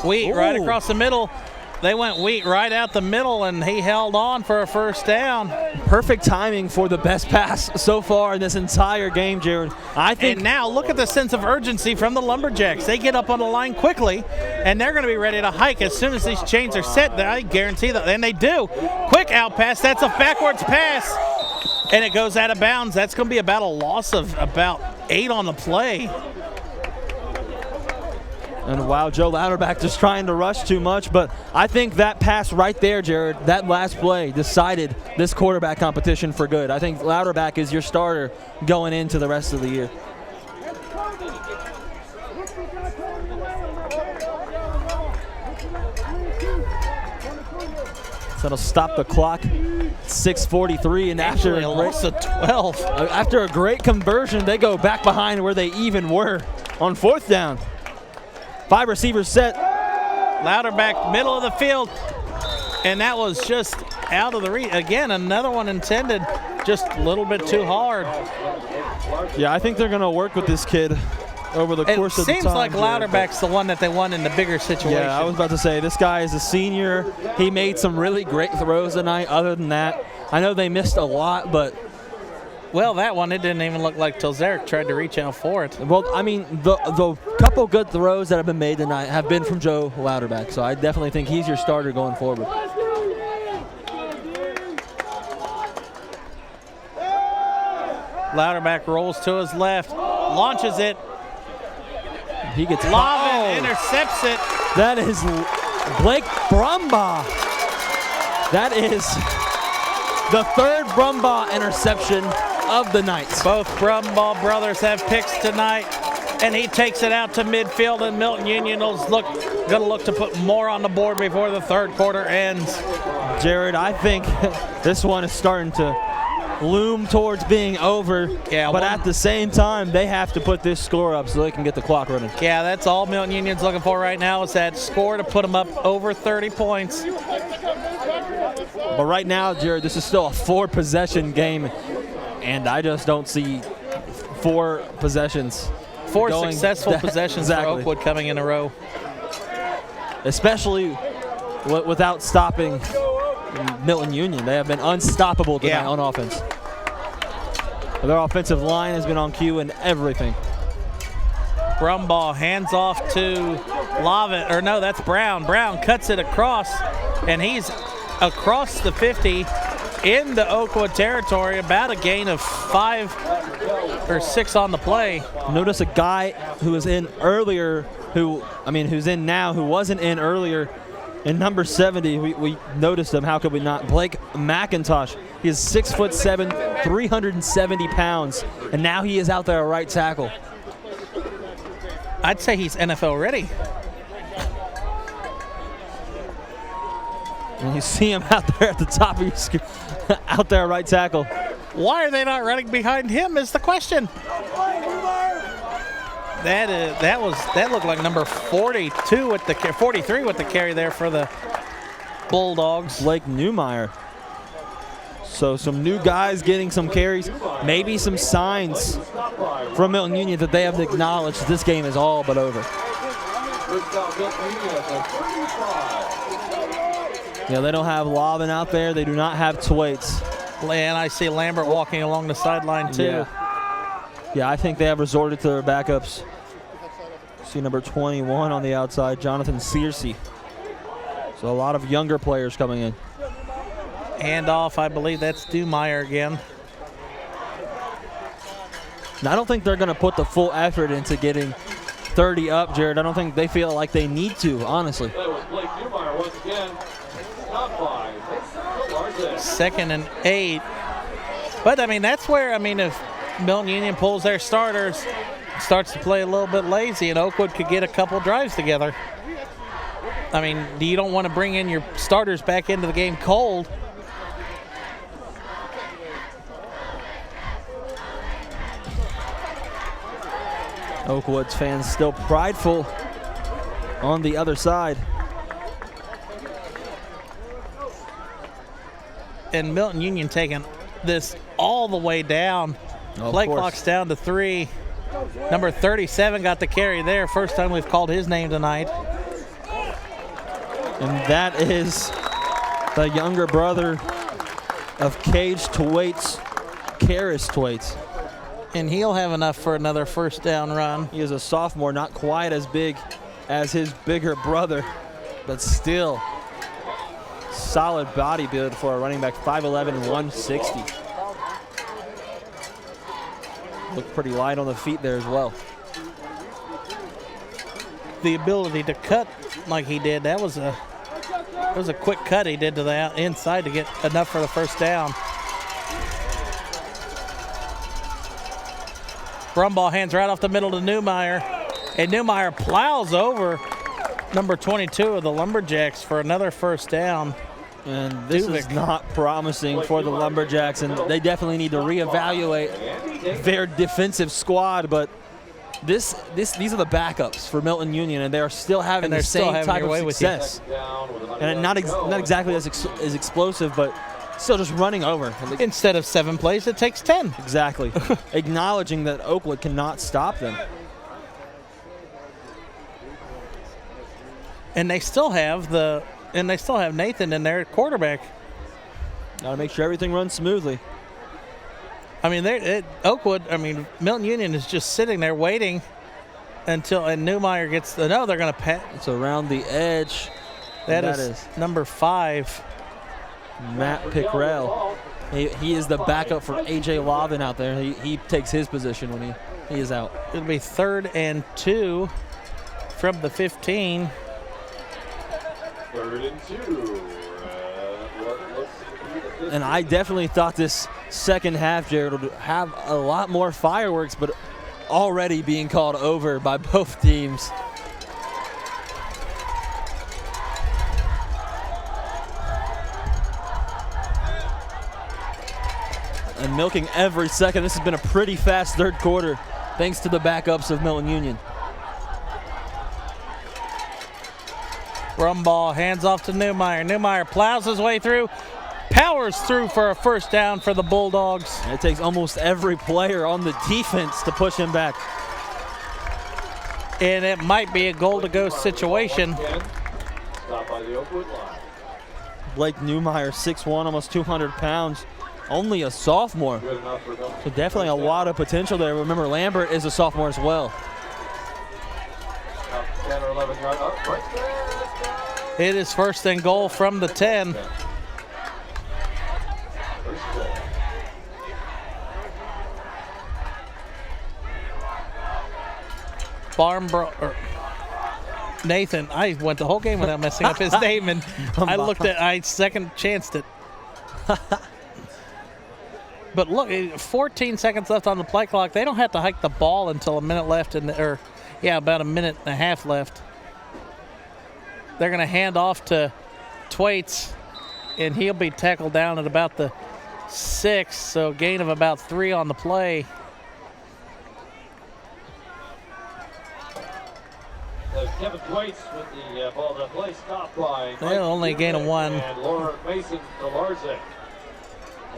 Wheat right across the middle. They went Wheat right out the middle, and he held on for a first down. Perfect timing for the best pass so far in this entire game, Jared. I think. And now look at the sense of urgency from the Lumberjacks. They get up on the line quickly, and they're going to be ready to hike as soon as these chains are set. I guarantee that, and they do. Quick out pass. That's a backwards pass, and it goes out of bounds. That's going to be about a loss of about 8 on the play. And wow, Joe Louderback just trying to rush too much, but I think that pass right there, Jared, that last play decided this quarterback competition for good. I think Louderback is your starter going into the rest of the year. So that'll stop the clock. 6:43, and after a loss of 12. After a great conversion, they go back behind where they even were on 4th down. 5 receivers set. Louderback, middle of the field, and that was just out of the reach. Again, another one intended just a little bit too hard. Yeah, I think they're going to work with this kid over the course of the time. It seems like Louderback's the one that they won in the bigger situation. Yeah, I was about to say, this guy is a senior. He made some really great throws tonight. Other than that, I know they missed a lot, but well, that one, it didn't even look like Tilzeric tried to reach out for it. Well, I mean, the couple good throws that have been made tonight have been from Joe Louderback, so I definitely think he's your starter going forward. Louderback rolls to his left, launches it. He gets Lavin intercepts it. That is Blake Brumbaugh. That is the 3rd Brumbaugh interception of the night. Both Brumbaugh brothers have picks tonight, and he takes it out to midfield, and Milton Union is going to look to put more on the board before the 3rd quarter ends. Jared, I think this one is starting to loom towards being over, but at the same time, they have to put this score up so they can get the clock running. Yeah, that's all Milton Union's looking for right now is that score to put them up over 30 points. But right now, Jared, this is still a 4-possession game, and I just don't see 4 possessions. 4 successful possessions for Oakwood coming in a row. Especially without stopping Milton Union. They have been unstoppable tonight on offense. Their offensive line has been on cue and everything. Brumball hands off to Lovett, or no, that's Brown. Brown cuts it across, and he's across the 50 in the Oakwood territory, about a gain of 5 or 6 on the play. Notice a guy who was in earlier, who's in now, who wasn't in earlier. In number 70, we noticed him. How could we not? Blake McIntosh. He is 6'7", 370 pounds, and now he is out there at right tackle. I'd say he's NFL ready. And you see him out there at the top of your screen, out there at right tackle. Why are they not running behind him is the question. That looked like number 42 with the 43 with the carry there for the Bulldogs. Blake Newmeyer. So some new guys getting some carries, maybe some signs from Milton Union that they have acknowledged that this game is all but over. Yeah, they don't have Lobbin out there. They do not have Thwaites. And I see Lambert walking along the sideline too. Yeah, I think they have resorted to their backups. See number 21 on the outside, Jonathan Searcy. So a lot of younger players coming in. Handoff, I believe that's Dumeyer again. Now, I don't think they're going to put the full effort into getting 30 up, Jared. I don't think they feel like they need to, honestly. That was Blake Newmeyer once again. Top 5. 2nd and 8. But, I mean, that's where, if Milton Union pulls their starters, starts to play a little bit lazy, and Oakwood could get a couple drives together. I mean, you don't want to bring in your starters back into the game cold. Oakwood's fans still prideful on the other side. And Milton Union taking this all the way down. Play clock's down to 3. Number 37 got the carry there. First time we've called his name tonight. And that is the younger brother of Cage Thwaites, Karis Thwaites. And he'll have enough for another first down run. He is a sophomore, not quite as big as his bigger brother, but still solid body build for a running back, 5'11", 160. Looked pretty light on the feet there as well. The ability to cut like he did, that was a quick cut he did to the inside to get enough for the first down. Brumball hands right off the middle to Newmeyer, and Newmeyer plows over number 22 of the Lumberjacks for another first down. And this is not promising for the Lumberjacks, and they definitely need to reevaluate their defensive squad. But these are the backups for Milton Union, and they are still having the same type of success. And not exactly as explosive, but still just running over. Instead of 7 plays, it takes 10. Exactly. Acknowledging that Oakwood cannot stop them. And they still have Nathan in there at quarterback. Got to make sure everything runs smoothly. Milton Union is just sitting there waiting and Newmeyer gets they're going to pat. It's around the edge. That is number 5. Matt Pickrell. He is the backup for A.J. Lobbin out there. He takes his position when he is out. It'll be 3rd and 2 from the 15. 3rd and 2. And I definitely thought this second half, Jared, would have a lot more fireworks, but already being called over by both teams. And milking every second. This has been a pretty fast third quarter, thanks to the backups of Milton Union. Brumball hands off to Newmeyer. Newmeyer plows his way through, powers through for a first down for the Bulldogs. And it takes almost every player on the defense to push him back. And it might be a goal-to-go situation. Stopped by the Oakwood line. Blake Newmeyer, 6'1", almost 200 pounds. Only a sophomore. So definitely a lot of potential there. Remember, Lambert is a sophomore as well. 9-yard up right there. It is first and goal from the 10. Nathan, I went the whole game without messing up his name, and I second chanced it. But look, 14 seconds left on the play clock. They don't have to hike the ball until a minute left, about a minute and a half left. They're going to hand off to Thwaites, and he'll be tackled down at about the 6, so gain of about 3 on the play. Kevin Thwaites with the ball to play, stopped by. They'll only gain a 1. And Laura Mason Delarzik.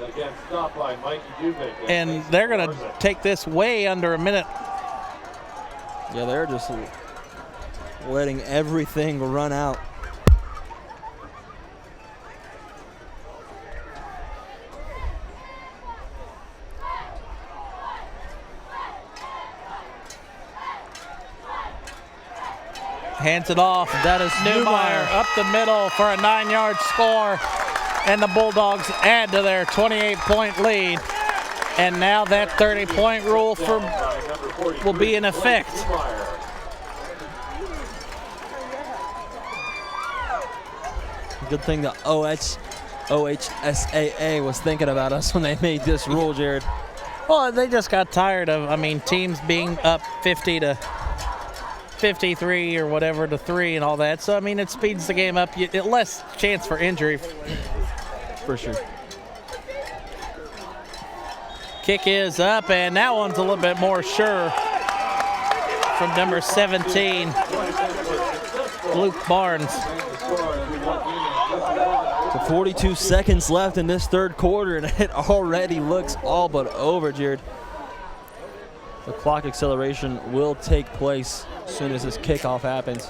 Again, stopped by Mikey Dubik. And they're going to take this way under a minute. Yeah, they're just letting everything run out. Hands it off. That is Newmeyer up the middle for a 9-yard score. And the Bulldogs add to their 28-point lead. And now that 30-point rule will be in effect. Good thing the OHSAA was thinking about us when they made this rule, Jared. Well, they just got tired of, teams being up 50 to 53 or whatever to 3 and all that. So, it speeds the game up. Less chance for injury. For sure. Kick is up, and that one's a little bit more sure from number 17, Luke Barnes. So 42 seconds left in this third quarter, and it already looks all but over, Jared. The clock acceleration will take place as soon as this kickoff happens.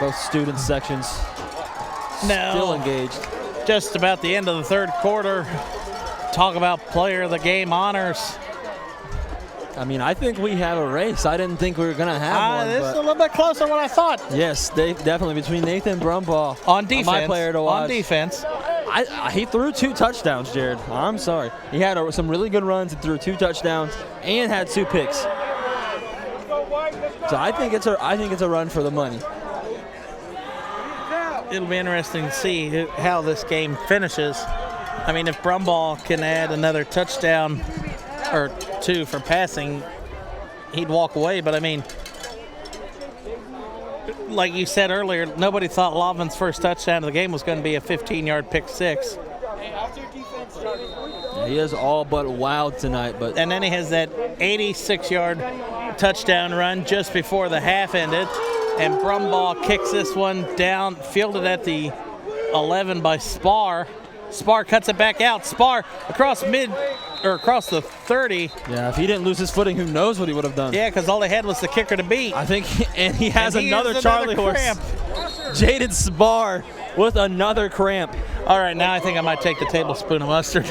Both student sections still engaged. Just about the end of the third quarter. Talk about player of the game honors. I think we have a race. I didn't think we were going to have one. This is a little bit closer than what I thought. Yes, definitely between Nathan Brumbaugh on defense. My player to watch. On defense. He threw 2 touchdowns, Jared. I'm sorry. He had some really good runs and threw 2 touchdowns and had 2 picks. So I think it's a run for the money. It'll be interesting to see how this game finishes. If Brumbaugh can add another touchdown or 2 for passing, he'd walk away. But like you said earlier, nobody thought Lovin's first touchdown of the game was going to be a 15-yard pick 6. Yeah, he is all but wowed tonight. And then he has that 86-yard touchdown run just before the half ended. And Brumbaugh kicks this one down, fielded at the 11 by Spar. Spar cuts it back out. Spar across the 30. Yeah, if he didn't lose his footing, who knows what he would have done. Yeah, because all they had was the kicker to beat. I think, and he has another Charlie horse. Jaden Spar with another cramp. All right, now I think I might take the tablespoon of mustard.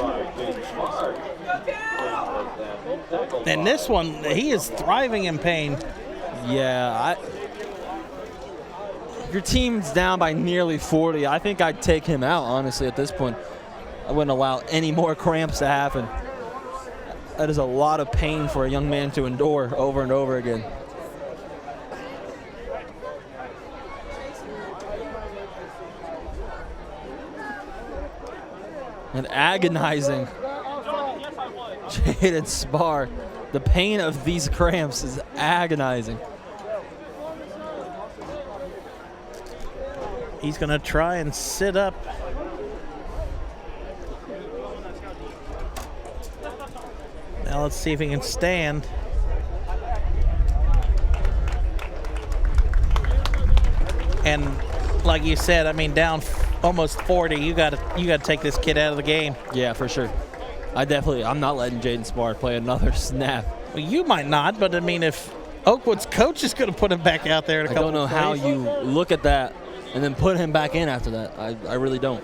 And this one, he is thriving in pain. Yeah, your team's down by nearly 40. I think I'd take him out, honestly, at this point. I wouldn't allow any more cramps to happen. That is a lot of pain for a young man to endure over and over again. And agonizing. Jaden Spar. The pain of these cramps is agonizing. He's going to try and sit up. Now let's see if he can stand. And like you said, down almost 40, you got to take this kid out of the game. Yeah, for sure. I'm not letting Jaden Spar play another snap. Well, you might not, but if Oakwood's coach is going to put him back out there in a couple I don't know how you look at that and then put him back in after that. I really don't.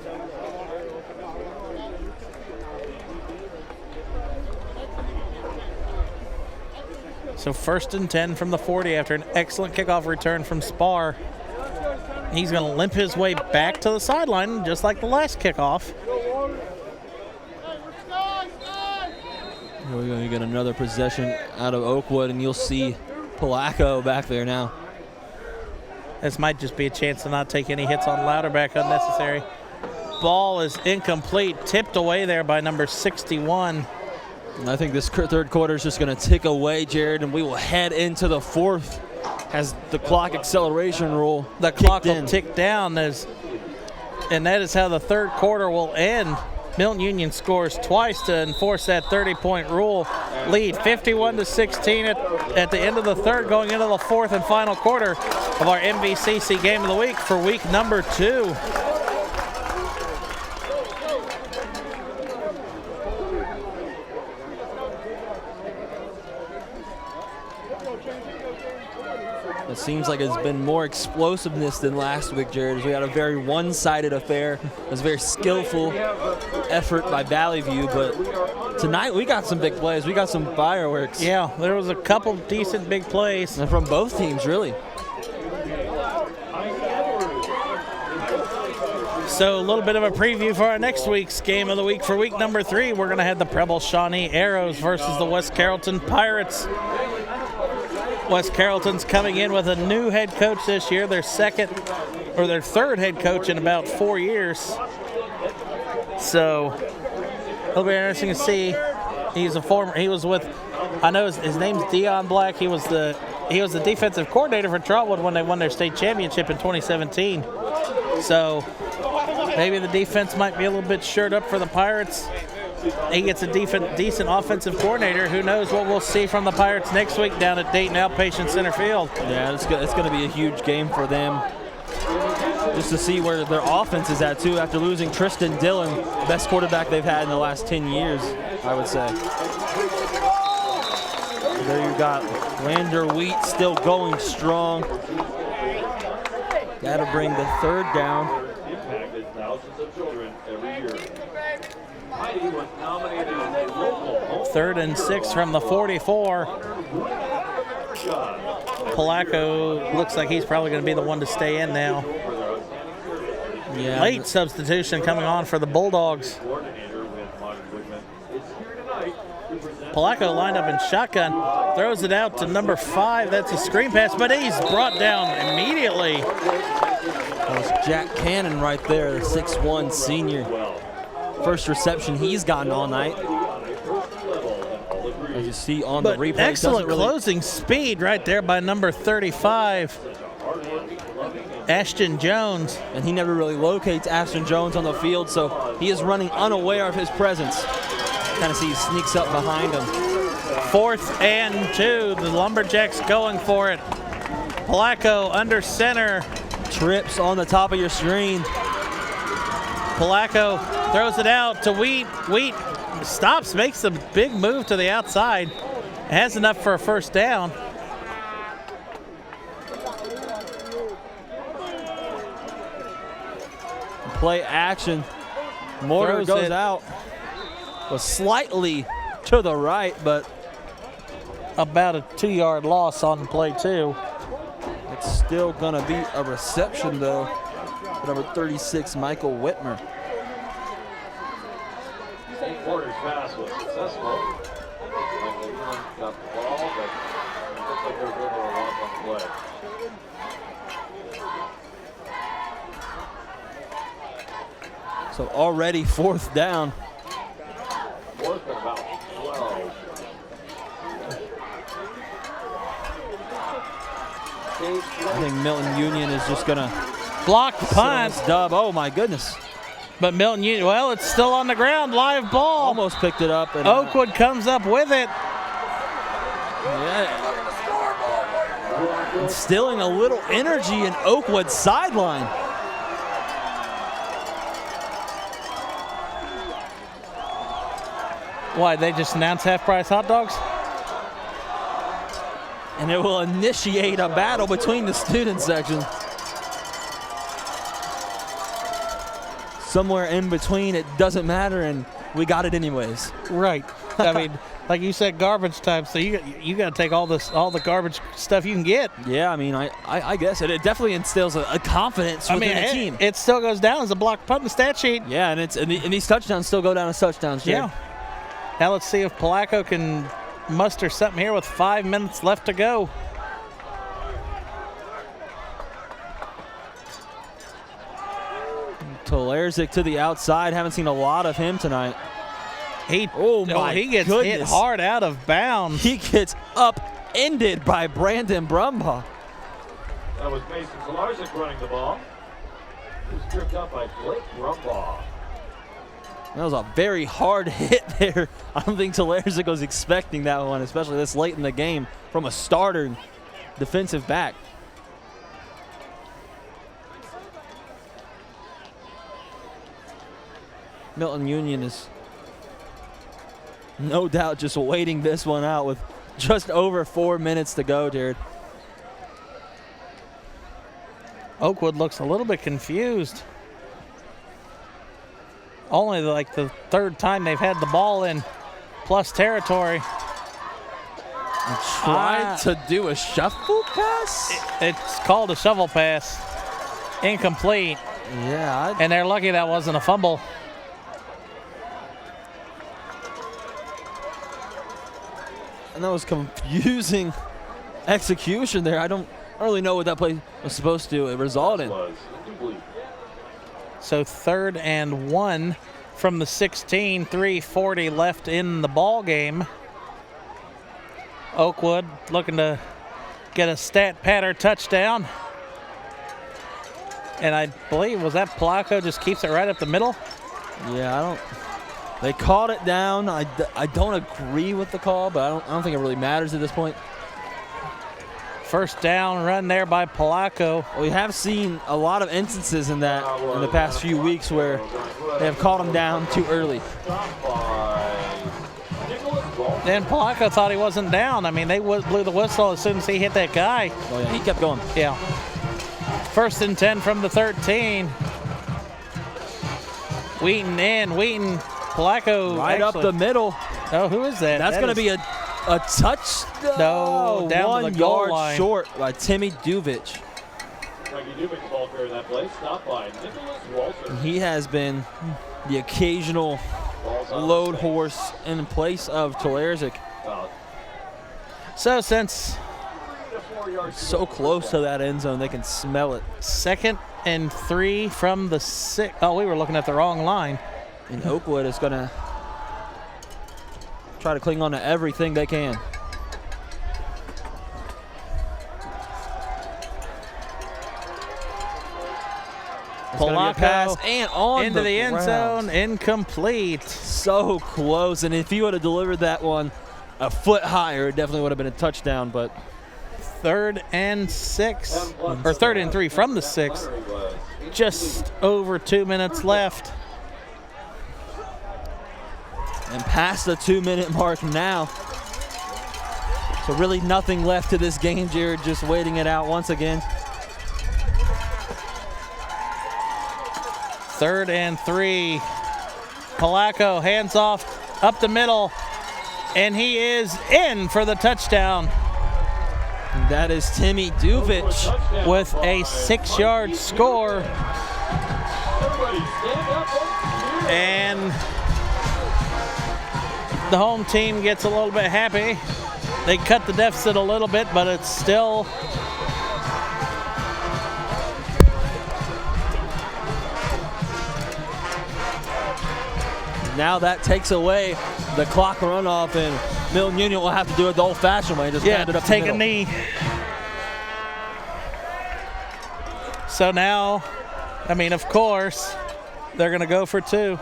So 1st and 10 from the 40 after an excellent kickoff return from Spar. He's going to limp his way back to the sideline just like the last kickoff. We're going to get another possession out of Oakwood, and you'll see Polacco back there now. This might just be a chance to not take any hits on Louderback unnecessary. Ball is incomplete, tipped away there by number 61. And I think this third quarter is just going to tick away, Jared, and we will head into the fourth as the clock acceleration rule. The clock will tick down, and that is how the third quarter will end. Milton Union scores twice to enforce that 30-point rule lead, 51-16 at the end of the third, going into the fourth and final quarter of our MVCC game of the week for week number 2. It seems like it's been more explosiveness than last week, Jared. We had a very one-sided affair. It was a very skillful effort by Valley View, but tonight we got some big plays. We got some fireworks. Yeah, there was a couple decent big plays. And from both teams, really. So a little bit of a preview for our next week's game of the week. For week number 3, we're going to have the Preble Shawnee Arrows versus the West Carrollton Pirates. West Carrollton's coming in with a new head coach this year, their third head coach in about 4 years. So it'll be interesting to see. He was with, I know his name's Dion Black. He was the defensive coordinator for Trotwood when they won their state championship in 2017. So maybe the defense might be a little bit shirred up for the Pirates. He gets a decent offensive coordinator. Who knows what we'll see from the Pirates next week down at Dayton Outpatient Center Field. Yeah, it's going to be a huge game for them. Just to see where their offense is at, too, after losing Tristan Dillon, best quarterback they've had in the last 10 years, I would say. There you got Lander Wheat still going strong. Got to bring the third down. Impacted thousands of children every year. 3rd and 6 from the 44. Polacco looks like he's probably going to be the one to stay in now. Yeah. Late substitution coming on for the Bulldogs. Polacco lined up in shotgun, throws it out to number 5. That's a screen pass, but he's brought down immediately. That was Jack Cannon right there, the 6'1" senior. First reception he's gotten all night. As you see on the replay. Excellent closing speed right there by number 35, Ashton Jones. And he never really locates Ashton Jones on the field, so he is running unaware of his presence. Kind of see he sneaks up behind him. 4th and 2, the Lumberjacks going for it. Polacco under center. Trips on the top of your screen. Polacco throws it out to Wheat. Wheat stops, makes a big move to the outside. Has enough for a first down. Play action. Mortar goes out. Was slightly to the right, but about a 2-yard loss on play 2. It's still going to be a reception, though. Number 36, Michael Whitmer. Quarter's pass was successful. Got the ball, but it looks like they're going to walk on the play. So already 4th down. 4th and about 12. I think Milton Union is just going to block punt. Dub. Oh, my goodness. But Milton Union, well, it's still on the ground. Live ball. Almost picked it up. And Oakwood comes up with it. Yeah. Instilling a little energy in Oakwood's sideline. Why, they just announced half-price hot dogs? And it will initiate a battle between the student section. Somewhere in between, it doesn't matter, and we got it anyways. Right. I mean, like you said, garbage time. So you got to take all the garbage stuff you can get. Yeah, I mean, I guess it definitely instills a confidence within the team. It still goes down as a block punt in the stat sheet. Yeah, and these touchdowns still go down as touchdowns, Jared. Yeah. Now let's see if Palaco can muster something here with 5 minutes left to go. Tolarczyk to the outside. Haven't seen a lot of him tonight. He gets hit hard out of bounds. He gets upended by Brandon Brumbaugh. That was Mason Tolarczyk running the ball. He was tripped up by Blake Brumbaugh. That was a very hard hit there. I don't think Tolarczyk was expecting that one, especially this late in the game from a starter defensive back. Milton Union is no doubt just waiting this one out with just over 4 minutes to go, Jared. Oakwood looks a little bit confused. Only like the third time they've had the ball in plus territory. Tried to do a shuffle pass? It's called a shovel pass. Incomplete. Yeah. And they're lucky that wasn't a fumble. And that was confusing execution there. I don't really know what that play was supposed to result in. So 3rd and 1 from the 16, 3:40 left in the ball game. Oakwood looking to get a stat pattern touchdown. And I believe, was that Palaco just keeps it right up the middle? Yeah, they called it down. I don't agree with the call, but I don't think it really matters at this point. First down run there by Palaco. We have seen a lot of instances in that in the past few weeks where they have called him down too early. Then Palaco thought he wasn't down. I mean, they blew the whistle as soon as he hit that guy. Oh, yeah, he kept going. Yeah. 1st and 10 from the 13. Wheaton in. Wheaton, Palaco. Right up the middle. Oh, who is that? That's going to be a touch. No, down to the goal 1 yard line. short by Timmy Duvich. Ball carrier that play, stopped by Nicholas Walter. He has been the occasional load horse in place of Tolarczyk. So since so close to that end zone, they can smell it. 2nd and 3 from the 6. Oh, we were looking at the wrong line. And Oakwood is going to try to cling on to everything they can. Palaco pass and on into the end ground. zone, incomplete. So close, and if he would have delivered that one a foot higher, it definitely would have been a touchdown. But 3rd and 6, or 3rd and 3 from the 6. Just over 2 minutes left. and past the 2-minute mark now. So really nothing left to this game, Jared, just waiting it out once again. 3rd and 3. Palaco hands off up the middle, and he is in for the touchdown. That is Timmy Duvich with a 6-yard score. And the home team gets a little bit happy. They cut the deficit a little bit, but it's still now that takes away the clock runoff, and Milton Union will have to do it the old-fashioned way, just pound it up take the a knee. So now, I mean, of course, they're going to go for 2.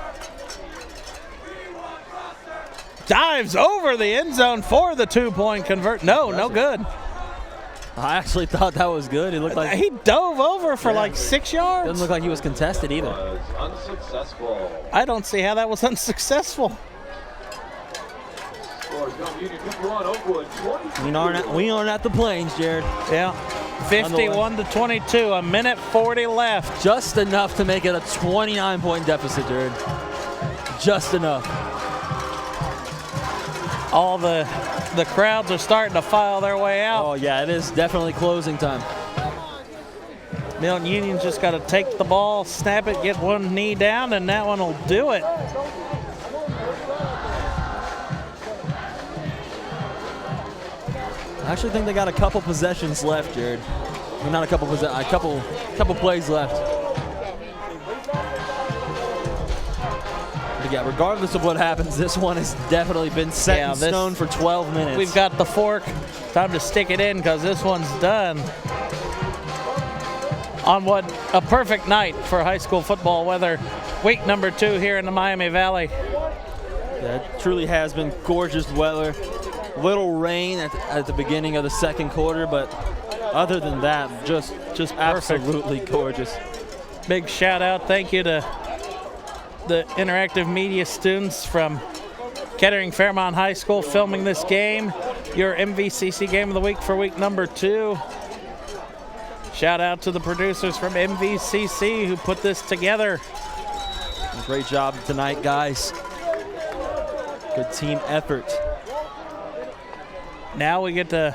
Dives over the end zone for the 2-point convert. No good. I actually thought that was good. It looked like he dove over for like 6 yards. Doesn't look like he was contested either. Unsuccessful. I don't see how that was unsuccessful. We aren't at the Plains, Jared. Yeah. 51-22, a minute 40 left. Just enough to make it a 29-point deficit, Jared. Just enough. all the crowds are starting to file their way out. Oh, yeah, it is definitely closing time. Milton Union's just got to take the ball, snap it, get one knee down, and that one will do it. I actually think they got a couple possessions left, Jared. Well, not a couple plays left. But yeah, regardless of what happens, this one has definitely been set in stone for 12 minutes. We've got the fork. Time to stick it in because this one's done. On what a perfect night for high school football weather. Week number 2 here in the Miami Valley. Yeah, it truly has been gorgeous weather. Little rain at the beginning of the second quarter, but other than that, just absolutely gorgeous. Big shout out, thank you to the interactive media students from Kettering Fairmont High School filming this game, your MVCC game of the week for week number 2. Shout out to the producers from MVCC who put this together. Great job tonight, guys. Good team effort. Now we get to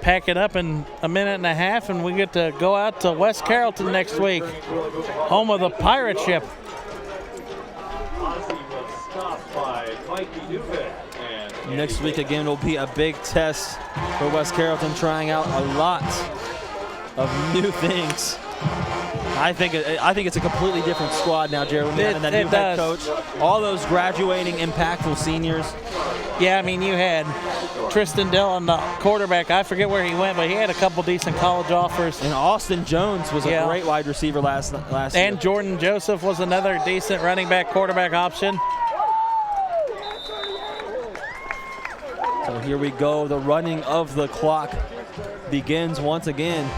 pack it up in a minute and a half, and we get to go out to West Carrollton next week, home of the Pirate Ship. Next week again will be a big test for West Carrollton, trying out a lot of new things. I think it's a completely different squad now, Jared. And that new head coach, all those graduating, impactful seniors. Yeah, I mean, you had Tristan Dillon, the quarterback. I forget where he went, but he had a couple decent college offers. And Austin Jones was a great wide receiver last year. And Jordan Joseph was another decent running back, quarterback option. So here we go. The running of the clock begins once again.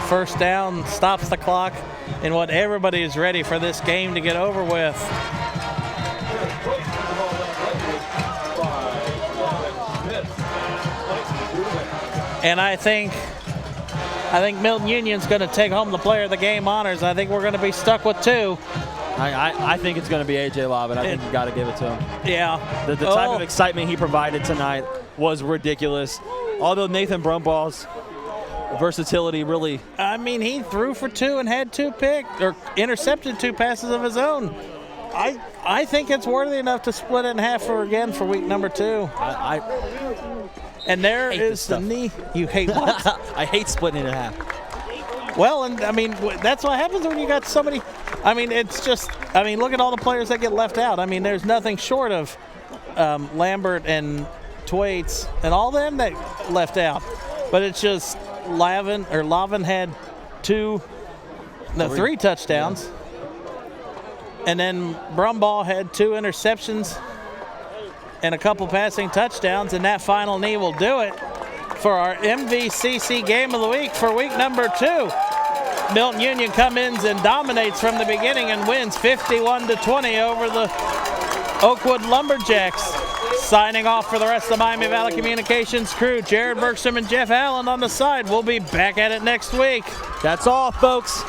First down stops the clock, and what everybody is ready for this game to get over with. And I think Milton Union's going to take home the player of the game honors. I think we're going to be stuck with 2. I think it's going to be A.J. Lavin. I think you got to give it to him. Yeah. The type of excitement he provided tonight was ridiculous. Although Nathan Brumball's versatility really... I mean, he threw for 2 and had 2 picks, or intercepted 2 passes of his own. I think it's worthy enough to split it in half for week number 2. And there is the knee. You hate what? I hate splitting it in half. Well, and I mean, that's what happens when you got somebody. I mean, it's just, look at all the players that get left out. I mean, there's nothing short of Lambert and Thwaites and all them that left out. But it's just Lavin had 3 touchdowns. Yeah. And then Brumball had 2 interceptions and a couple passing touchdowns, and that final knee will do it for our MVCC game of the week for week number 2. Milton Union comes in and dominates from the beginning and wins 51-20 over the Oakwood Lumberjacks. Signing off for the rest of the Miami Valley Communications crew, Jared Bergstrom and Jeff Allen on the side. We'll be back at it next week. That's all, folks.